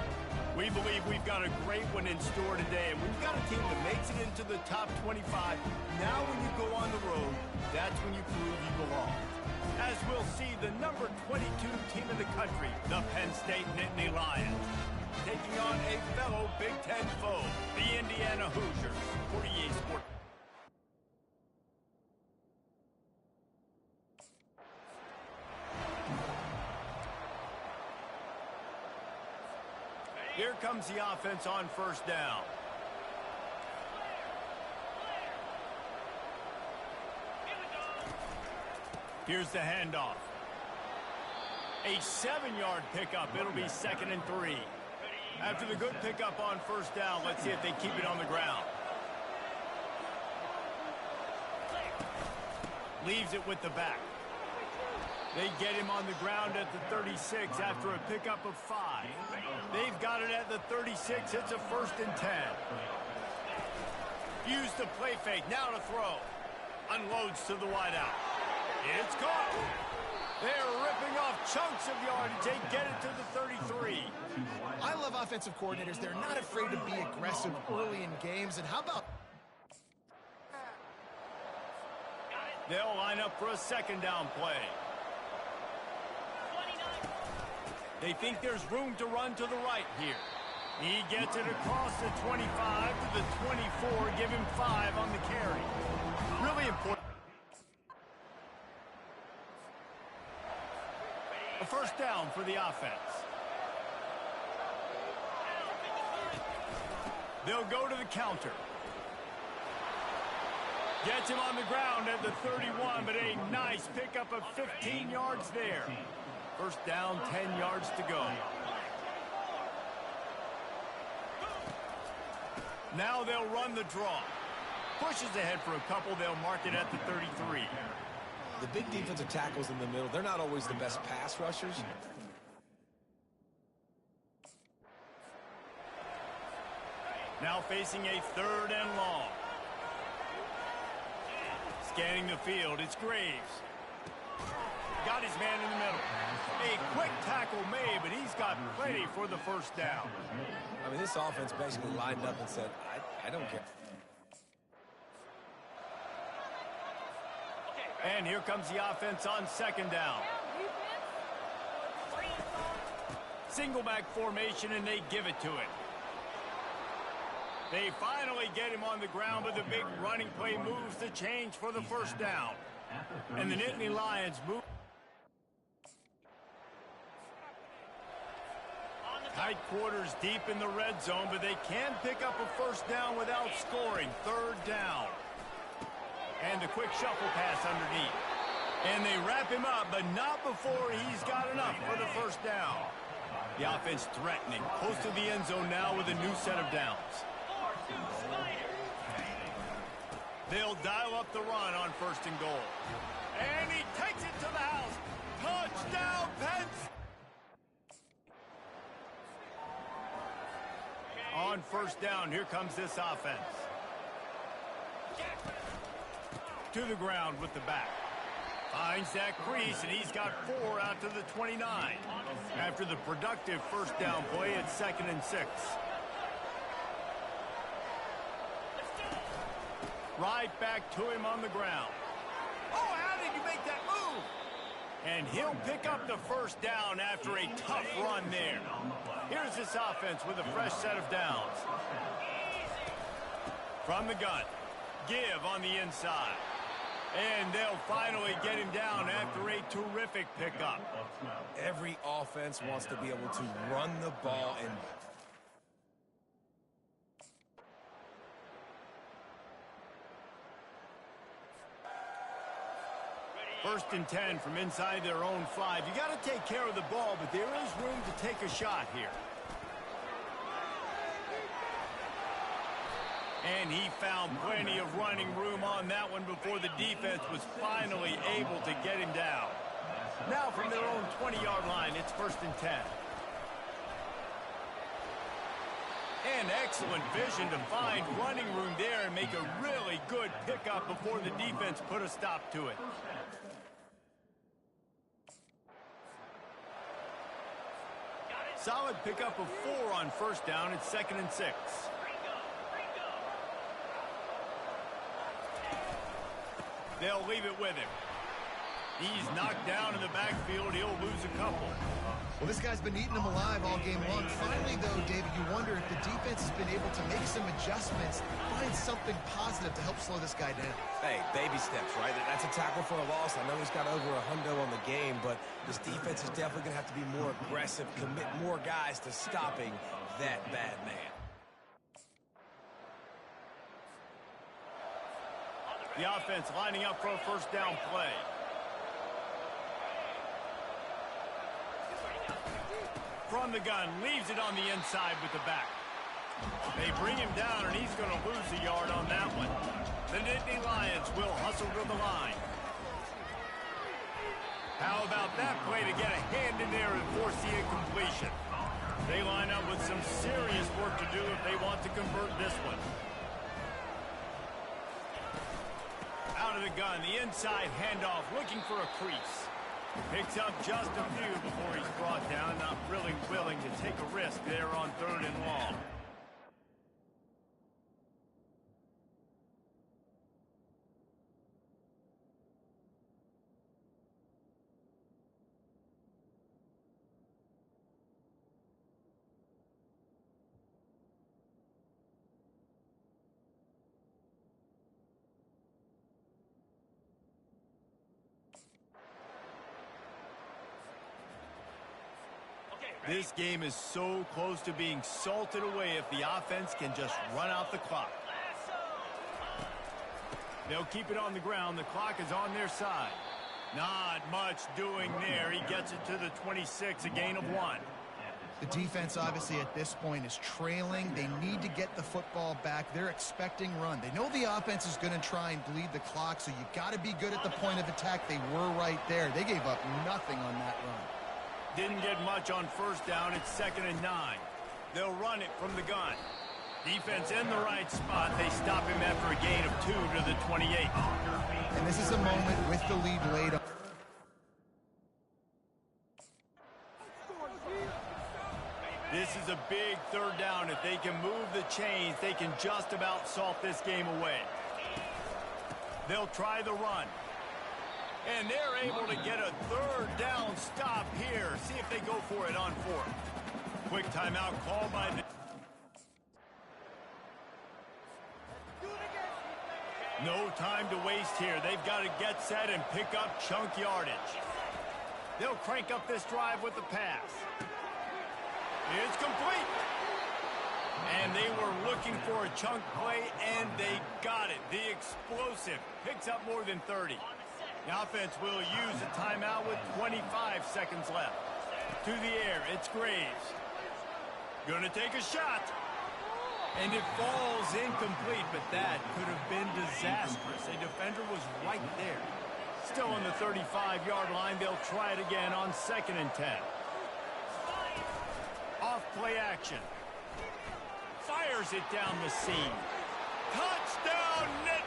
We believe we've got a great one in store today, and we've got a team that makes it into the top 25. Now when you go on the road, that's when you prove you belong. As we'll see, the number 22 team in the country, the Penn State Nittany Lions, taking on a fellow Big Ten foe, the Indiana Hoosiers. 48 Sports. Here comes the offense on first down. Here's the handoff. A 7-yard pickup. It'll be 2nd and 3. After the good pickup on first down, let's see if they keep it on the ground. Leaves it with the back. They get him on the ground at the 36 after a pickup of 5. They've got it at the 36. It's a 1st and 10. Use the play fake. Now to throw. Unloads to the wideout. It's caught. They're ripping off chunks of yardage. They get it to the 33. I love offensive coordinators. They're not afraid to be aggressive early in games. And how about... They'll line up for a 2nd down play. They think there's room to run to the right here. He gets it across the 25 to the 24. Give him 5 on the carry. Really important. A 1st down for the offense. They'll go to the counter. Gets him on the ground at the 31, but a nice pickup of 15 yards there. 1st down, 10 yards to go. Now they'll run the draw. Pushes ahead for a couple. They'll mark it at the 33. The big defensive tackles in the middle, they're not always the best pass rushers. Now facing a 3rd and long. Scanning the field, it's Graves. Got his man in the middle. A quick tackle made, but he's got plenty for the 1st down. I mean, this offense basically lined up and said, I don't care. And here comes the offense on 2nd down. Single back formation, and they give it to it. They finally get him on the ground, but the big running play moves the change for the 1st down. And the Nittany Lions move. Tight quarters deep in the red zone, but they can pick up a 1st down without scoring. 3rd down. And the quick shuffle pass underneath. And they wrap him up, but not before he's got enough for the 1st down. The offense threatening, close to the end zone now with a new set of downs. They'll dial up the run on 1st and goal. And he takes it to the house. Touchdown, Penn State. On 1st down, here comes this offense. To the ground with the back. Finds that crease, and he's got 4 out to the 29. After the productive 1st down play, it's 2nd and 6. Right back to him on the ground. Oh, how did you make that move? And he'll pick up the 1st down after a tough run there. Here's this offense with a fresh set of downs. From the gun. Give on the inside. And they'll finally get him down after a terrific pickup. Every offense wants to be able to run the ball and... 1st and 10 from inside their own 5. You got to take care of the ball, but there is room to take a shot here. And he found plenty of running room on that one before the defense was finally able to get him down. Now from their own 20-yard line, it's 1st and 10. And excellent vision to find running room there and make a really good pickup before the defense put a stop to it. Solid pickup of 4 on first down. It's 2nd and 6. They'll leave it with him. He's knocked down in the backfield. He'll lose a couple. Well, this guy's been eating them alive all game long. Finally, though, David, you wonder if the defense has been able to make some adjustments, find something positive to help slow this guy down. Hey, baby steps, right? That's a tackle for a loss. I know he's got over a hundo on the game, but this defense is definitely going to have to be more aggressive, commit more guys to stopping that bad man. The offense lining up for a first down play. From the gun, leaves it on the inside with the back. They bring him down, and he's going to lose a yard on that one. The Nittany Lions will hustle to the line. How about that play to get a hand in there and force the incompletion? They line up with some serious work to do if they want to convert this one. Out of the gun, the inside handoff, looking for a crease. Picks up just a few before he's brought down, not really willing to take a risk there on 3rd and long. This game is so close to being salted away if the offense can just run out the clock. They'll keep it on the ground. The clock is on their side. Not much doing there. He gets it to the 26, a gain of 1. The defense, obviously, at this point is trailing. They need to get the football back. They're expecting run. They know the offense is going to try and bleed the clock, so you got to be good at the point of attack. They were right there. They gave up nothing on that run. Didn't get much on first down. It's 2nd and 9. They'll run it from the gun. Defense in the right spot. They stop him after a gain of 2 to the 28. And this is a moment with the lead laid on. This is a big 3rd down. If they can move the chains, they can just about salt this game away. They'll try the run. And they're able to get a 3rd down stop here. See if they go for it on 4th. Quick timeout call by the... No time to waste here. They've got to get set and pick up chunk yardage. They'll crank up this drive with the pass. It's complete. And they were looking for a chunk play, and they got it. The explosive picks up more than 30. The offense will use a timeout with 25 seconds left. To the air, it's Graves. Going to take a shot. And it falls incomplete, but that could have been disastrous. A defender was right there. Still on the 35-yard line, they'll try it again on 2nd and 10. Off play action. Fires it down the seam. Touchdown, Nick!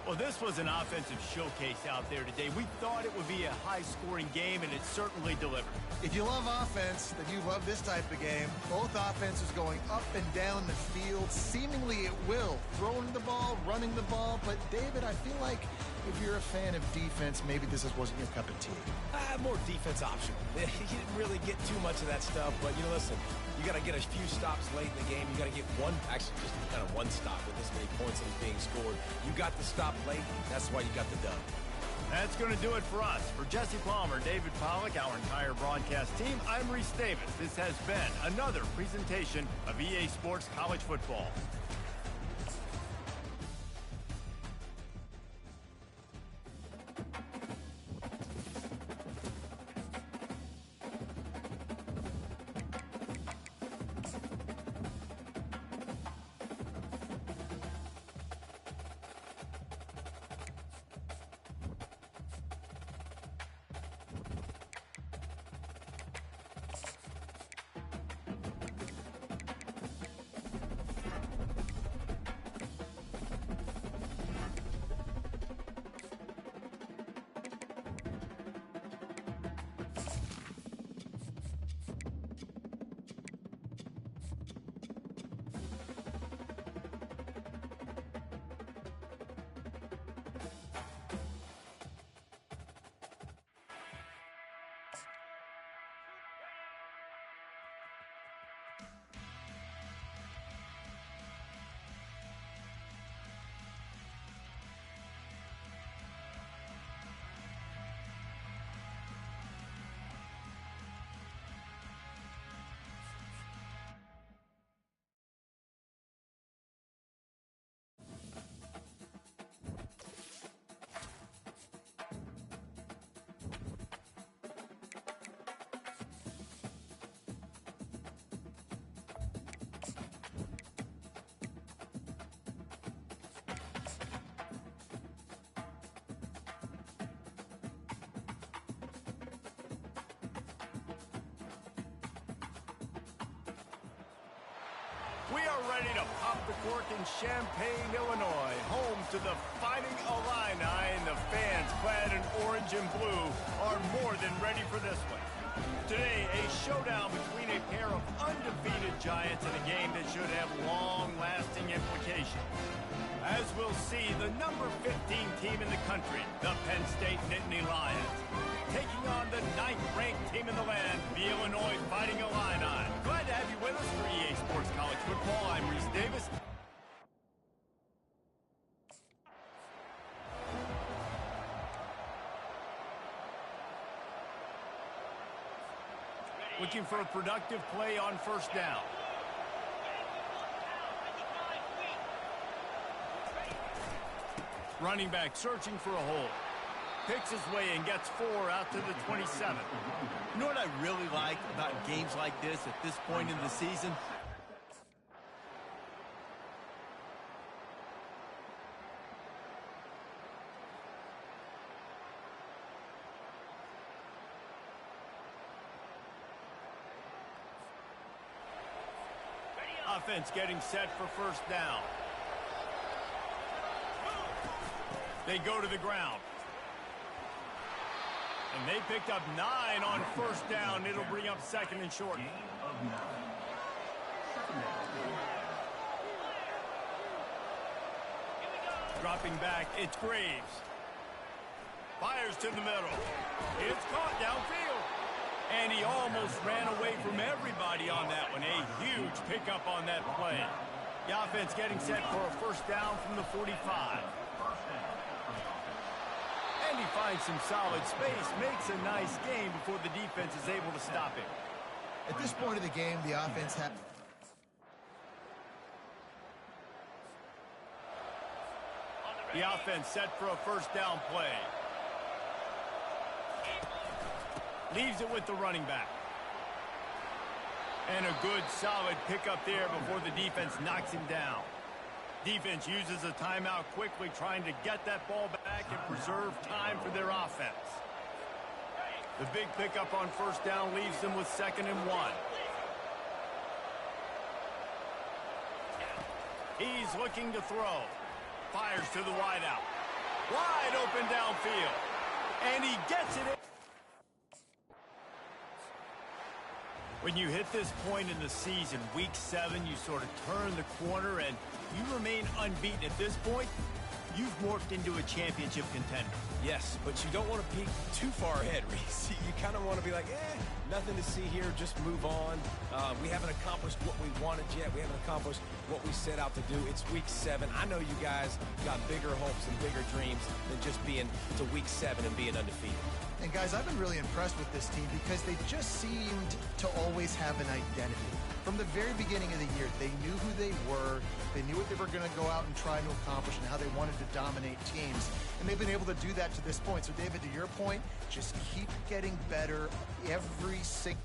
Well, this was an offensive showcase out there today. We thought it would be a high-scoring game, and it certainly delivered. If you love offense, then you love this type of game. Both offenses going up and down the field. Seemingly it will. Throwing the ball, running the ball. But, David, I feel like if you're a fan of defense, maybe this wasn't your cup of tea. More defense option. You didn't really get too much of that stuff, but, listen, you got to get a few stops late in the game. You got to get just kind of one stop with this many points that is being scored. You got the stop late. That's why you got the dub. That's going to do it for us. For Jesse Palmer, David Pollack, our entire broadcast team, I'm Reese Davis. This has been another presentation of EA Sports College Football. We are ready to pop the cork in Champaign, Illinois, home to the Fighting Illini, and the fans clad in orange and blue are more than ready for this one. Today, a showdown between a pair of undefeated giants in a game that should have long-lasting implications. As we'll see, the number 15 team in the country, the Penn State Nittany Lions, taking on the 9th-ranked team in the land, the Illinois Fighting Illini. Glad to have you with us for EA Sports College Football. I'm Reese Davis. Looking for a productive play on first down. Running back searching for a hole. Picks his way and gets 4 out to the 27. You know what I really like about games like this at this point in the season? Offense getting set for first down. They go to the ground. And they picked up 9 on first down. It'll bring up second and short. Dropping back, it's Graves. Fires to the middle. It's caught downfield. And he almost ran away from everybody on that one. A huge pickup on that play. The offense getting set for a first down from the 45. And he finds some solid space, makes a nice game before the defense is able to stop him. At this point of the game, the offense had... The offense set for a first down play. Leaves it with the running back. And a good, solid pickup there before the defense knocks him down. Defense uses a timeout quickly, trying to get that ball back and preserve time for their offense. The big pickup on first down leaves them with 2nd and 1. He's looking to throw. Fires to the wideout. Wide open downfield. And he gets it in. When you hit this point in the season, week 7, you sort of turn the corner and you remain unbeaten at this point. You've morphed into a championship contender. Yes, but you don't want to peek too far ahead, Reese. You kind of want to be like, nothing to see here, just move on. We haven't accomplished what we wanted yet. We haven't accomplished what we set out to do. It's week 7. I know you guys got bigger hopes and bigger dreams than just being to week 7 and being undefeated. And guys, I've been really impressed with this team because they just seemed to always have an identity. From the very beginning of the year, they knew who they were, they knew what they were going to go out and try to accomplish and how they wanted to dominate teams. And they've been able to do that to this point. So, David, to your point, just keep getting better every single...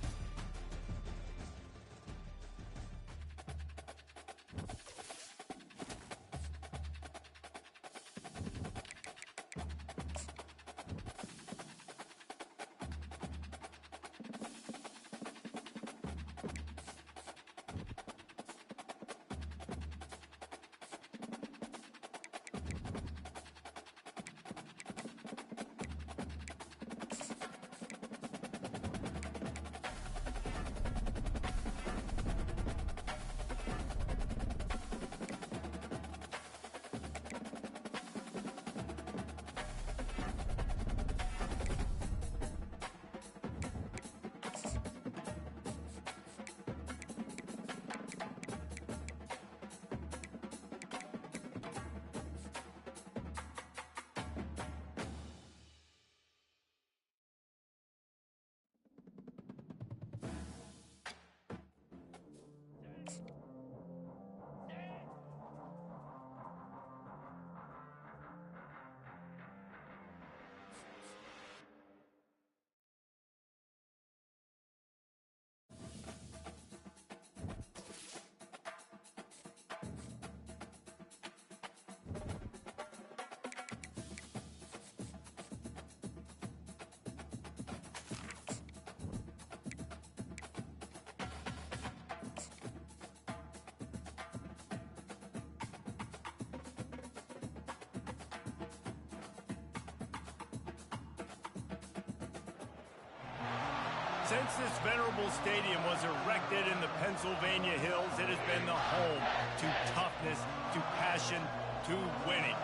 Since this venerable stadium was erected in the Pennsylvania Hills, it has been the home to toughness, to passion, to winning.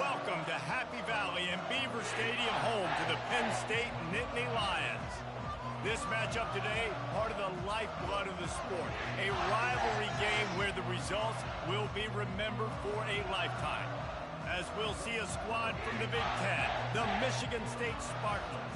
Welcome to Happy Valley and Beaver Stadium, home to the Penn State Nittany Lions. This matchup today, part of the lifeblood of the sport. A rivalry game where the results will be remembered for a lifetime. As we'll see a squad from the Big Ten, the Michigan State Spartans,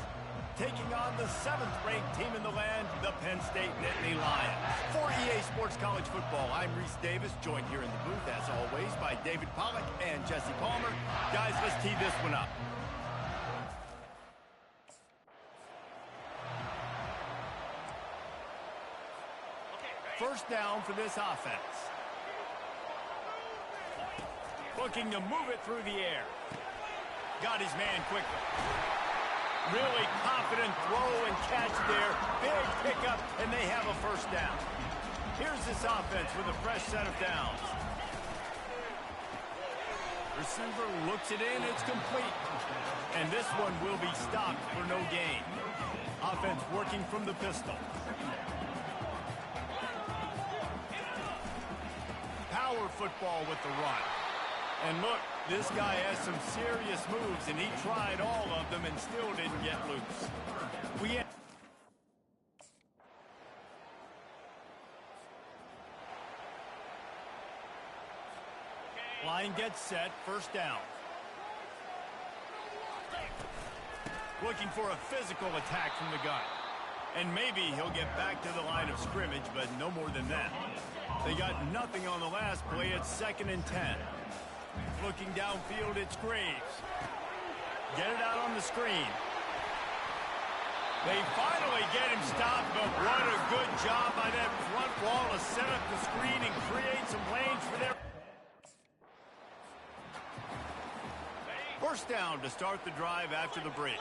taking on the 7th-ranked team in the land, the Penn State Nittany Lions. For EA Sports College Football, I'm Reese Davis, joined here in the booth, as always, by David Pollack and Jesse Palmer. Guys, let's tee this one up. First down for this offense. Looking to move it through the air. Got his man quickly. Really confident throw and catch there. Big pickup, and they have a first down. Here's this offense with a fresh set of downs. Receiver looks it in. It's complete. And this one will be stopped for no gain. Offense working from the pistol. Power football with the run. And look, this guy has some serious moves, and he tried all of them and still didn't get loose. Line gets set, first down. Looking for a physical attack from the gun. And maybe he'll get back to the line of scrimmage, but no more than that. They got nothing on the last play. It's 2nd and 10. Looking downfield, it's Graves. Get it out on the screen. They finally get him stopped, but what a good job by that front wall to set up the screen and create some lanes for their... First down to start the drive after the break.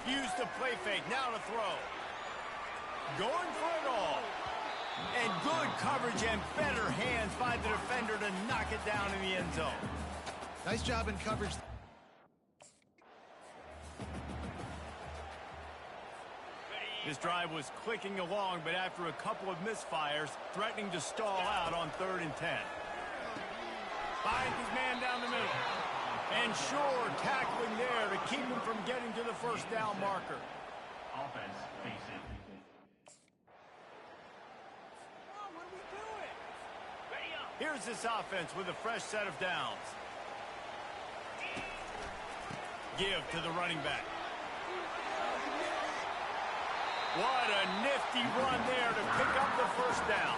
Use the play fake, now to throw. Going for it all. And good coverage and better hands by the defender to knock it down in the end zone. Nice job in coverage. This drive was clicking along, but after a couple of misfires, threatening to stall out on 3rd and 10. Finds his man down the middle. And sure, tackling there to keep him from getting to the first down marker. Offense facing. What are we doing? Ready up. Here's this offense with a fresh set of downs. Give to the running back. What a nifty run there to pick up the first down.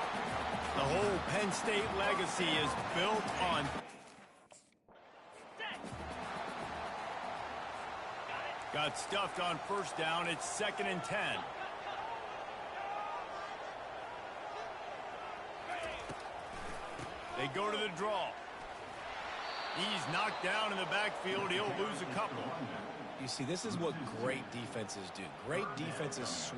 The whole Penn State legacy is built on... Got stuffed on first down. It's 2nd and 10. They go to the draw. He's knocked down in the backfield. He'll lose a couple. You see, this is what great defenses do. Great defenses.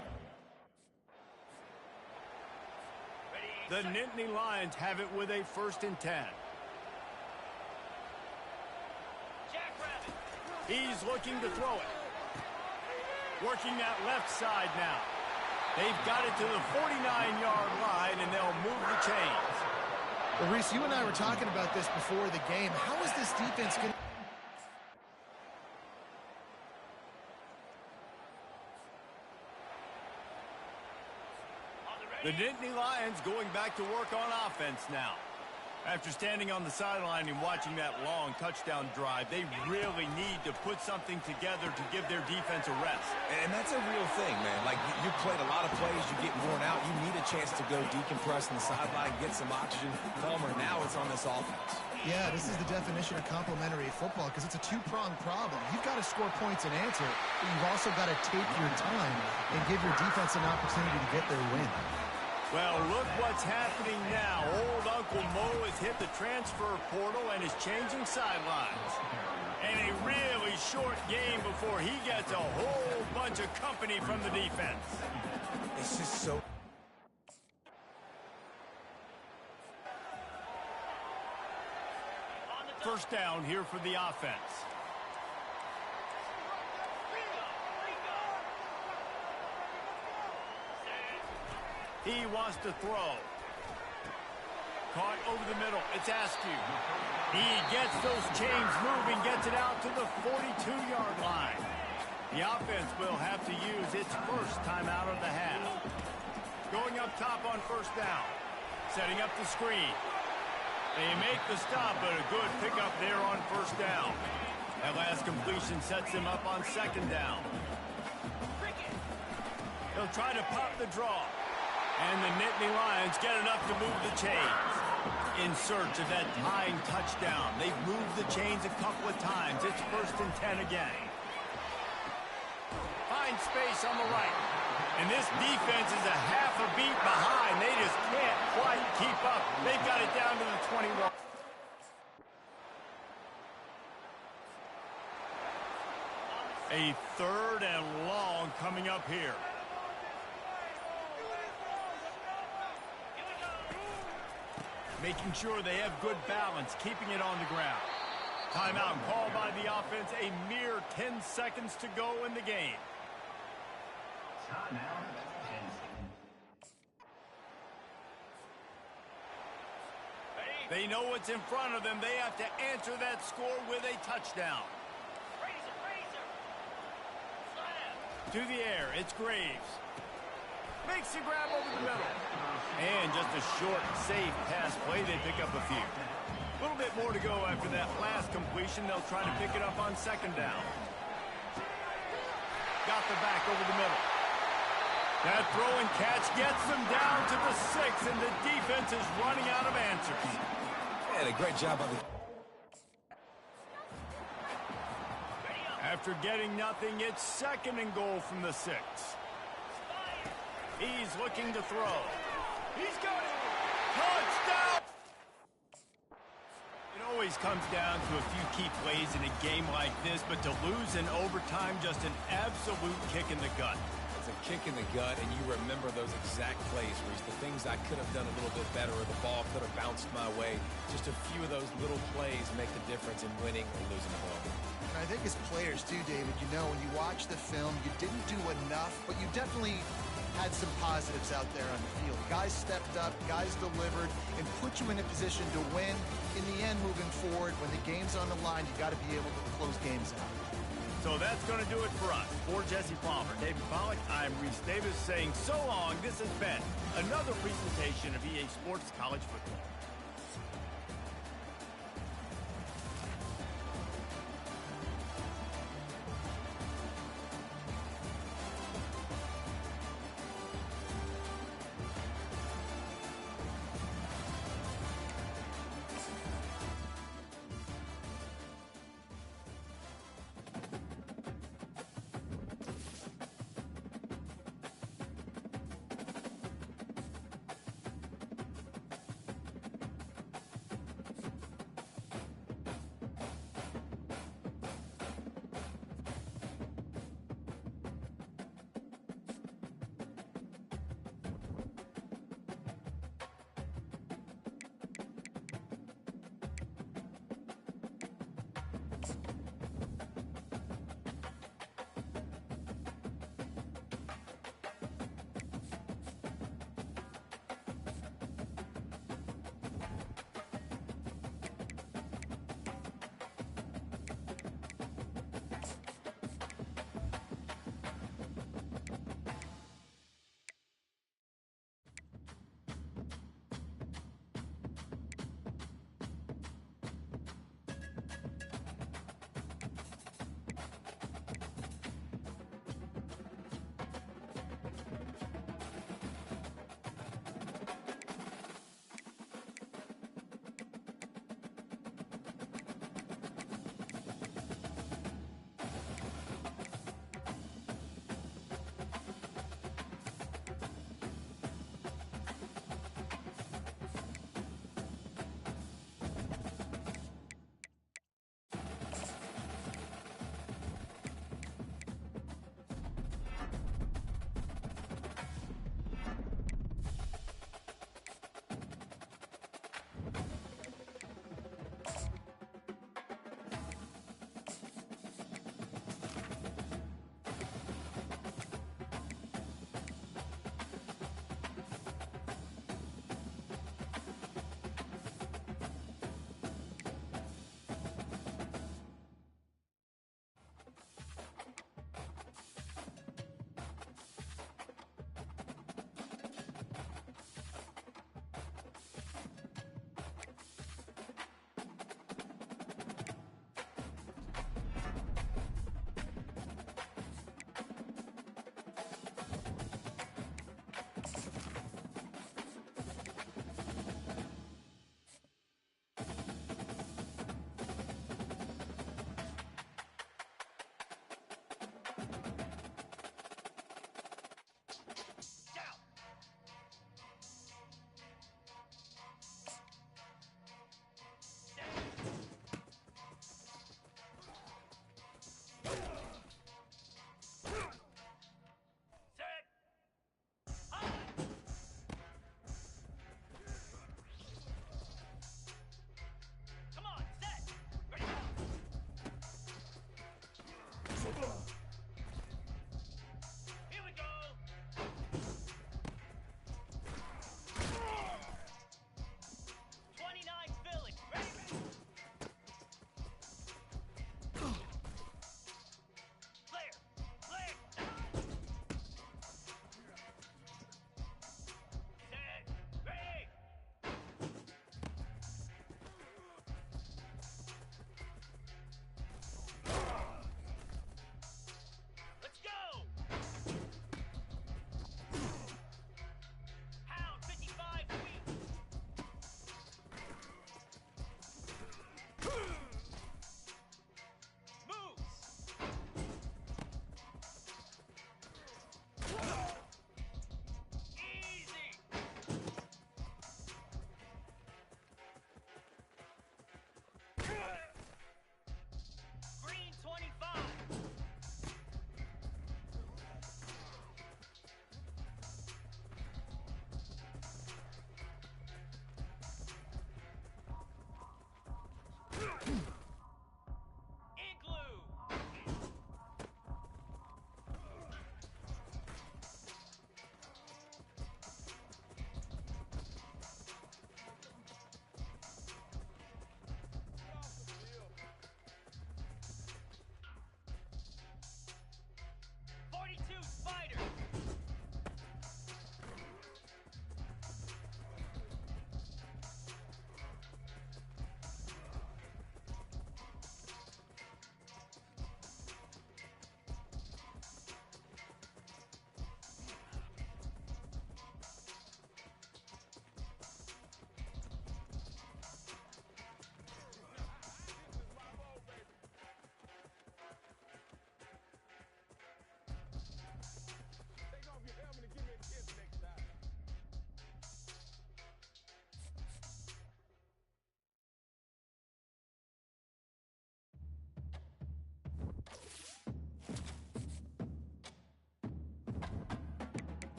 The Nittany Lions have it with a 1st and 10. Jackrabbit. He's looking to throw it. Working that left side now. They've got it to the 49-yard line, and they'll move the chains. Well, Reese, you and I were talking about this before the game. How is this defense going to... The Nittany Lions going back to work on offense now. After standing on the sideline and watching that long touchdown drive, they really need to put something together to give their defense a rest. And that's a real thing, man. Like, you played a lot of plays, you get worn out, you need a chance to go decompress on the sideline, get some oxygen. Palmer, now it's on this offense. Yeah, this is the definition of complementary football because it's a two-pronged problem. You've got to score points and answer, but you've also got to take your time and give your defense an opportunity to get their win. Well, look what's happening now. Old Uncle Mo has hit the transfer portal and is changing sidelines. And a really short game before he gets a whole bunch of company from the defense. It's just so... On the first down here for the offense. He wants to throw. Caught over the middle. It's Askew. He gets those chains moving, gets it out to the 42-yard line. The offense will have to use its first time out of the half. Going up top on first down. Setting up the screen. They make the stop, but a good pickup there on first down. That last completion sets them up on second down. They'll try to pop the draw. And the Nittany Lions get enough to move the chains. In search of that tying touchdown. They've moved the chains a couple of times. It's 1st and 10 again. Find space on the right. And this defense is a half a beat behind. They just can't quite keep up. They've got it down to the 21. A 3rd and long coming up here. Making sure they have good balance, keeping it on the ground. Timeout called by the offense. A mere 10 seconds to go in the game. Timeout, 10 seconds. They know what's in front of them. They have to answer that score with a touchdown. To the air, it's Graves. Makes the grab over the middle. And just a short, safe pass play. They pick up a few. A little bit more to go after that last completion. They'll try to pick it up on second down. Got the back over the middle. That throw and catch gets them down to the 6, and the defense is running out of answers. And a great job on the... After getting nothing, it's 2nd and goal from the 6. He's looking to throw. He's got it. Touchdown! It always comes down to a few key plays in a game like this, but to lose in overtime, just an absolute kick in the gut. It's a kick in the gut, and you remember those exact plays, Reese. The things I could have done a little bit better, or the ball could have bounced my way. Just a few of those little plays make the difference in winning or losing the ball. And I think as players too, David, you know, when you watch the film, you didn't do enough, but you definitely had some positives out there on the field. Guys stepped up, guys delivered, and put you in a position to win. In the end, moving forward, when the game's on the line, you got to be able to close games out. So that's going to do it for us. For Jesse Palmer, David Pollack, I'm Reese Davis saying so long. This has been another presentation of EA Sports College Football.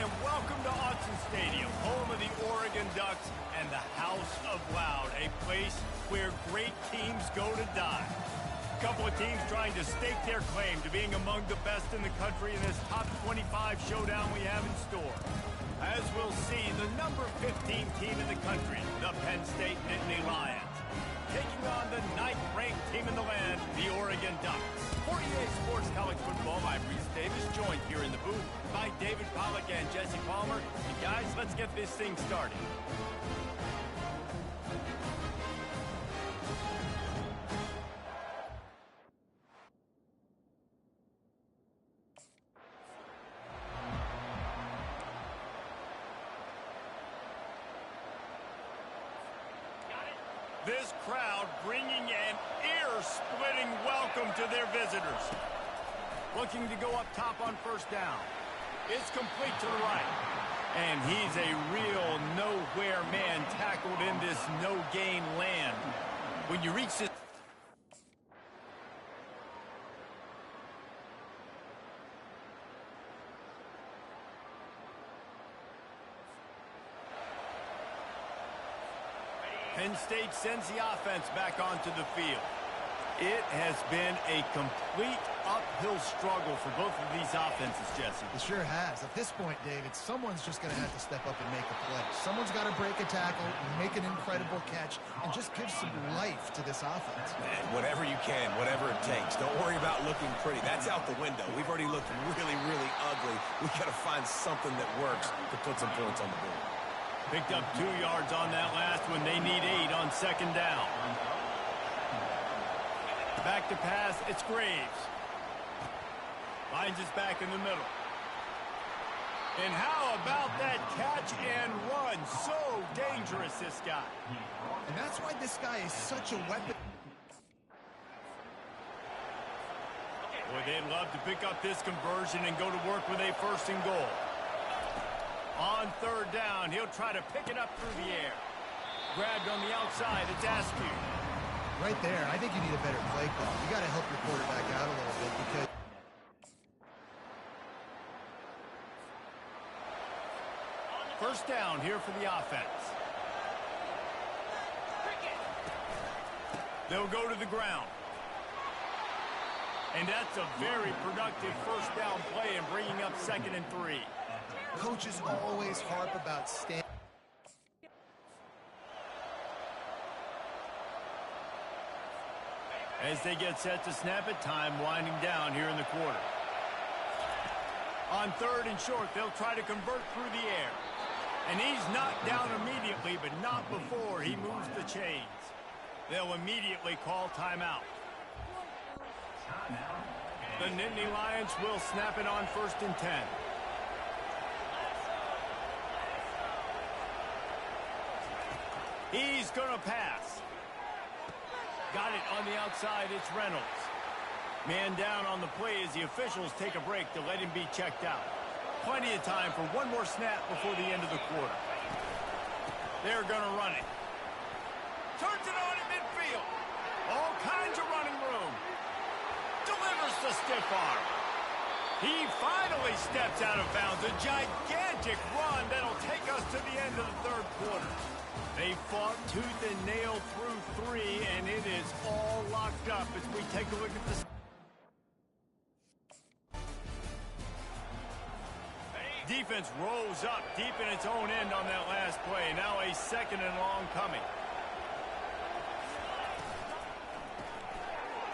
and welcome to Autzen Stadium, home of the Oregon Ducks and the House of Loud, a place where great teams go to die. A couple of teams trying to stake their claim to being among the best in the country in this top 25 showdown we have in store. As we'll see, the number 15 team in the country, the Penn State Nittany Lions, taking on the 9th-ranked team in the land, the Oregon Ducks. For EA Sports College Football, I'm Reese Davis, joined here in the booth by David Pollack and Jesse Palmer. And guys, let's get this thing started. This crowd bringing an ear-splitting welcome to their visitors. Looking to go up top on first down. It's complete to the right. And he's a real nowhere man tackled in this no-gain land. When you reach this... Penn State sends the offense back onto the field. It has been a complete uphill struggle for both of these offenses, Jesse. It sure has. At this point, David, someone's just going to have to step up and make a play. Someone's got to break a tackle, make an incredible catch, and just give some life to this offense. Man, whatever you can, whatever it takes. Don't worry about looking pretty. That's out the window. We've already looked really, really ugly. We've got to find something that works to put some points on the board. Picked up 2 yards on that last one. They need 8 on second down. Back to pass, it's Graves. Finds us back in the middle. And how about that catch and run? So dangerous, this guy. And that's why this guy is such a weapon. Boy, they'd love to pick up this conversion and go to work with a first and goal. On third down, he'll try to pick it up through the air. Grabbed on the outside, it's Askew. Right there, I think you need a better play call. You got to help your quarterback out a little bit because... First down here for the offense. They'll go to the ground. And that's a very productive first down play and bringing up 2nd and 3. Coaches always harp about stand. As they get set to snap it, time winding down here in the quarter. On third and short, they'll try to convert through the air. And he's knocked down immediately, but not before he moves the chains. They'll immediately call timeout. The Nittany Lions will snap it on 1st and 10. He's going to pass. Got it on the outside. It's Reynolds. Man down on the play as the officials take a break to let him be checked out. Plenty of time for one more snap before the end of the quarter. They're going to run it. Turns it on in midfield. All kinds of running room. Delivers the stiff arm. He finally steps out of bounds. A gigantic run that'll take us to the end of the third quarter. They fought tooth and nail through 3, and it is all locked up as we take a look at this. Defense rolls up deep in its own end on that last play. Now a 2nd and long coming.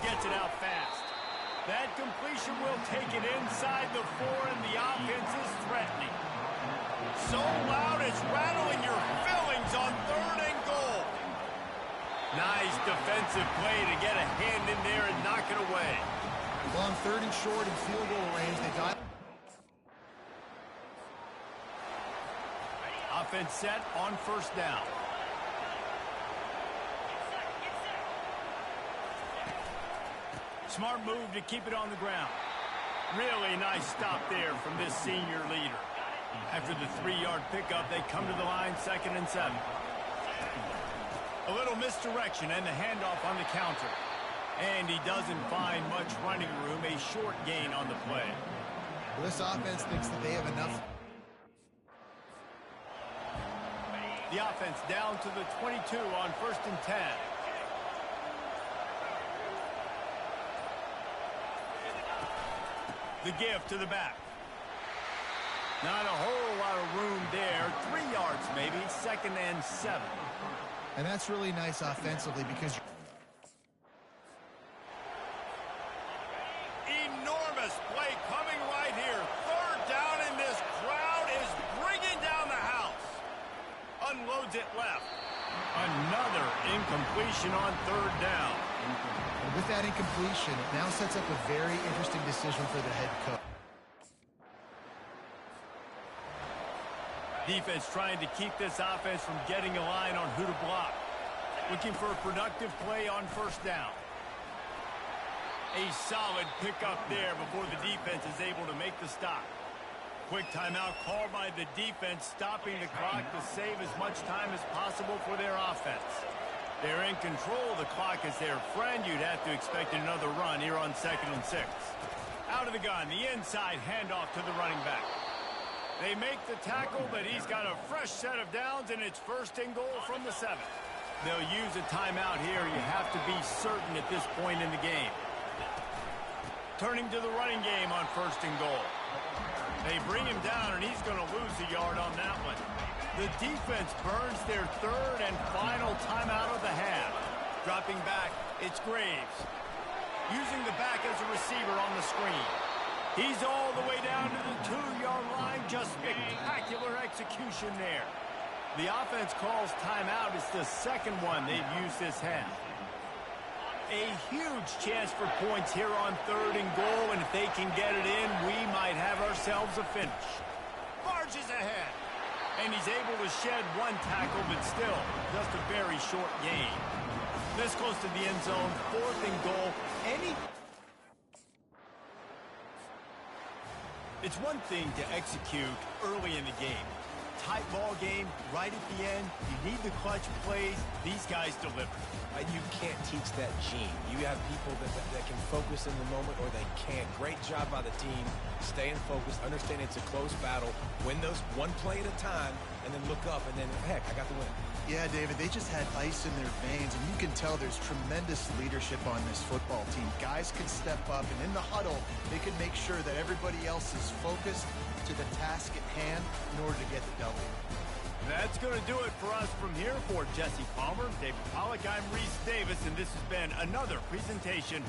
Gets it out fast. That completion will take it inside the 4, and the offense is threatening. So loud it's rattling your fillings on 3rd and goal. Nice defensive play to get a hand in there and knock it away. Well, on 3rd and short and field goal range, they dive. Offense set on first down. Smart move to keep it on the ground. Really nice stop there from this senior leader. After the 3-yard pickup, they come to the line 2nd and 7. A little misdirection and the handoff on the counter. And he doesn't find much running room, a short gain on the play. This offense thinks that they have enough. The offense down to the 22 on 1st and 10. The give to the back. Not a whole lot of room there. 3 yards maybe. 2nd and 7. And that's really nice offensively because Enormous play coming right here. 3rd down, and this crowd is bringing down the house. Unloads it left. Another incompletion on 3rd down. And with that incompletion, it now sets up a very interesting decision for the head coach. Defense trying to keep this offense from getting a line on who to block. Looking for a productive play on 1st down. A solid pickup there before the defense is able to make the stop. Quick timeout called by the defense, stopping the clock to save as much time as possible for their offense. They're in control of the clock as their friend. You'd have to expect another run here on 2nd and 6. Out of the gun, the inside handoff to the running back. They make the tackle, but he's got a fresh set of downs, and it's 1st and goal from the 7. They'll use a timeout here. You have to be certain at this point in the game. Turning to the running game on 1st and goal. They bring him down, and he's going to lose a yard on that one. The defense burns their 3rd and final timeout of the half. Dropping back, it's Graves. Using the back as a receiver on the screen. He's all the way down to the 2-yard line. Just spectacular execution there. The offense calls timeout. It's the 2nd one they've used this half. A huge chance for points here on 3rd and goal, and if they can get it in, we might have ourselves a finish. Barges ahead, and he's able to shed 1 tackle, but still just a very short gain. This close to the end zone, 4th and goal. It's one thing to execute early in the game. Tight ball game, right at the end. You need the clutch plays. These guys deliver. You can't teach that gene. You have people that can focus in the moment, or they can't. Great job by the team, staying focused, understanding it's a close battle, win those 1 play at a time, and then look up, and then, heck, I got the win. Yeah, David, they just had ice in their veins, and you can tell there's tremendous leadership on this football team. Guys can step up, and in the huddle, they can make sure that everybody else is focused to the task at hand in order to get the W. That's going to do it for us from here. For Jesse Palmer, David Pollack, I'm Reese Davis, and this has been another presentation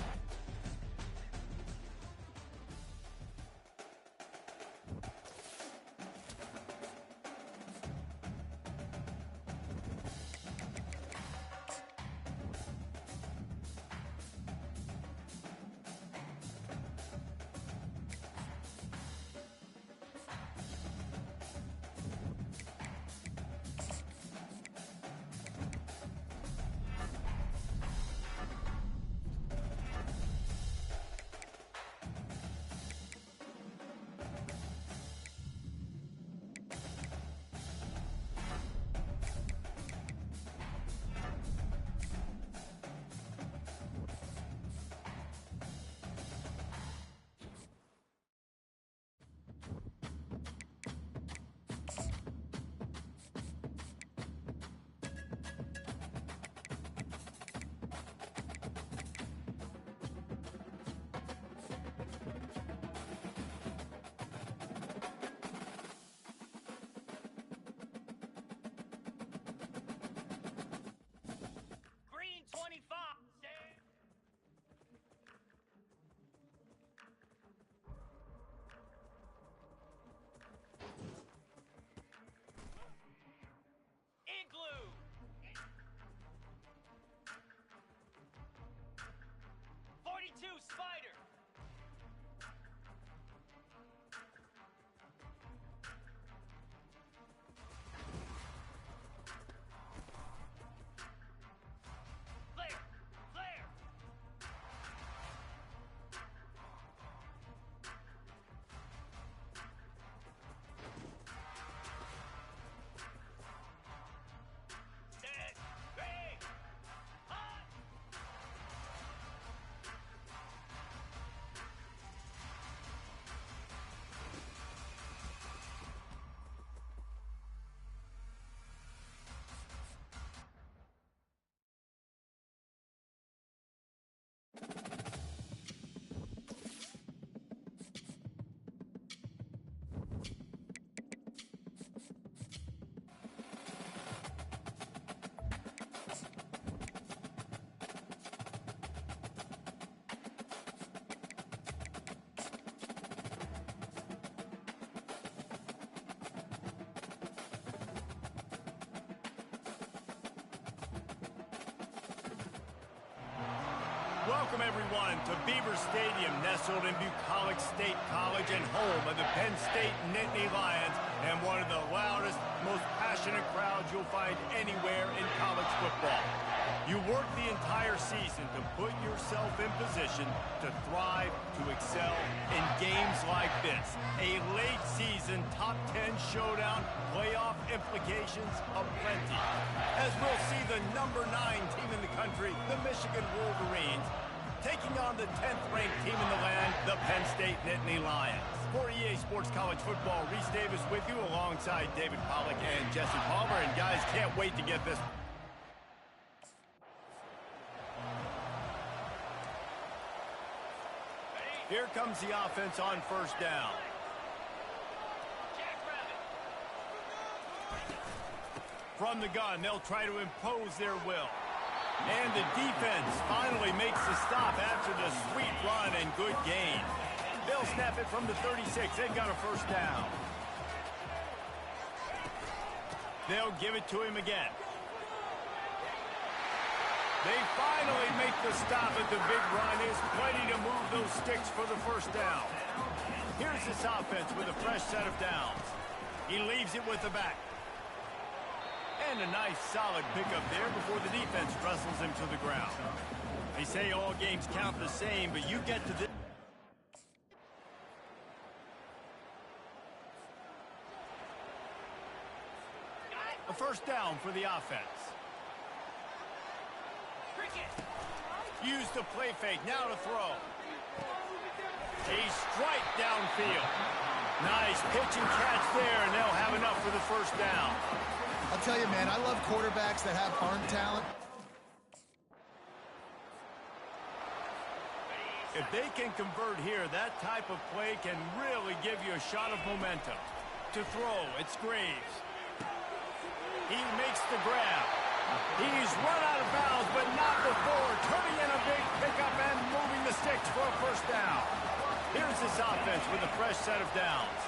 Welcome, everyone, to Beaver Stadium, nestled in Bucolic State College and home of the Penn State Nittany Lions, and one of the loudest, most passionate crowds you'll find anywhere in college football. You work the entire season to put yourself in position to thrive, to excel in games like this. A late season top 10 showdown, playoff implications aplenty. As we'll see the number 9 team in the country, the Michigan Wolverines, taking on the 10th ranked team in the land, the Penn State Nittany Lions. For EA Sports College Football, Reese Davis with you alongside David Pollack and Jesse Palmer. And guys, can't wait to get this. Here comes the offense on first down. From the gun, they'll try to impose their will. And the defense finally makes the stop after the sweet run and good gain. They'll snap it from the 36. They've got a first down. They'll give it to him again. They finally make the stop at the big run. Is plenty to move those sticks for the first down. Here's this offense with a fresh set of downs. He leaves it with the back. And a nice solid pickup there before the defense wrestles him to the ground. They say all games count the same, but you get to this. A first down for the offense. Use the play fake, now to throw. A strike downfield. Nice pitch and catch there, and they'll have enough for the first down. I'll tell you, man, I love quarterbacks that have arm talent. If they can convert here, that type of play can really give you a shot of momentum. To throw, it's Graves. He makes the grab. He's run out of bounds, but not before. Turning in a big pickup and moving the sticks for a first down. Here's this offense with a fresh set of downs.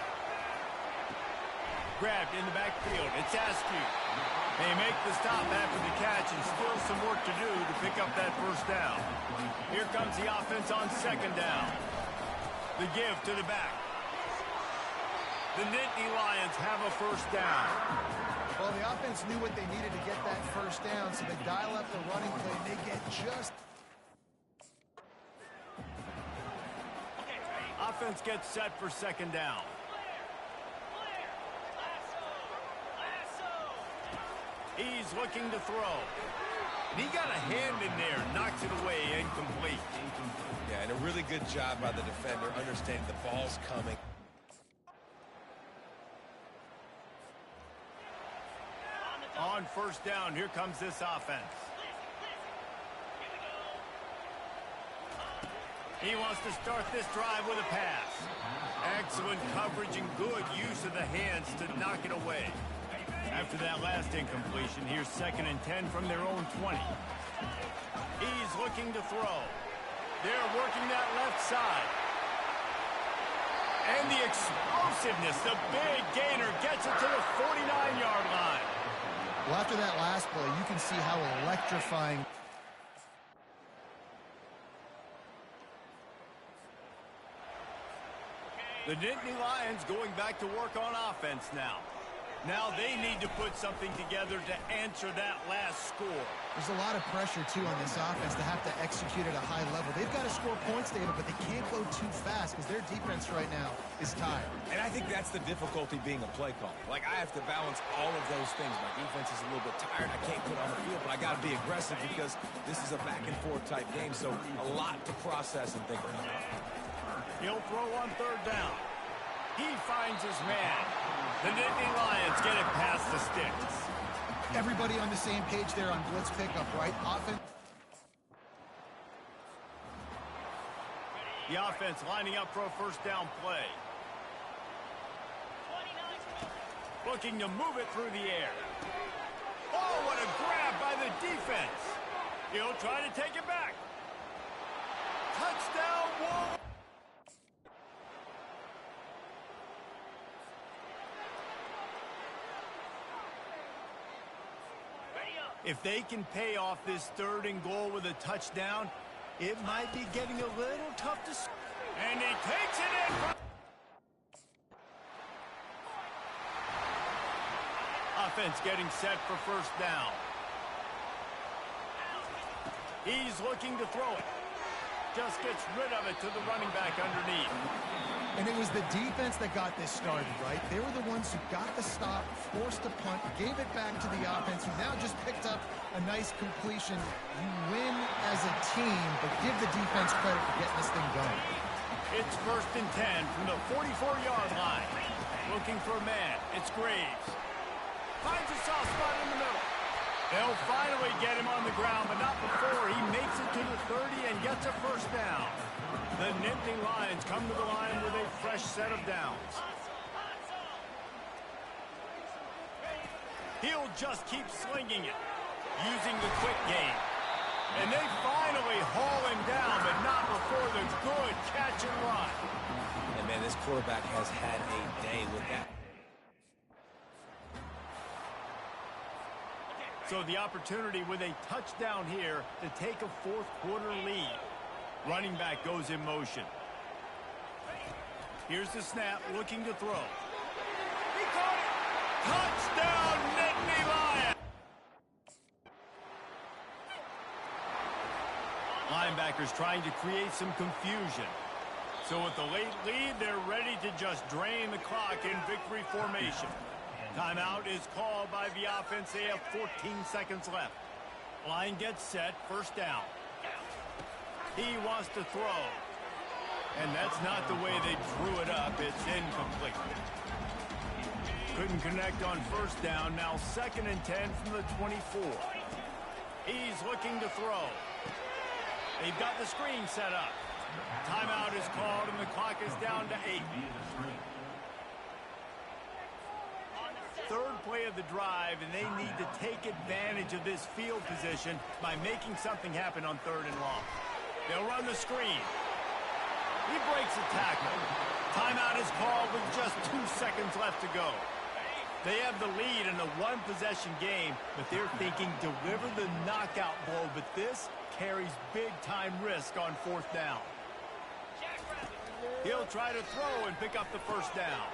Grabbed in the backfield. It's Askew. They make the stop after the catch, and still some work to do to pick up that first down. Here comes the offense on second down. The give to the back. The Nittany Lions have a first down. Well, the offense knew what they needed to get that first down, so they dial up the running play, and they get just... Offense gets set for second down. He's looking to throw. He got a hand in there, knocks it away, incomplete. Yeah, and a really good job by the defender, understanding the ball's coming. On first down, here comes this offense. He wants to start this drive with a pass. Excellent coverage and good use of the hands to knock it away. After that last incompletion, here's 2nd and 10 from their own 20. He's looking to throw. They're working that left side. And the explosiveness, the big gainer, gets it to the 49-yard line. Well, after that last play, you can see how electrifying... The Nittany Lions going back to work on offense now. Now they need to put something together to answer that last score. There's a lot of pressure, too, on this offense to have to execute at a high level. They've got to score points, David, but they can't go too fast because their defense right now is tired. And I think that's the difficulty being a play caller. Like, I have to balance all of those things. My defense is a little bit tired. I can't put on the field, but I got to be aggressive because this is a back-and-forth type game, so a lot to process and think about. He'll throw on third down. He finds his man. The Nittany Lions get it past the sticks. Everybody on the same page there on blitz pickup, right? The offense lining up for a first down play. Looking to move it through the air. Oh, what a grab by the defense. He'll try to take it back. Touchdown, Wolverines. If they can pay off this 3rd and goal with a touchdown, It might be getting a little tough to... And he takes it in. Offense getting set for first down. He's looking to throw it. Just gets rid of it to the running back underneath. And it was the defense that got this started, right? They were the ones who got the stop, forced a punt, gave it back to the offense, who now just picked up a nice completion. You win as a team, but give the defense credit for getting this thing going. It's 1st and 10 from the 44-yard line. Looking for a man. It's Graves. Finds a soft spot in the middle. They'll finally get him on the ground, but not before he makes it to the 30 and gets a first down. The Nittany Lions come to the line with a fresh set of downs. He'll just keep slinging it, using the quick game. And they finally haul him down, but not before the good catch and run. And man, this quarterback has had a day with that. So the opportunity with a touchdown here to take a fourth-quarter lead. Running back goes in motion. Here's the snap, looking to throw. He caught it! Touchdown, Nittany Lions! Linebackers trying to create some confusion. So with the late lead, they're ready to just drain the clock in victory formation. Timeout is called by the offense. They have 14 seconds left. Line gets set, first down. He wants to throw. And that's not the way they drew it up. It's incomplete. Couldn't connect on first down. Now 2nd and 10 from the 24. He's looking to throw. They've got the screen set up. Timeout is called and the clock is down to 8. Third play of the drive, and they need to take advantage of this field position by making something happen on 3rd and long. They'll run the screen. He breaks a tackle. Timeout is called with just 2 seconds left to go. They have the lead in a one-possession game, but they're thinking deliver the knockout blow, but this carries big-time risk on 4th down. He'll try to throw and pick up the first down.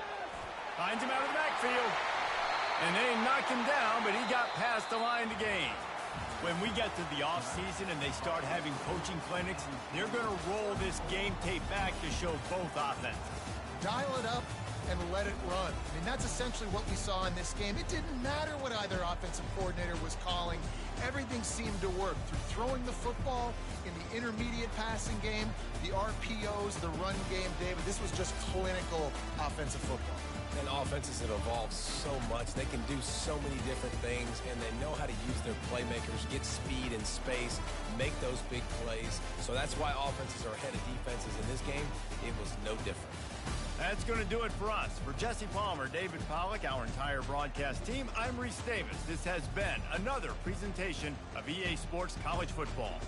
Finds him out of the backfield. And they knock him down, but he got past the line to gain. When we get to the offseason and they start having coaching clinics, they're going to roll this game tape back to show both offenses. Dial it up and let it run. I mean, that's essentially what we saw in this game. It didn't matter what either offensive coordinator was calling. Everything seemed to work through throwing the football, in the intermediate passing game, the RPOs, the run game. David, this was just clinical offensive football. And offenses have evolved so much. They can do so many different things, and they know how to use their playmakers, get speed and space, make those big plays. So that's why offenses are ahead of defenses. In this game, it was no different. That's going to do it for us. For Jesse Palmer, David Pollack, our entire broadcast team, I'm Reese Davis. This has been another presentation of EA Sports College Football.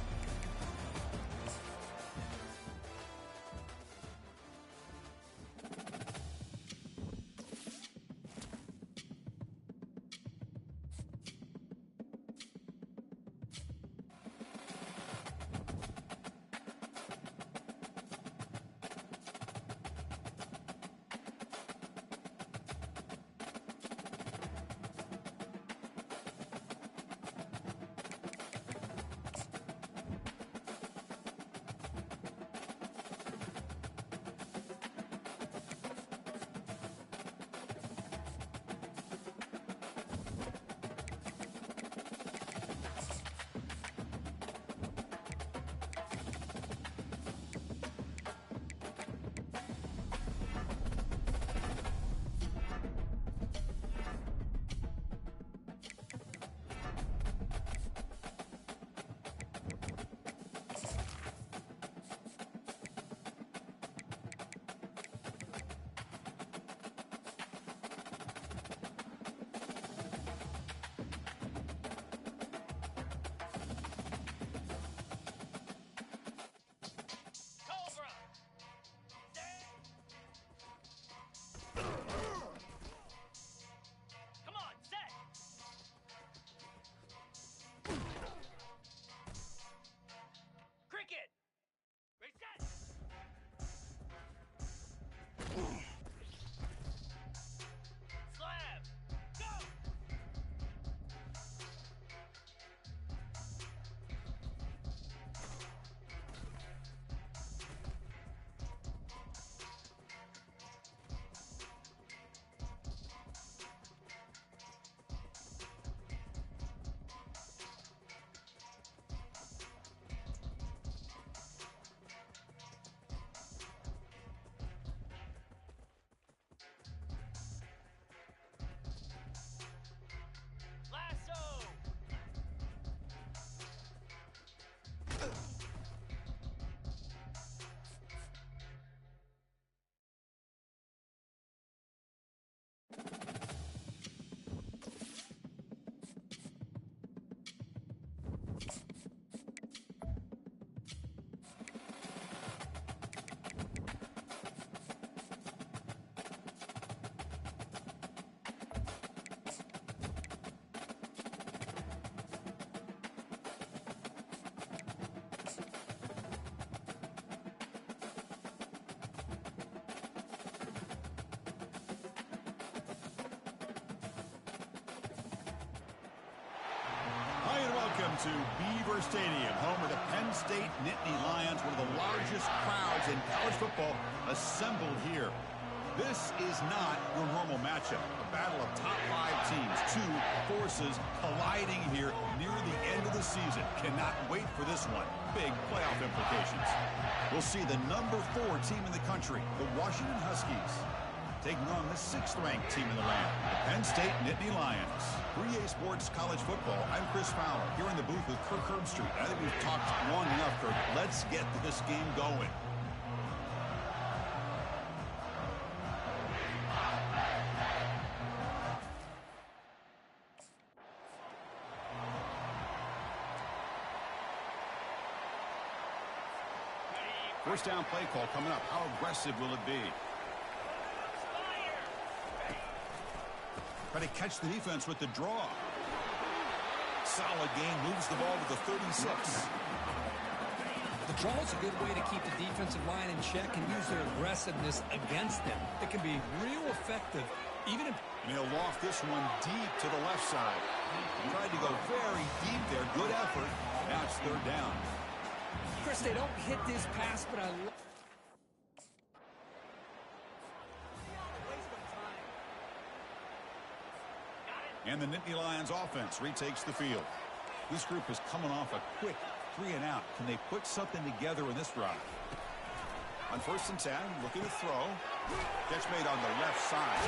to Beaver Stadium, home of the Penn State Nittany Lions, one of the largest crowds in college football assembled here. This is not your normal matchup. A battle of top 5 teams, 2 forces colliding here near the end of the season. Cannot wait for this one. Big playoff implications. We'll see the number 4 team in the country, the Washington Huskies, taking on the 6th-ranked team in the land, the Penn State Nittany Lions. 3A Sports College Football, I'm Chris Fowler, here in the booth with Kirk Herbstreit. I think we've talked long enough, Kirk. Let's get this game going. First down play call coming up. How aggressive will it be? Try to catch the defense with the draw. Solid gain, moves the ball to the 36. The draw is a good way to keep the defensive line in check and use their aggressiveness against them. It can be real effective, even if... And he'll loft this one deep to the left side. He tried to go very deep there. Good effort. Now it's 3rd down. Chris, they don't hit this pass, but I... And the Nittany Lions offense retakes the field. This group is coming off a quick 3-and-out. Can they put something together in this drive? On 1st and 10, looking to throw. Catch made on the left side.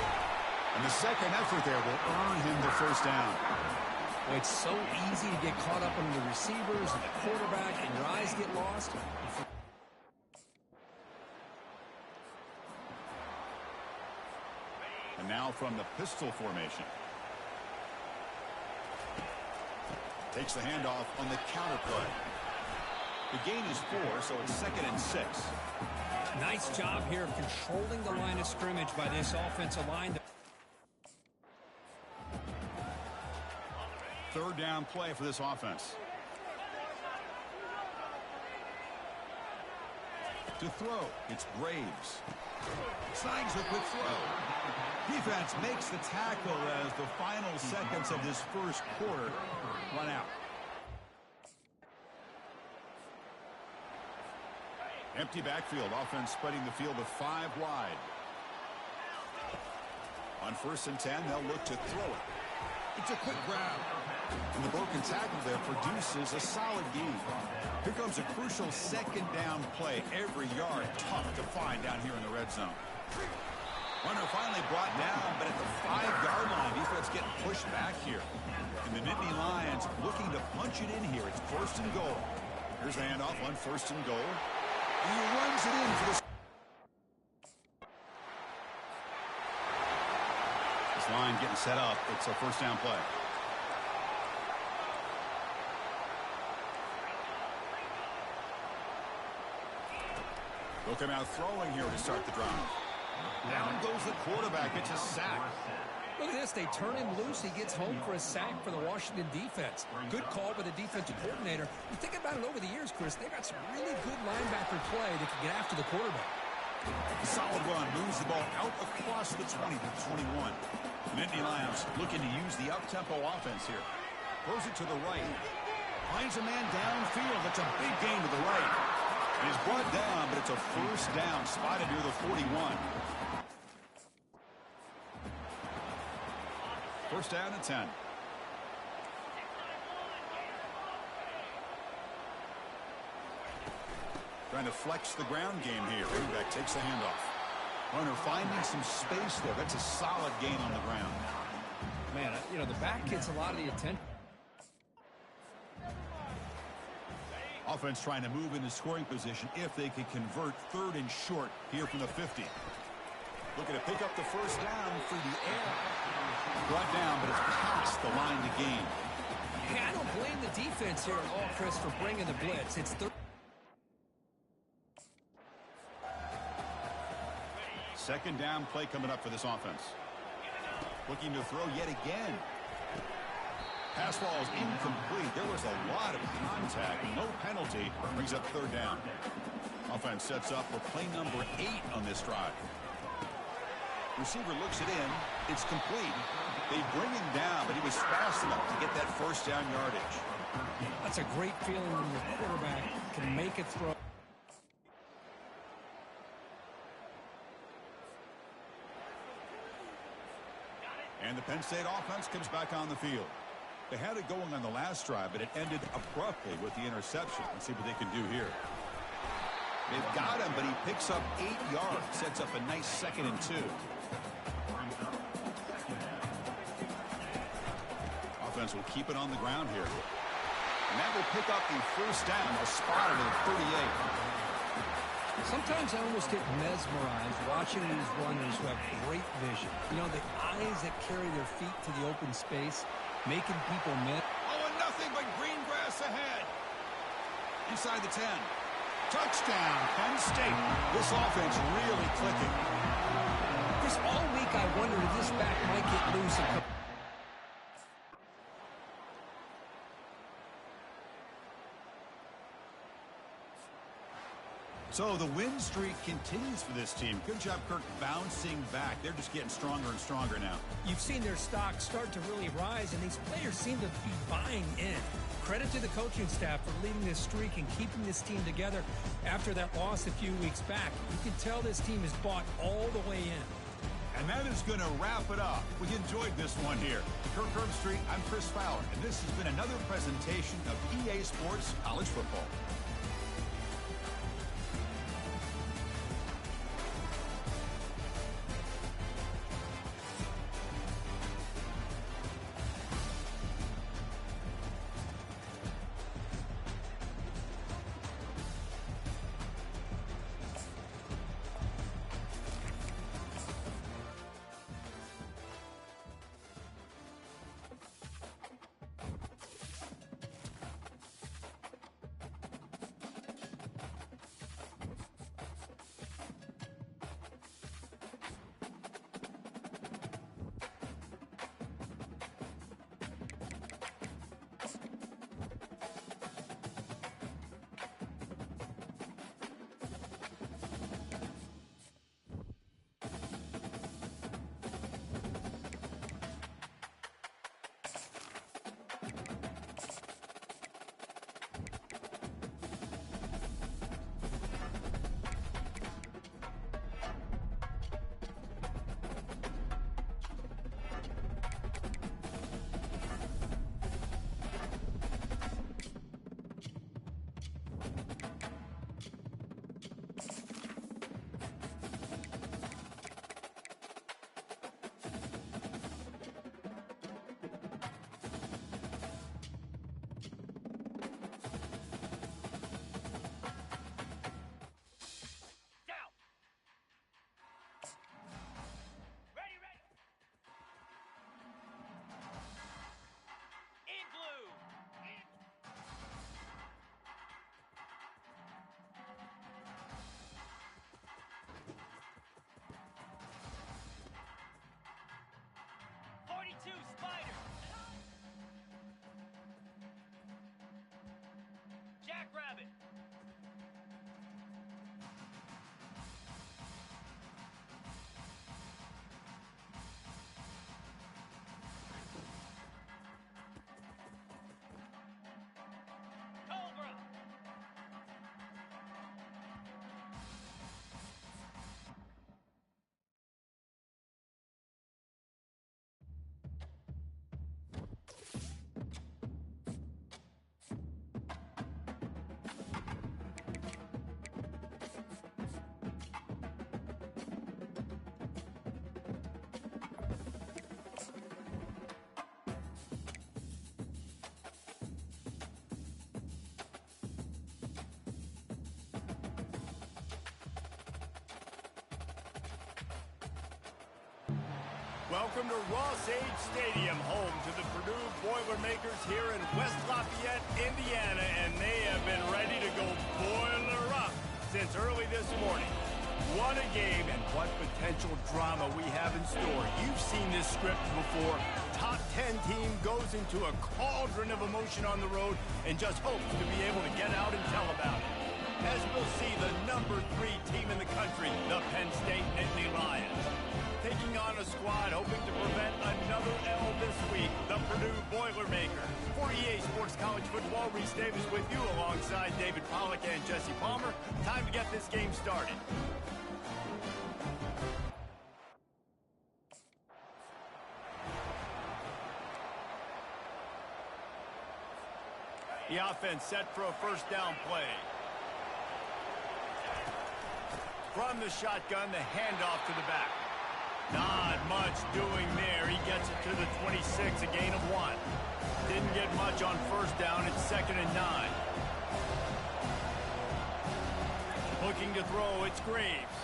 And the second effort there will earn him the 1st down. Well, it's so easy to get caught up on the receivers and the quarterback, and your eyes get lost. And now from the pistol formation. Takes the handoff on the counter play. The gain is 4, so it's 2nd and 6. Nice job here of controlling the line of scrimmage by this offensive line. 3rd down play for this offense. To throw, it's Graves. Snags a quick throw. Defense makes the tackle as the final seconds of this first quarter run out. Empty backfield. Offense spreading the field to 5 wide. On 1st and 10, they'll look to throw it. It's a quick grab. And the broken tackle there produces a solid gain. Here comes a crucial 2nd down play. Every yard tough to find down here in the red zone. Runner finally brought down, but at the 5-yard line, defense getting pushed back here. And the Nittany Lions looking to punch it in here. It's 1st and goal. Here's the handoff on 1st and goal. And he runs it in for the... This line getting set up. It's a 1st down play. They'll come out throwing here to start the drive. Down goes the quarterback. It's a sack. Look at this. They turn him loose. He gets home for a sack for the Washington defense. Good call by the defensive coordinator. You think about it over the years, Chris, they got some really good linebacker play that can get after the quarterback. Solid run. Moves the ball out across the 20 to 21. Nittany Lions looking to use the up-tempo offense here. Throws it to the right. Finds a man downfield. That's a big gain to the right. And he's brought down, but it's a 1st down, spotted near the 41. 1st down and 10. Trying to flex the ground game here. Running back takes the handoff. Runner finding some space there. That's a solid gain on the ground. Man, you know, the back gets a lot of the attention. Offense trying to move into scoring position if they could convert 3rd and short here from the 50. Looking to pick up the 1st down through the air. Brought down, but it's past the line to gain. Hey, I don't blame the defense here at all, Chris, for bringing the blitz. It's 2nd down play coming up for this offense. Looking to throw yet again. Pass ball is incomplete. There was a lot of contact. No penalty. Brings up 3rd down. Offense sets up for play number 8 on this drive. Receiver looks it in. It's complete. They bring him down, but he was fast enough to get that 1st down yardage. I That's a great feeling when your quarterback can make a throw. And the Penn State offense comes back on the field. They had it going on the last drive, but it ended abruptly with the interception. Let's see what they can do here. They've got him, but he picks up 8 yards, sets up a nice 2nd and 2. Offense will keep it on the ground here. And that will pick up the first down, a spot at the 38. Sometimes I almost get mesmerized watching these runners who have great vision. You know, the eyes that carry their feet to the open space, making people miss. Oh, and nothing but green grass ahead. Inside the 10. Touchdown, Penn State. This offense really clicking. Chris, all week I wondered if this back might get loose and come. So the win streak continues for this team. Good job, Kirk, bouncing back. They're just getting stronger and stronger now. You've seen their stock start to really rise, and these players seem to be buying in. Credit to the coaching staff for leading this streak and keeping this team together after that loss a few weeks back. You can tell this team is bought all the way in. And that is going to wrap it up. We enjoyed this one here. Kirk Herbstreit, I'm Chris Fowler, and this has been another presentation of EA Sports College Football. Spider. Jackrabbit. Cobra. Welcome to Ross-Age Stadium, home to the Purdue Boilermakers here in West Lafayette, Indiana, and they have been ready to go boiler up since early this morning. What a game and what potential drama we have in store. You've seen this script before. Top 10 team goes into a cauldron of emotion on the road and just hopes to be able to get out and tell about it. As we'll see, the #3 team in the country, the Penn State Nittany Lions. Taking on a squad hoping to prevent another L this week, the Purdue Boilermakers. For EA Sports College Football, Reese Davis with you alongside David Pollack and Jesse Palmer. Time to get this game started. The offense set for a first down play. From the shotgun, the handoff to the back. Not much doing there. He gets it to the 26, a gain of 1. Didn't get much on first down. It's 2nd and 9. Looking to throw, it's Graves.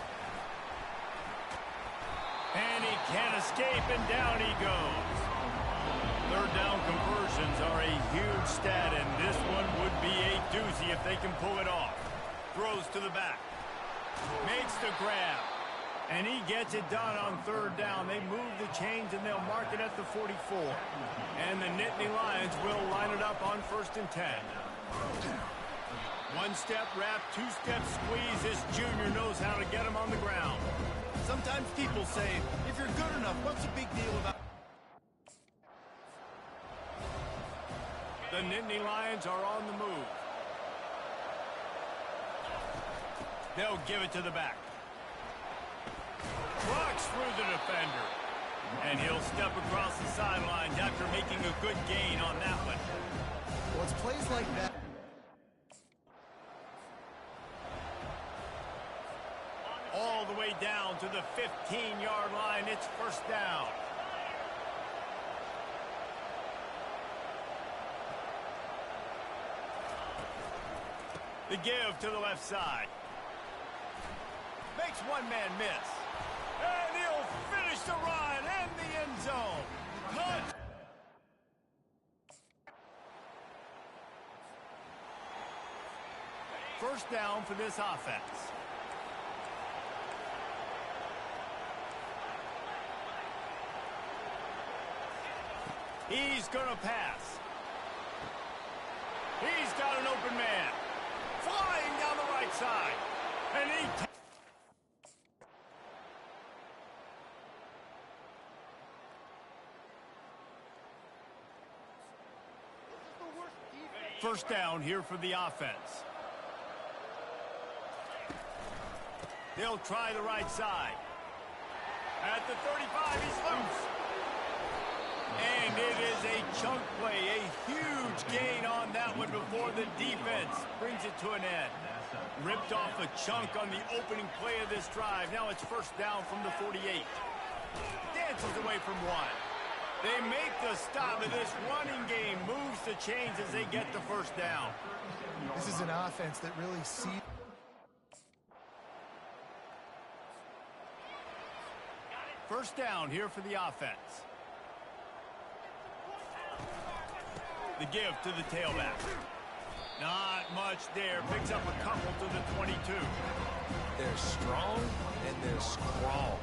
And he can't escape, and down he goes. Third down conversions are a huge stat, and this one would be a doozy if they can pull it off. Throws to the back. Makes the grab. And he gets it done on third down. They move the chains, and they'll mark it at the 44. And the Nittany Lions will line it up on 1st and 10. One-step wrap, two-step squeeze. This junior knows how to get him on the ground. Sometimes people say, if you're good enough, what's the big deal about... The Nittany Lions are on the move. They'll give it to the back. Rocks through the defender. And he'll step across the sidelines after making a good gain on that one. Well, it's plays like that. All the way down to the 15-yard line. It's first down. The give to the left side. Makes one man miss. And he'll finish the run in the end zone. Touch. First down for this offense. He's going to pass. He's got an open man. Flying down the right side. And he... First down here for the offense. They'll try the right side. At the 35, he's loose. And it is a chunk play, a huge gain on that one before the defense brings it to an end. Ripped off a chunk on the opening play of this drive. Now it's first down from the 48. Dances away from one. They make the stop, and this running game moves the chains as they get the first down. This is an offense that really sees... First down here for the offense. The give to the tailback. Not much there. Picks up a couple to the 22. They're strong and they're scrawl.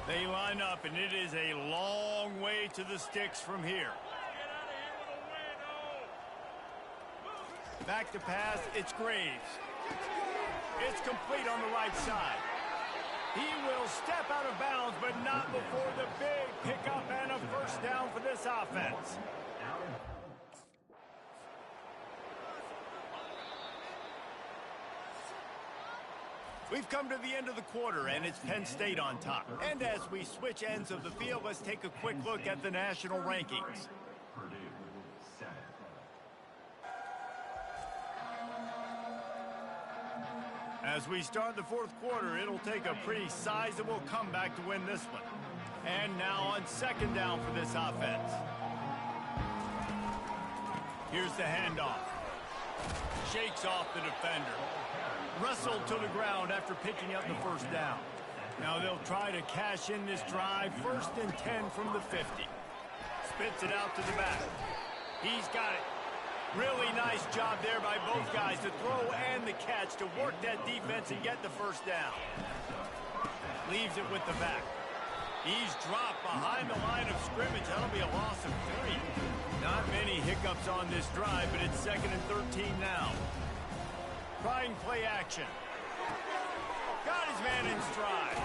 They line up, and it is a long way to the sticks from here. Back to pass, it's Graves. It's complete on the right side. He will step out of bounds, but not before the big pickup and a first down for this offense. We've come to the end of the quarter, and it's Penn State on top. And as we switch ends of the field, let's take a quick look at the national rankings. As we start the fourth quarter, it'll take a pretty sizable comeback to win this one. And now on second down for this offense. Here's the handoff. Shakes off the defender. Wrestled to the ground after picking up the first down. Now they'll try to cash in this drive. 1st and 10 from the 50. Spits it out to the back. He's got it. Really nice job there by both guys to throw and the catch to work that defense and get the first down. Leaves it with the back. He's dropped behind the line of scrimmage. That'll be a loss of 3. Not many hiccups on this drive, but it's 2nd and 13 now. Trying play action. Got his man in stride.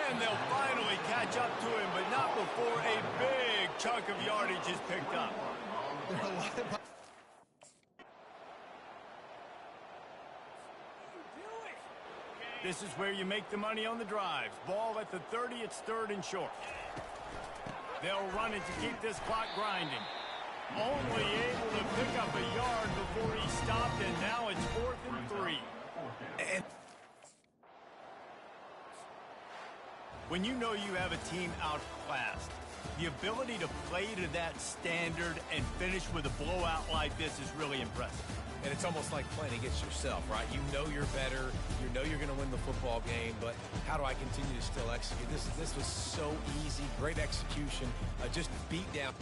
And they'll finally catch up to him, but not before a big chunk of yardage is picked up. This is where you make the money on the drives. Ball at the 30, it's 3rd and short. They'll run it to keep this clock grinding. Only able to pick up a yard before he stopped, and now it's 4th and 3. And when you know you have a team outclassed, the ability to play to that standard and finish with a blowout like this is really impressive. And it's almost like playing against yourself, right? You know you're better. You know you're going to win the football game, but how do I continue to still execute? This was so easy. Great execution. Just beat down.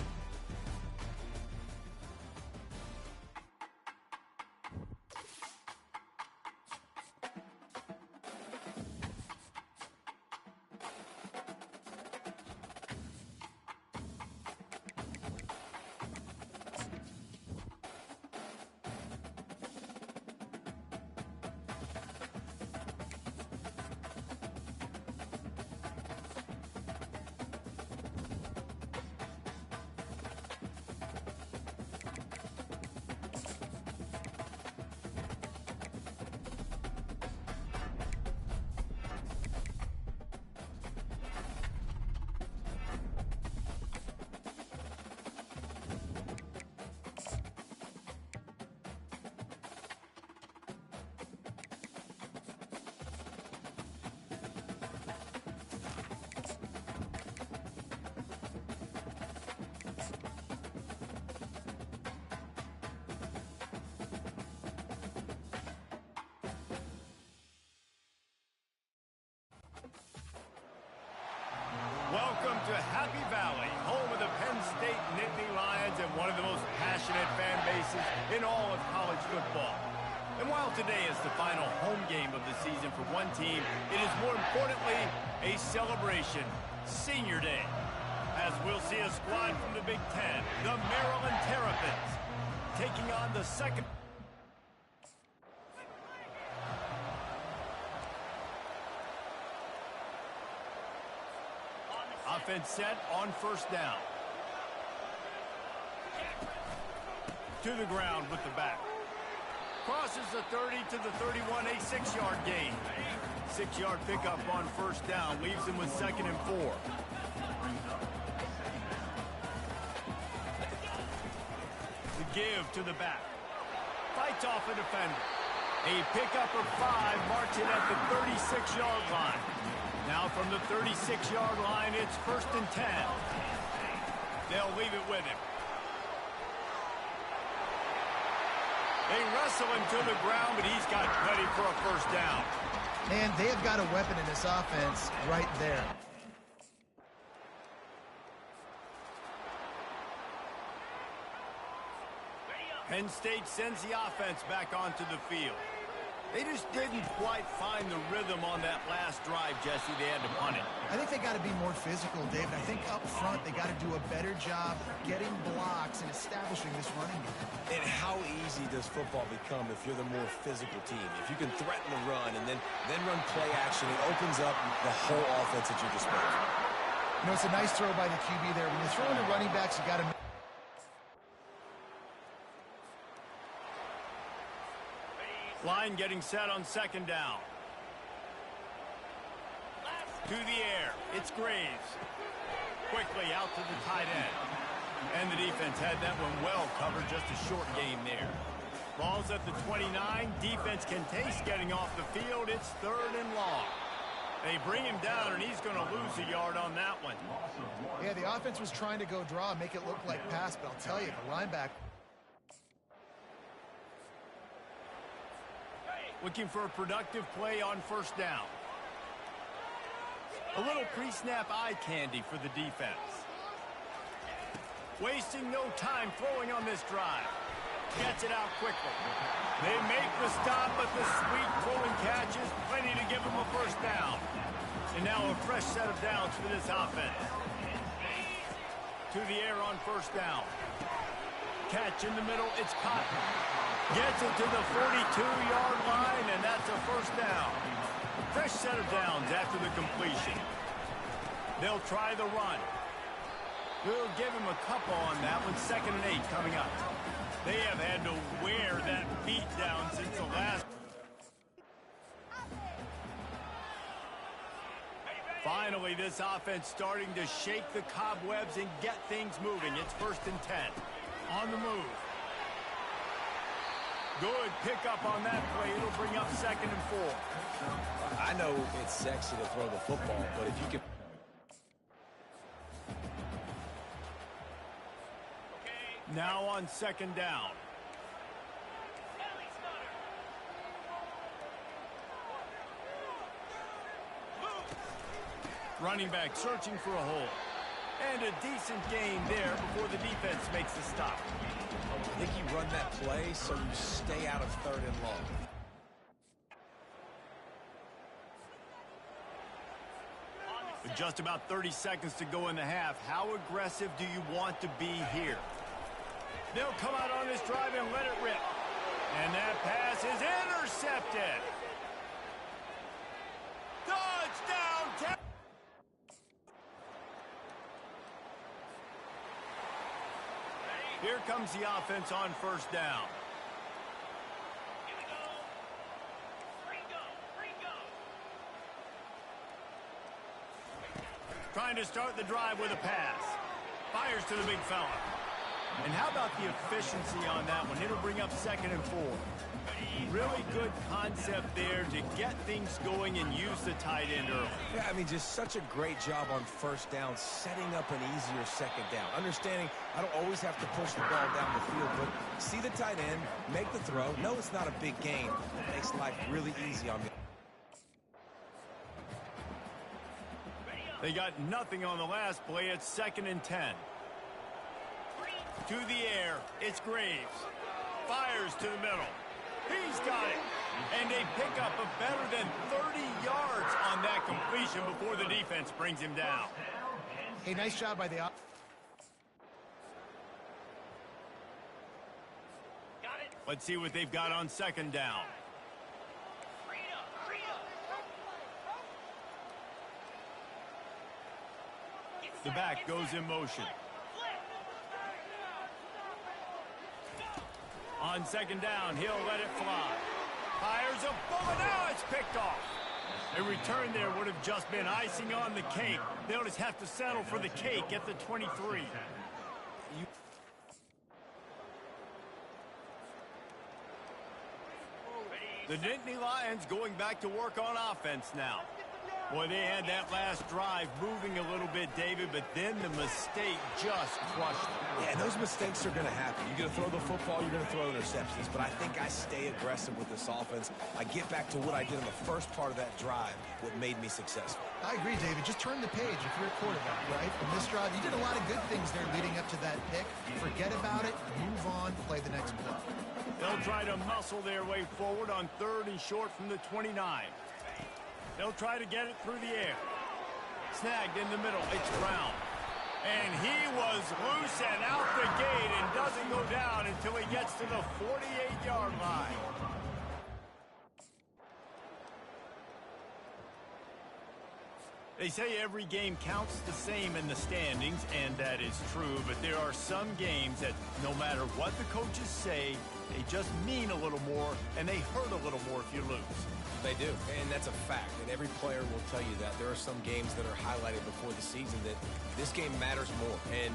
Welcome to Happy Valley, home of the Penn State Nittany Lions and one of the most passionate fan bases in all of college football. And while today is the final home game of the season for one team, it is more importantly a celebration, Senior Day, as we'll see a squad from the Big Ten, the Maryland Terrapins, taking on the second. Offense set on 1st down. To the ground with the back. Crosses the 30 to the 31, a 6-yard gain. 6-yard pickup on 1st down. Leaves him with 2nd and 4. The give to the back. Fights off a defender. A pickup of 5, marching at the 36-yard line. Now from the 36-yard line, it's 1st and 10. They'll leave it with him. They wrestle him to the ground, but he's got plenty for a 1st down. And they have got a weapon in this offense right there. Penn State sends the offense back onto the field. They just didn't quite find the rhythm on that last drive, Jesse. They had to punt it. I think they got to be more physical, David. I think up front they got to do a better job getting blocks and establishing this running game. And how easy does football become if you're the more physical team? If you can threaten the run and then run play action, it opens up the whole offense at your disposal. You know, it's a nice throw by the QB there. When you're throwing to running backs, you got to... Line getting set on 2nd down. To the air. It's Graves. Quickly out to the tight end. And the defense had that one well covered. Just a short gain there. Ball's at the 29. Defense can taste getting off the field. It's 3rd and long. They bring him down, and he's going to lose a yard on that one. Yeah, the offense was trying to go draw, make it look like pass, but I'll tell you, the linebacker... Looking for a productive play on 1st down. A little pre-snap eye candy for the defense. Wasting no time throwing on this drive. Gets it out quickly. They make the stop, but the sweet throw and catch is plenty to give them a 1st down. And now a fresh set of downs for this offense. To the air on first down. Catch in the middle, it's caught. Gets it to the 42-yard line, and that's a first down. Fresh set of downs after the completion. They'll try the run. We'll give him a couple on that one. 2nd and 8 coming up. They have had to wear that beat down since the last. Finally, this offense starting to shake the cobwebs and get things moving. It's 1st and 10. On the move. Good pickup on that play. It'll bring up 2nd and 4. I know it's sexy to throw the football, but if you can... Now on 2nd down. Running back searching for a hole. And a decent gain there before the defense makes the stop. I think you run that play so you stay out of 3rd and long. With just about 30 seconds to go in the half, how aggressive do you want to be here? They'll come out on this drive and let it rip. And that pass is intercepted. Touchdown! Here comes the offense on 1st down. Here we go. Free go. Trying to start the drive with a pass. Fires to the big fella. And how about the efficiency on that one? It'll bring up 2nd and 4. Really good concept there to get things going and use the tight end early. Yeah, I mean, just such a great job on 1st down, setting up an easier 2nd down. Understanding I don't always have to push the ball down the field, but see the tight end, make the throw. No, it's not a big gain. It makes life really easy on me. They got nothing on the last play. It's 2nd and 10. To the air, it's Graves. Fires to the middle. He's got it. And a pickup of better than 30 yards on that completion before the defense brings him down. Hey, nice job by the Got it. Let's see what they've got on 2nd down. Free up. The back goes in motion. On 2nd down, he'll let it fly. Fires a bullet. Now it's picked off. A return there would have just been icing on the cake. They'll just have to settle for the cake at the 23. The Nittany Lions going back to work on offense now. Boy, they had that last drive moving a little bit, David, but then the mistake just crushed them. Yeah, and those mistakes are going to happen. You're going to throw the football, you're going to throw interceptions, but I think I stay aggressive with this offense. I get back to what I did in the first part of that drive, what made me successful. I agree, David. Just turn the page if you're a quarterback, right? From this drive, you did a lot of good things there leading up to that pick. Forget about it, move on, play the next play. They'll try to muscle their way forward on 3rd and short from the 29. They'll try to get it through the air. Snagged in the middle. It's Brown. And he was loose and out the gate and doesn't go down until he gets to the 48-yard line. They say every game counts the same in the standings, and that is true, but there are some games that no matter what the coaches say, they just mean a little more, and they hurt a little more if you lose. They do, and that's a fact, and every player will tell you that. There are some games that are highlighted before the season that this game matters more, and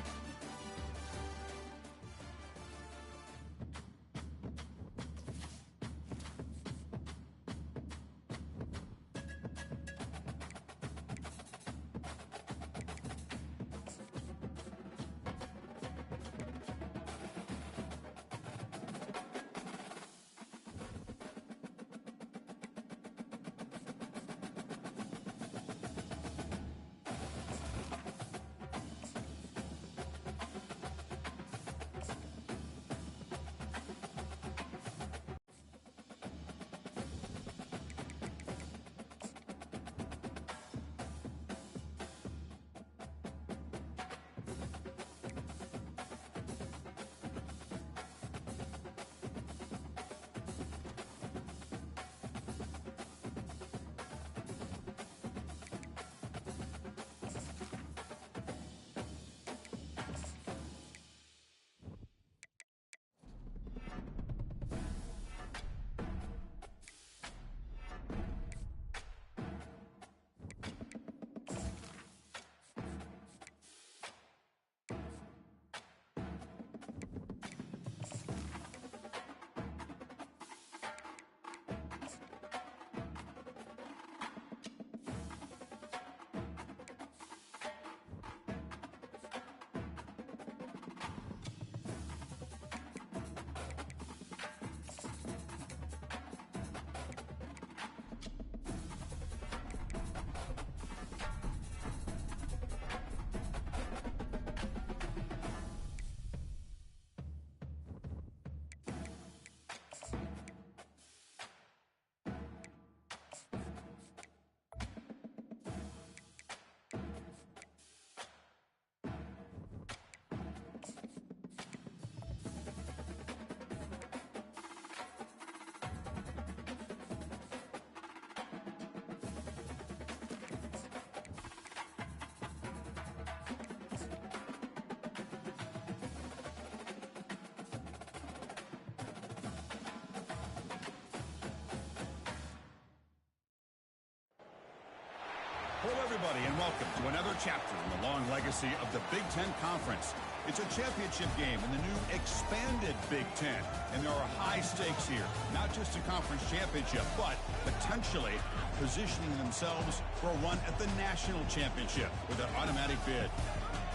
Hello, everybody, and welcome to another chapter in the long legacy of the Big Ten Conference. It's a championship game in the new expanded Big Ten, and there are high stakes here, not just a conference championship, but potentially positioning themselves for a run at the national championship with an automatic bid.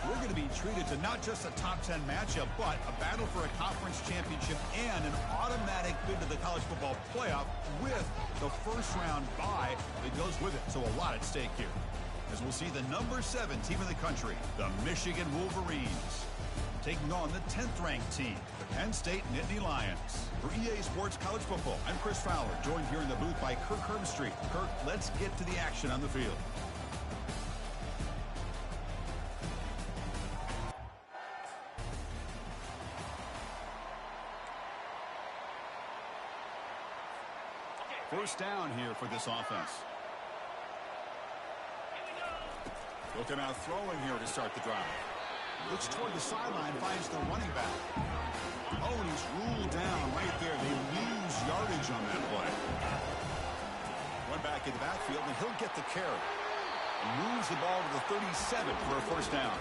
We're going to be treated to not just a top 10 matchup, but a battle for a conference championship and an automatic bid to the college football playoff with the first round bye that goes with it. So a lot at stake here, as we'll see the number 7 team in the country, the Michigan Wolverines, taking on the 10th-ranked team, the Penn State Nittany Lions. For EA Sports College Football, I'm Chris Fowler, joined here in the booth by Kirk Herbstreit. Kirk, let's get to the action on the field. First down here for this offense. Look him out throwing here to start the drive. Looks toward the sideline, finds the running back. Oh, and he's ruled down right there. They lose yardage on that play. One back in the backfield, and he'll get the carry. And moves the ball to the 37 for a first down.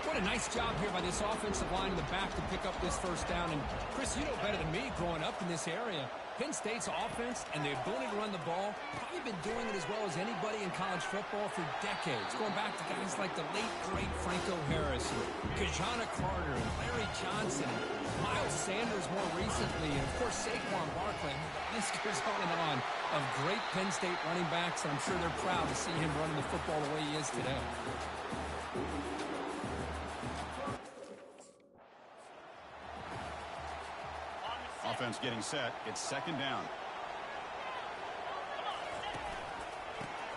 What a nice job here by this offensive line in the back to pick up this first down. And, Chris, you know better than me growing up in this area. Penn State's offense and the ability to run the ball, probably been doing it as well as anybody in college football for decades. Going back to guys like the late, great Franco Harris, Kajana Carter, and Larry Johnson, and Miles Sanders more recently, and, of course, Saquon Barkley. The list goes on of great Penn State running backs, and I'm sure they're proud to see him running the football the way he is today. Offense getting set. It's second down.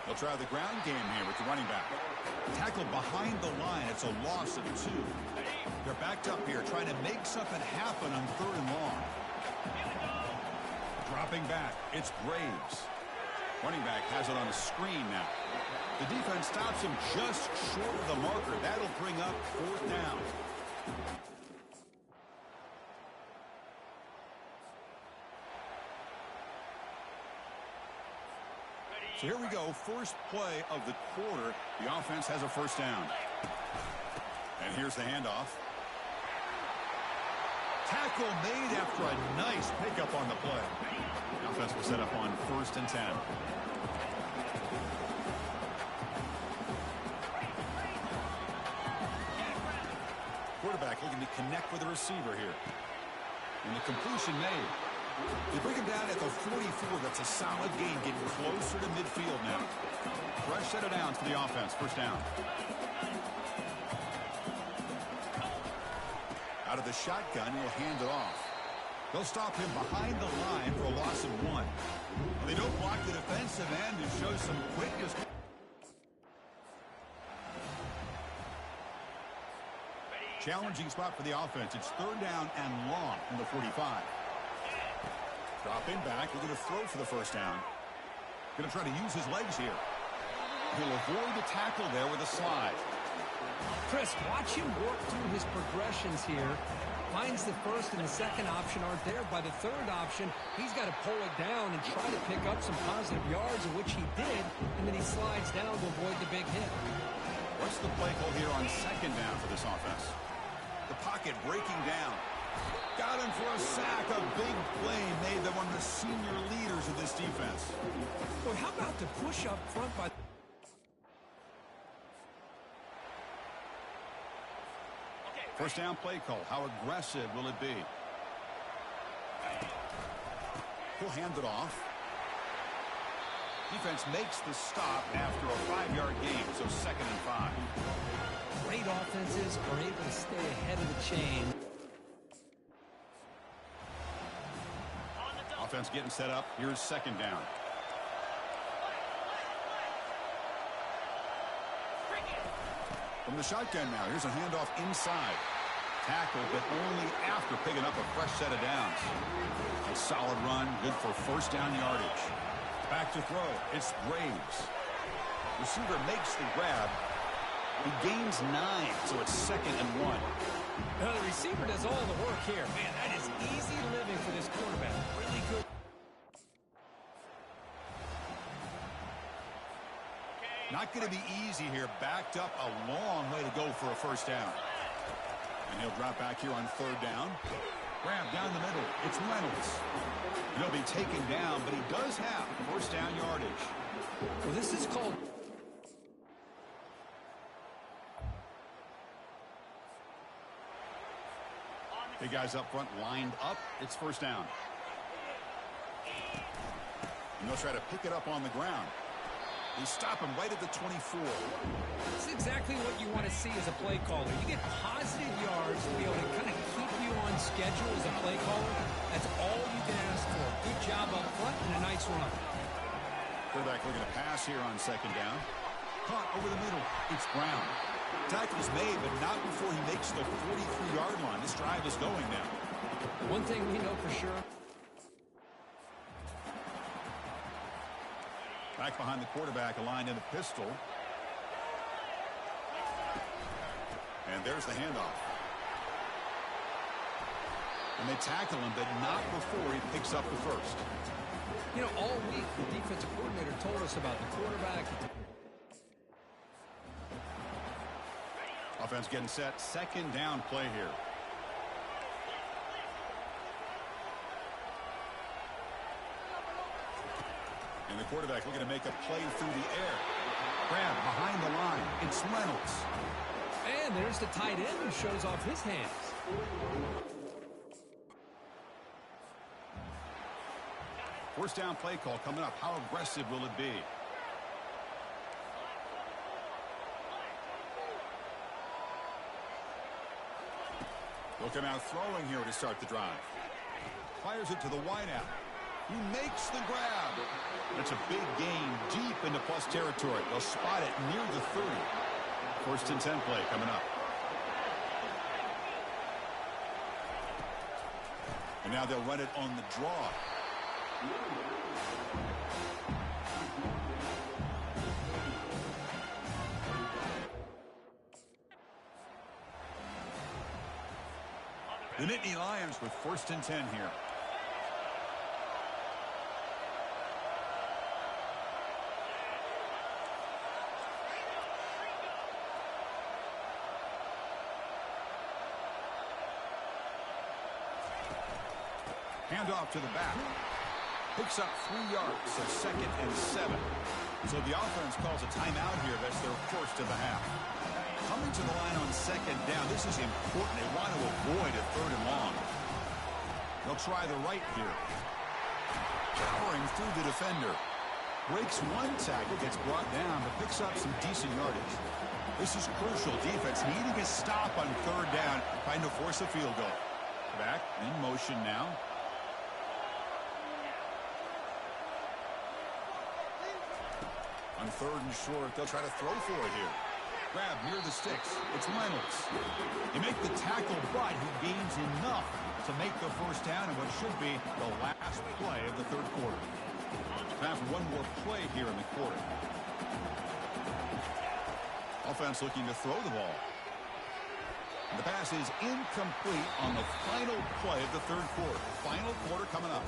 They'll try the ground game here with the running back. Tackled behind the line. It's a loss of 2. They're backed up here trying to make something happen on 3rd and long. Dropping back. It's Graves. Running back has it on a screen now. The defense stops him just short of the marker. That'll bring up 4th down. So here we go, first play of the quarter. The offense has a first down. And here's the handoff. Tackle made after a nice pickup on the play. The offense will set up on 1st and 10. Quarterback looking to connect with the receiver here. And the completion made. They bring him down at the 44. That's a solid gain, getting closer to midfield now. Fresh set of downs for the offense. First down. Out of the shotgun, he'll hand it off. They'll stop him behind the line for a loss of 1. They don't block the defensive end and show some quickness. Challenging spot for the offense. It's 3rd down and long from the 45. Dropping back, looking to throw for the first down. Going to try to use his legs here. He'll avoid the tackle there with a slide. Chris, watch him work through his progressions here. Finds the first and the second option aren't there. By the 3rd option, he's got to pull it down and try to pick up some positive yards, of which he did, and then he slides down to avoid the big hit. What's the play call here on 2nd down for this offense? The pocket breaking down. Got him for a sack. A big play made by one of the senior leaders of this defense. Boy, how about the push up front by... First down play call. How aggressive will it be? He'll hand it off. Defense makes the stop after a 5-yard gain, so 2nd and 5. Great offenses are able to stay ahead of the chain. Offense getting set up. Here's 2nd down. From the shotgun now. Here's a handoff inside. Tackle, but only after picking up a fresh set of downs. A solid run. Good for first down yardage. Back to throw. It's Graves. Receiver makes the grab. He gains 9, so it's 2nd and 1. Well, the receiver does all the work here. Man, that is easy living for this quarterback. Really good. Not going to be easy here. Backed up a long way to go for a first down. And he'll drop back here on third down. Grab down the middle. It's Reynolds. And he'll be taken down, but he does have first down yardage. Well, this is called... Big guys up front lined up. It's first down. And they'll try to pick it up on the ground. They stop him right at the 24. That's exactly what you want to see as a play caller. You get positive yards to be able to kind of keep you on schedule as a play caller. That's all you can ask for. Good job up front and a nice run. Quarterback looking to pass here on second down. Caught over the middle. It's Brown. Tackle's made, but not before he makes the 43-yard line. This drive is going now. One thing we know for sure. Back behind the quarterback, aligned in a pistol. And there's the handoff. And they tackle him, but not before he picks up the first. You know, all week the defensive coordinator told us about the quarterback. Offense getting set. Second down play here. And the quarterback looking to make a play through the air. Grab behind the line. It's Reynolds. And there's the tight end who shows off his hands. First down play call coming up. How aggressive will it be? They'll come out throwing here to start the drive. Fires it to the wideout. He makes the grab. That's a big gain deep into plus territory. They'll spot it near the 30. First and 10 play coming up. And now they'll run it on the draw. The Nittany Lions with first and 10 here. Handoff to the back. Picks up 3 yards, so second and 7. So the offense calls a timeout here. That's their first of the half. Coming to the line on second down. This is important. They want to avoid a third and long. They'll try the right here. Powering through the defender. Breaks one tackle, gets brought down, but picks up some decent yardage. This is crucial. Defense needing a stop on third down, trying to force a field goal. Back in motion now. On third and short, they'll try to throw for it here. Grab near the sticks. It's Reynolds. You make the tackle, but he gains enough to make the first down in what should be the last play of the third quarter. Time for one more play here in the quarter. Offense looking to throw the ball. And the pass is incomplete on the final play of the third quarter. Final quarter coming up.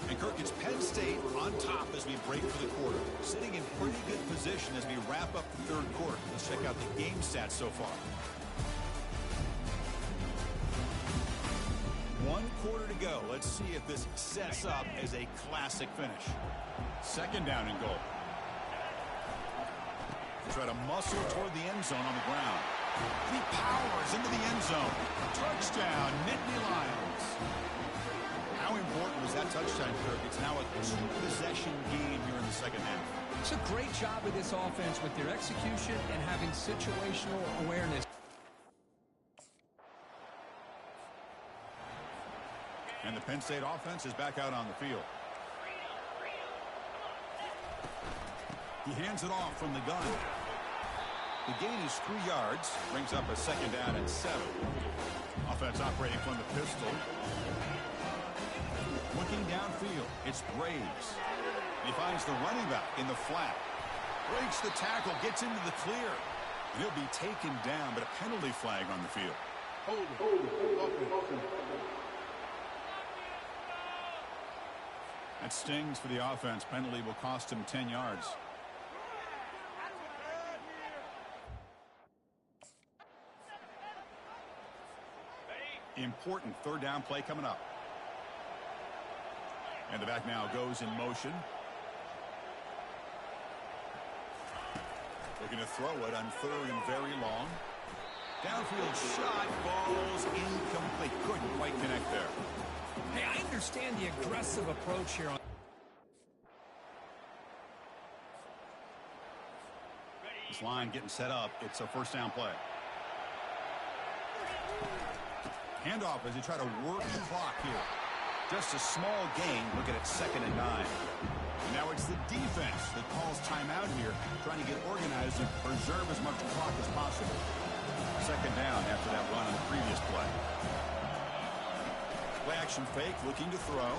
And Kirk, it's Penn State on top as we break for the quarter. Sitting in pretty good position as we wrap up the third quarter. Let's check out the game stats so far. 1 quarter to go. Let's see if this sets up as a classic finish. Second down and goal. They try to muscle toward the end zone on the ground. He powers into the end zone. Touchdown, Nittany Lions. How important was that touchdown, Kirk? It's now a 2-possession game here in the second half. It's a great job of this offense with their execution and having situational awareness. And the Penn State offense is back out on the field. He hands it off from the gun. The gain is 3 yards, brings up a second down and 7. Offense operating from the pistol. Looking downfield, it's Braves. He finds the running back in the flat. Breaks the tackle, gets into the clear. And he'll be taken down, but a penalty flag on the field. That stings for the offense. Penalty will cost him 10 yards. Important third down play coming up. And the back now goes in motion. Looking to throw it on third and very long. Downfield shot falls incomplete. Couldn't quite connect there. Hey, I understand the aggressive approach here. This line getting set up. It's a first down play. Handoff as they try to work the clock here. Just a small gain. Looking at 2nd and 9. And now it's the defense that calls timeout here, trying to get organized and preserve as much clock as possible. 2nd down after that run on the previous play. Play action fake, looking to throw.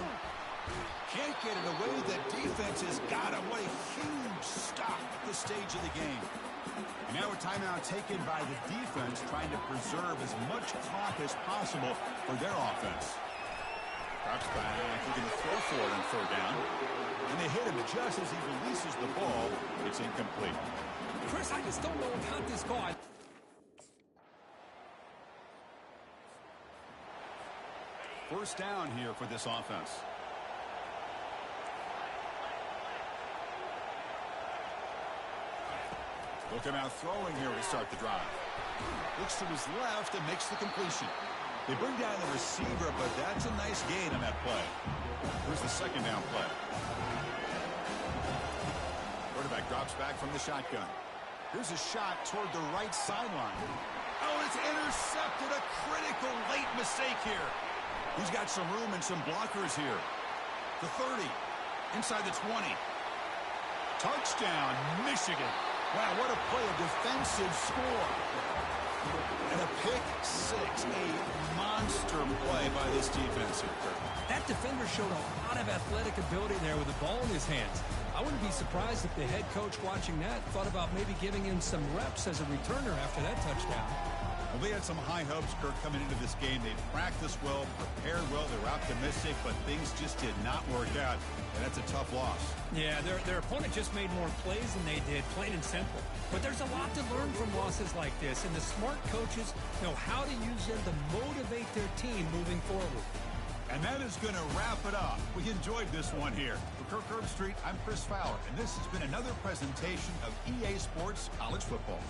Can't get it away. The defense has got him. What a huge stop at this stage of the game. And now a timeout taken by the defense, trying to preserve as much clock as possible for their offense. Drops back, looking to throw for it on third down. And they hit him just as he releases the ball. It's incomplete. Chris, I just don't know what caught this call. First down here for this offense. Look him out throwing here to start the drive. Looks to his left and makes the completion. They bring down the receiver, but that's a nice gain on that play. Here's the 2nd down play. Quarterback drops back from the shotgun. Here's a shot toward the right sideline. Oh, it's intercepted. A critical late mistake here. He's got some room and some blockers here. The 30. Inside the 20. Touchdown, Michigan. Wow, what a play, a defensive score. And a pick six, a monster play by this defense here, Kirk. That defender showed a lot of athletic ability there with the ball in his hands. I wouldn't be surprised if the head coach watching that thought about maybe giving him some reps as a returner after that touchdown. Well, they had some high hopes, Kirk, coming into this game. They practiced well, prepared well, they were optimistic, but things just did not work out, and that's a tough loss. Yeah, their opponent just made more plays than they did, plain and simple. But there's a lot to learn from losses like this, and the smart coaches know how to use them to motivate their team moving forward. And that is going to wrap it up. We enjoyed this one here. For Kirk Herbstreit, I'm Chris Fowler, and this has been another presentation of EA Sports College Football.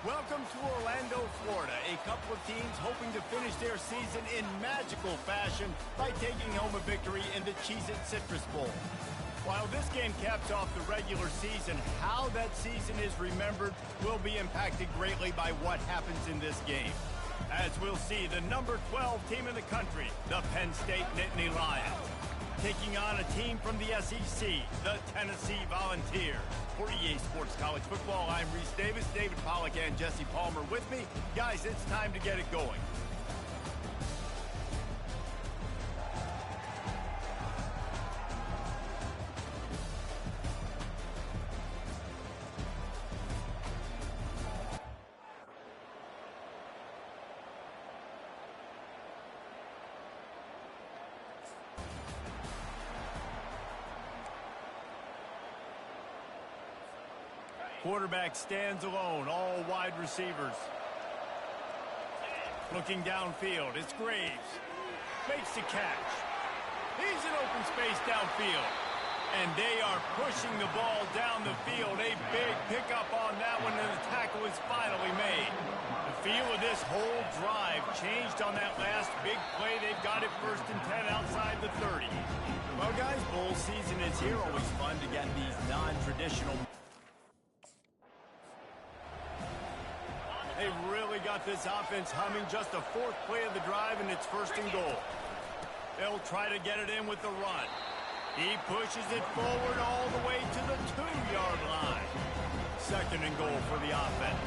Welcome to Orlando, Florida. A couple of teams hoping to finish their season in magical fashion by taking home a victory in the Cheez-It Citrus Bowl. While this game caps off the regular season, how that season is remembered will be impacted greatly by what happens in this game. As we'll see, the number 12 team in the country, the Penn State Nittany Lions, taking on a team from the SEC, the Tennessee Volunteers. For EA Sports College Football, I'm Reese Davis, David Pollack, and Jesse Palmer with me. Guys, it's time to get it going. Quarterback stands alone, all wide receivers. Looking downfield, it's Graves. Makes the catch. He's in open space downfield. And they are pushing the ball down the field. A big pickup on that one, and the tackle is finally made. The feel of this whole drive changed on that last big play. They've got it 1st and 10 outside the 30. Well, guys, bowl season is here. Always fun to get these non-traditional. They've really got this offense humming. Just a 4th play of the drive, and it's 1st and goal. They'll try to get it in with the run. He pushes it forward all the way to the 2-yard line. 2nd and goal for the offense.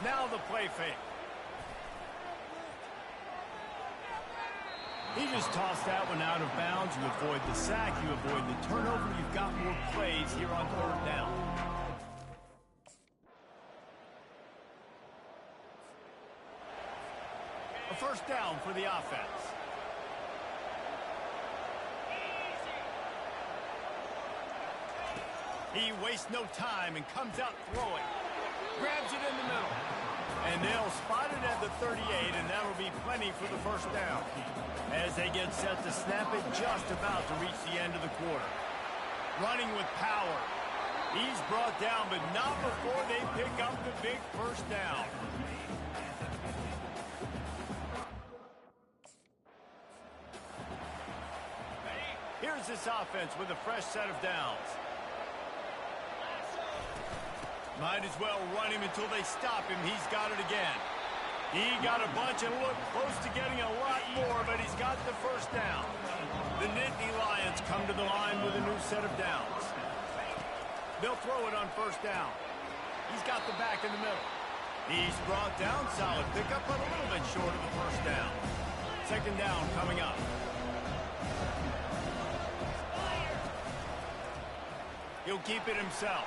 Now the play fake. He just tossed that one out of bounds. You avoid the sack, you avoid the turnover. You've got more plays here on 3rd down. A 1st down for the offense. He wastes no time and comes out throwing. Grabs it in the middle. And they'll spot it at the 38, and that'll be plenty for the 1st down. As they get set to snap it, just about to reach the end of the quarter. Running with power. He's brought down, but not before they pick up the big 1st down. Here's this offense with a fresh set of downs. Might as well run him until they stop him. He's got it again. He got a bunch and looked close to getting a lot more, but he's got the 1st down. The Nittany Lions come to the line with a new set of downs. They'll throw it on 1st down. He's got the back in the middle. He's brought down. Solid pickup, but a little bit short of the 1st down. 2nd down coming up. He'll keep it himself.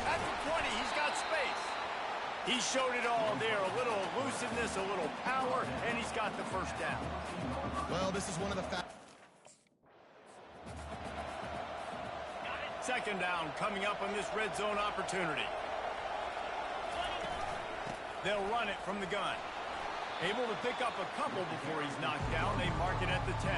At the 20, he's got space. He showed it all there. A little elusiveness, a little power, and he's got the 1st down. Well, this is one of the 2nd down coming up on this red zone opportunity. They'll run it from the gun. Able to pick up a couple before he's knocked down. They mark it at the 10.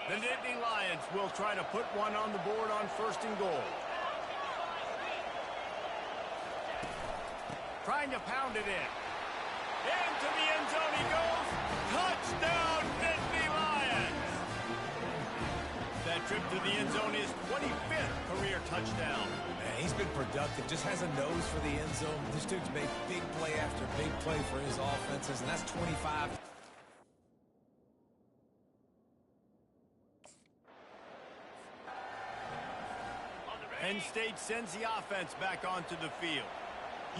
The Nittany Lions will try to put one on the board on 1st and goal. Trying to pound it in. Into the end zone he goes. Touchdown, Nittany Lions! That trip to the end zone is 25th career touchdown. Man, he's been productive. Just has a nose for the end zone. This dude's made big play after big play for his offenses, and that's 25. Penn State sends the offense back onto the field.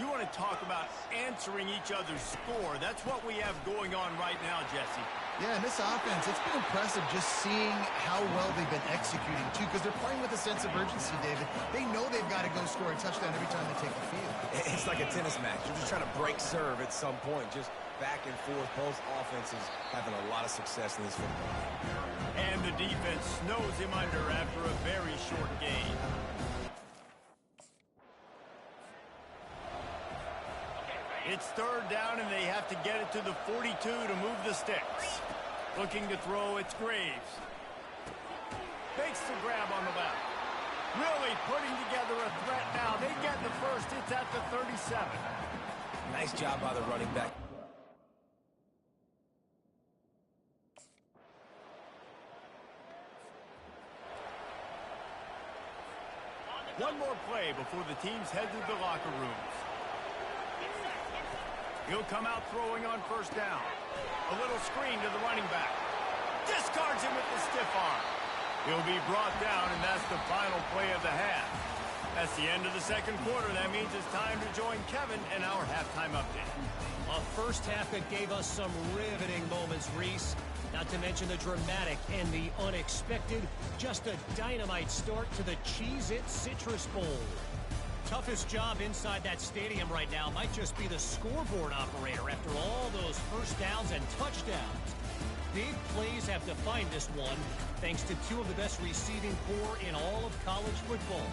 You want to talk about answering each other's score. That's what we have going on right now, Jesse. Yeah, and this offense, it's been impressive just seeing how well they've been executing, too, because they're playing with a sense of urgency, David. They know they've got to go score a touchdown every time they take the field. It's like a tennis match. You're just trying to break serve at some point. Just back and forth. Both offenses having a lot of success in this football game. And the defense snows him under after a very short gain. It's third down, and they have to get it to the 42 to move the sticks. Looking to throw, it's Graves. Fakes the grab on the left. Really putting together a threat now. They get the first. It's at the 37. Nice job by the running back. One more play before the teams head to the locker rooms. He'll come out throwing on first down. A little screen to the running back. Discards him with the stiff arm. He'll be brought down, and that's the final play of the half. That's the end of the second quarter. That means it's time to join Kevin in our halftime update. A first half that gave us some riveting moments, Reese. Not to mention the dramatic and the unexpected. Just a dynamite start to the Cheez-It Citrus Bowl. Toughest job inside that stadium right now might just be the scoreboard operator after all those first downs and touchdowns. Big plays have defined this one, thanks to two of the best receiving corps in all of college football.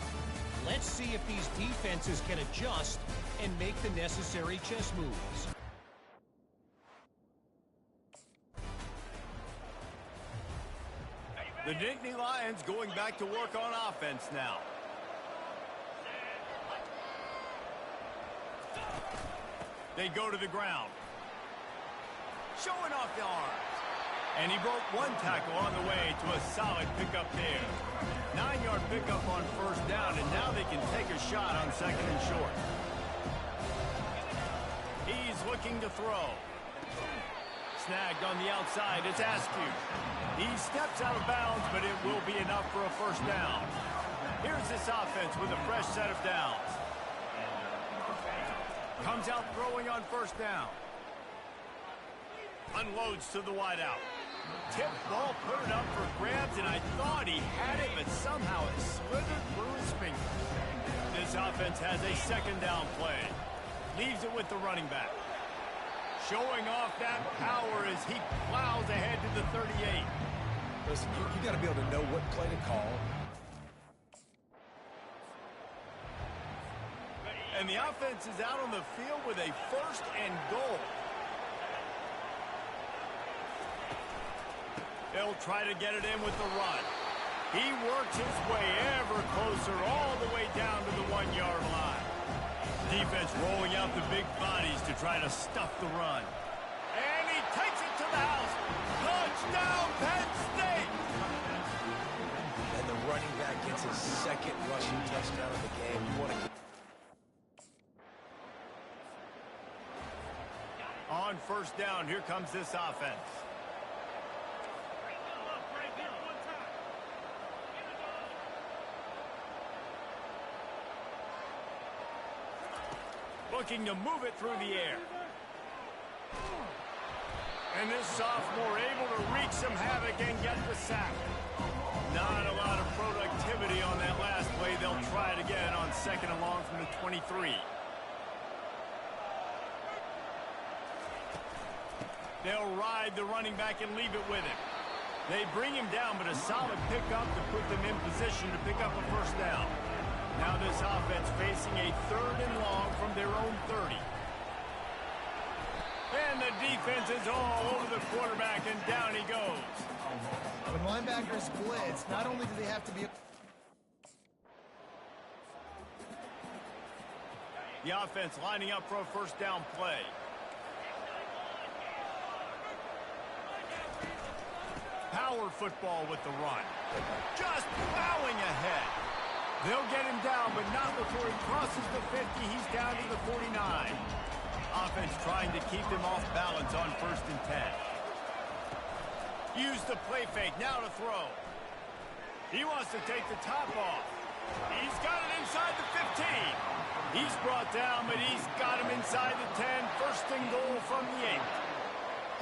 Let's see if these defenses can adjust and make the necessary chess moves. The Nittany Lions going back to work on offense now. They go to the ground. Showing off the arms. And he broke one tackle on the way to a solid pickup there. 9-yard pickup on first down, and now they can take a shot on second and short. He's looking to throw. Snagged on the outside. It's Askew. He steps out of bounds, but it will be enough for a first down. Here's this offense with a fresh set of downs. Comes out throwing on first down. Unloads to the wideout. Tip ball, put it up for grabs, and I thought he had it, but somehow it slithered through his fingers. This offense has a second down play. Leaves it with the running back. Showing off that power as he plows ahead to the 38. Listen, you got to be able to know what play to call. And the offense is out on the field with a first and goal. They'll try to get it in with the run. He works his way ever closer all the way down to the 1-yard line. Defense rolling out the big bodies to try to stuff the run. And he takes it to the house. Touchdown, Penn State! And the running back gets his second rushing touchdown of the game. You want to... On first down, here comes this offense. Looking to move it through the air. And this sophomore able to wreak some havoc and get the sack. Not a lot of productivity on that last play. They'll try it again on second and long from the 23. They'll ride the running back and leave it with him. They bring him down, but a solid pickup to put them in position to pick up a first down. Now this offense facing a third and long from their own 30. And the defense is all over the quarterback, and down he goes. When linebackers blitz, not only do they have to be... The offense lining up for a first down play. Power football with the run. Just plowing ahead. They'll get him down, but not before he crosses the 50. He's down to the 49. Offense trying to keep him off balance on first and 10. Use the play fake, now to throw. He wants to take the top off. He's got it inside the 15. He's brought down, but he's got him inside the 10. First and goal from the 8.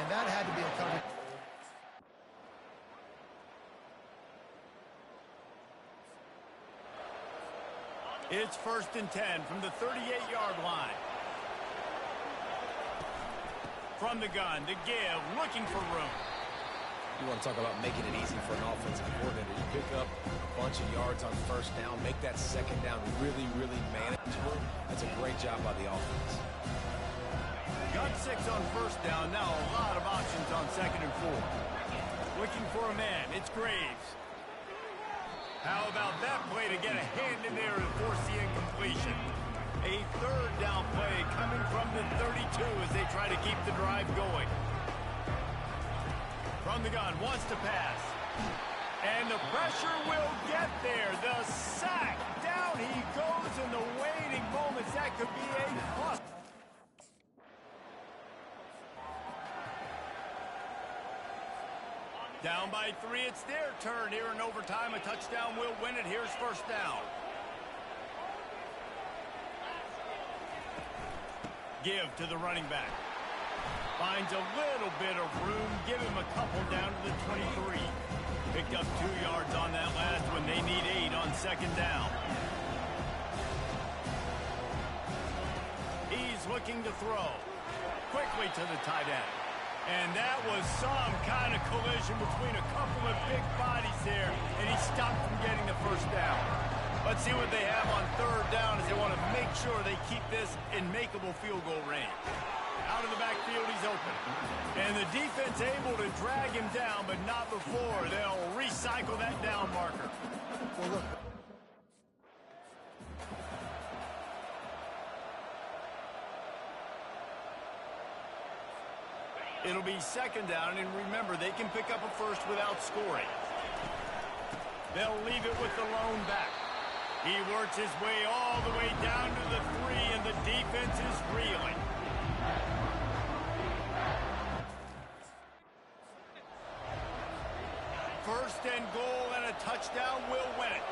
And that had to be a cover. It's first and 10 from the 38-yard line. From the gun to give, looking for room. You want to talk about making it easy for an offensive coordinator. You pick up a bunch of yards on first down, make that second down really, really manageable. That's a great job by the offense. Got 6 on first down. Now a lot of options on 2nd and 4. Looking for a man. It's Graves. How about that play to get a hand in there and force the incompletion? A 3rd down play coming from the 32 as they try to keep the drive going. From the gun, wants to pass. And the pressure will get there. The sack. Down he goes in the waiting moments. That could be a plus. Down by 3, it's their turn here in overtime. A touchdown will win it. Here's first down. Give to the running back. Finds a little bit of room. Give him a couple down to the 23. Picked up 2 yards on that last one. They need 8 on 2nd down. He's looking to throw. Quickly to the tight end. And that was some kind of collision between a couple of big bodies there, and he stopped from getting the first down. Let's see what they have on 3rd down as they want to make sure they keep this in makeable field goal range. Out of the backfield, he's open. And the defense able to drag him down, but not before. They'll recycle that down marker. Well, look. It'll be 2nd down, and remember, they can pick up a first without scoring. They'll leave it with the lone back. He works his way all the way down to the 3, and the defense is reeling. First and goal, and a touchdown will win it.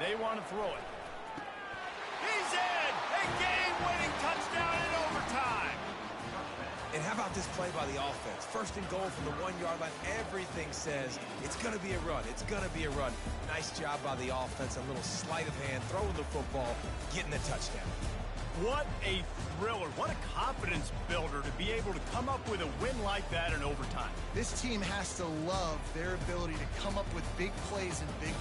They want to throw it. He's in! A game-winning touchdown in overtime. And how about this play by the offense? First and goal from the 1-yard line. Everything says it's going to be a run. It's going to be a run. Nice job by the offense. A little sleight of hand, throwing the football, getting the touchdown. What a thriller. What a confidence builder to be able to come up with a win like that in overtime. This team has to love their ability to come up with big plays and big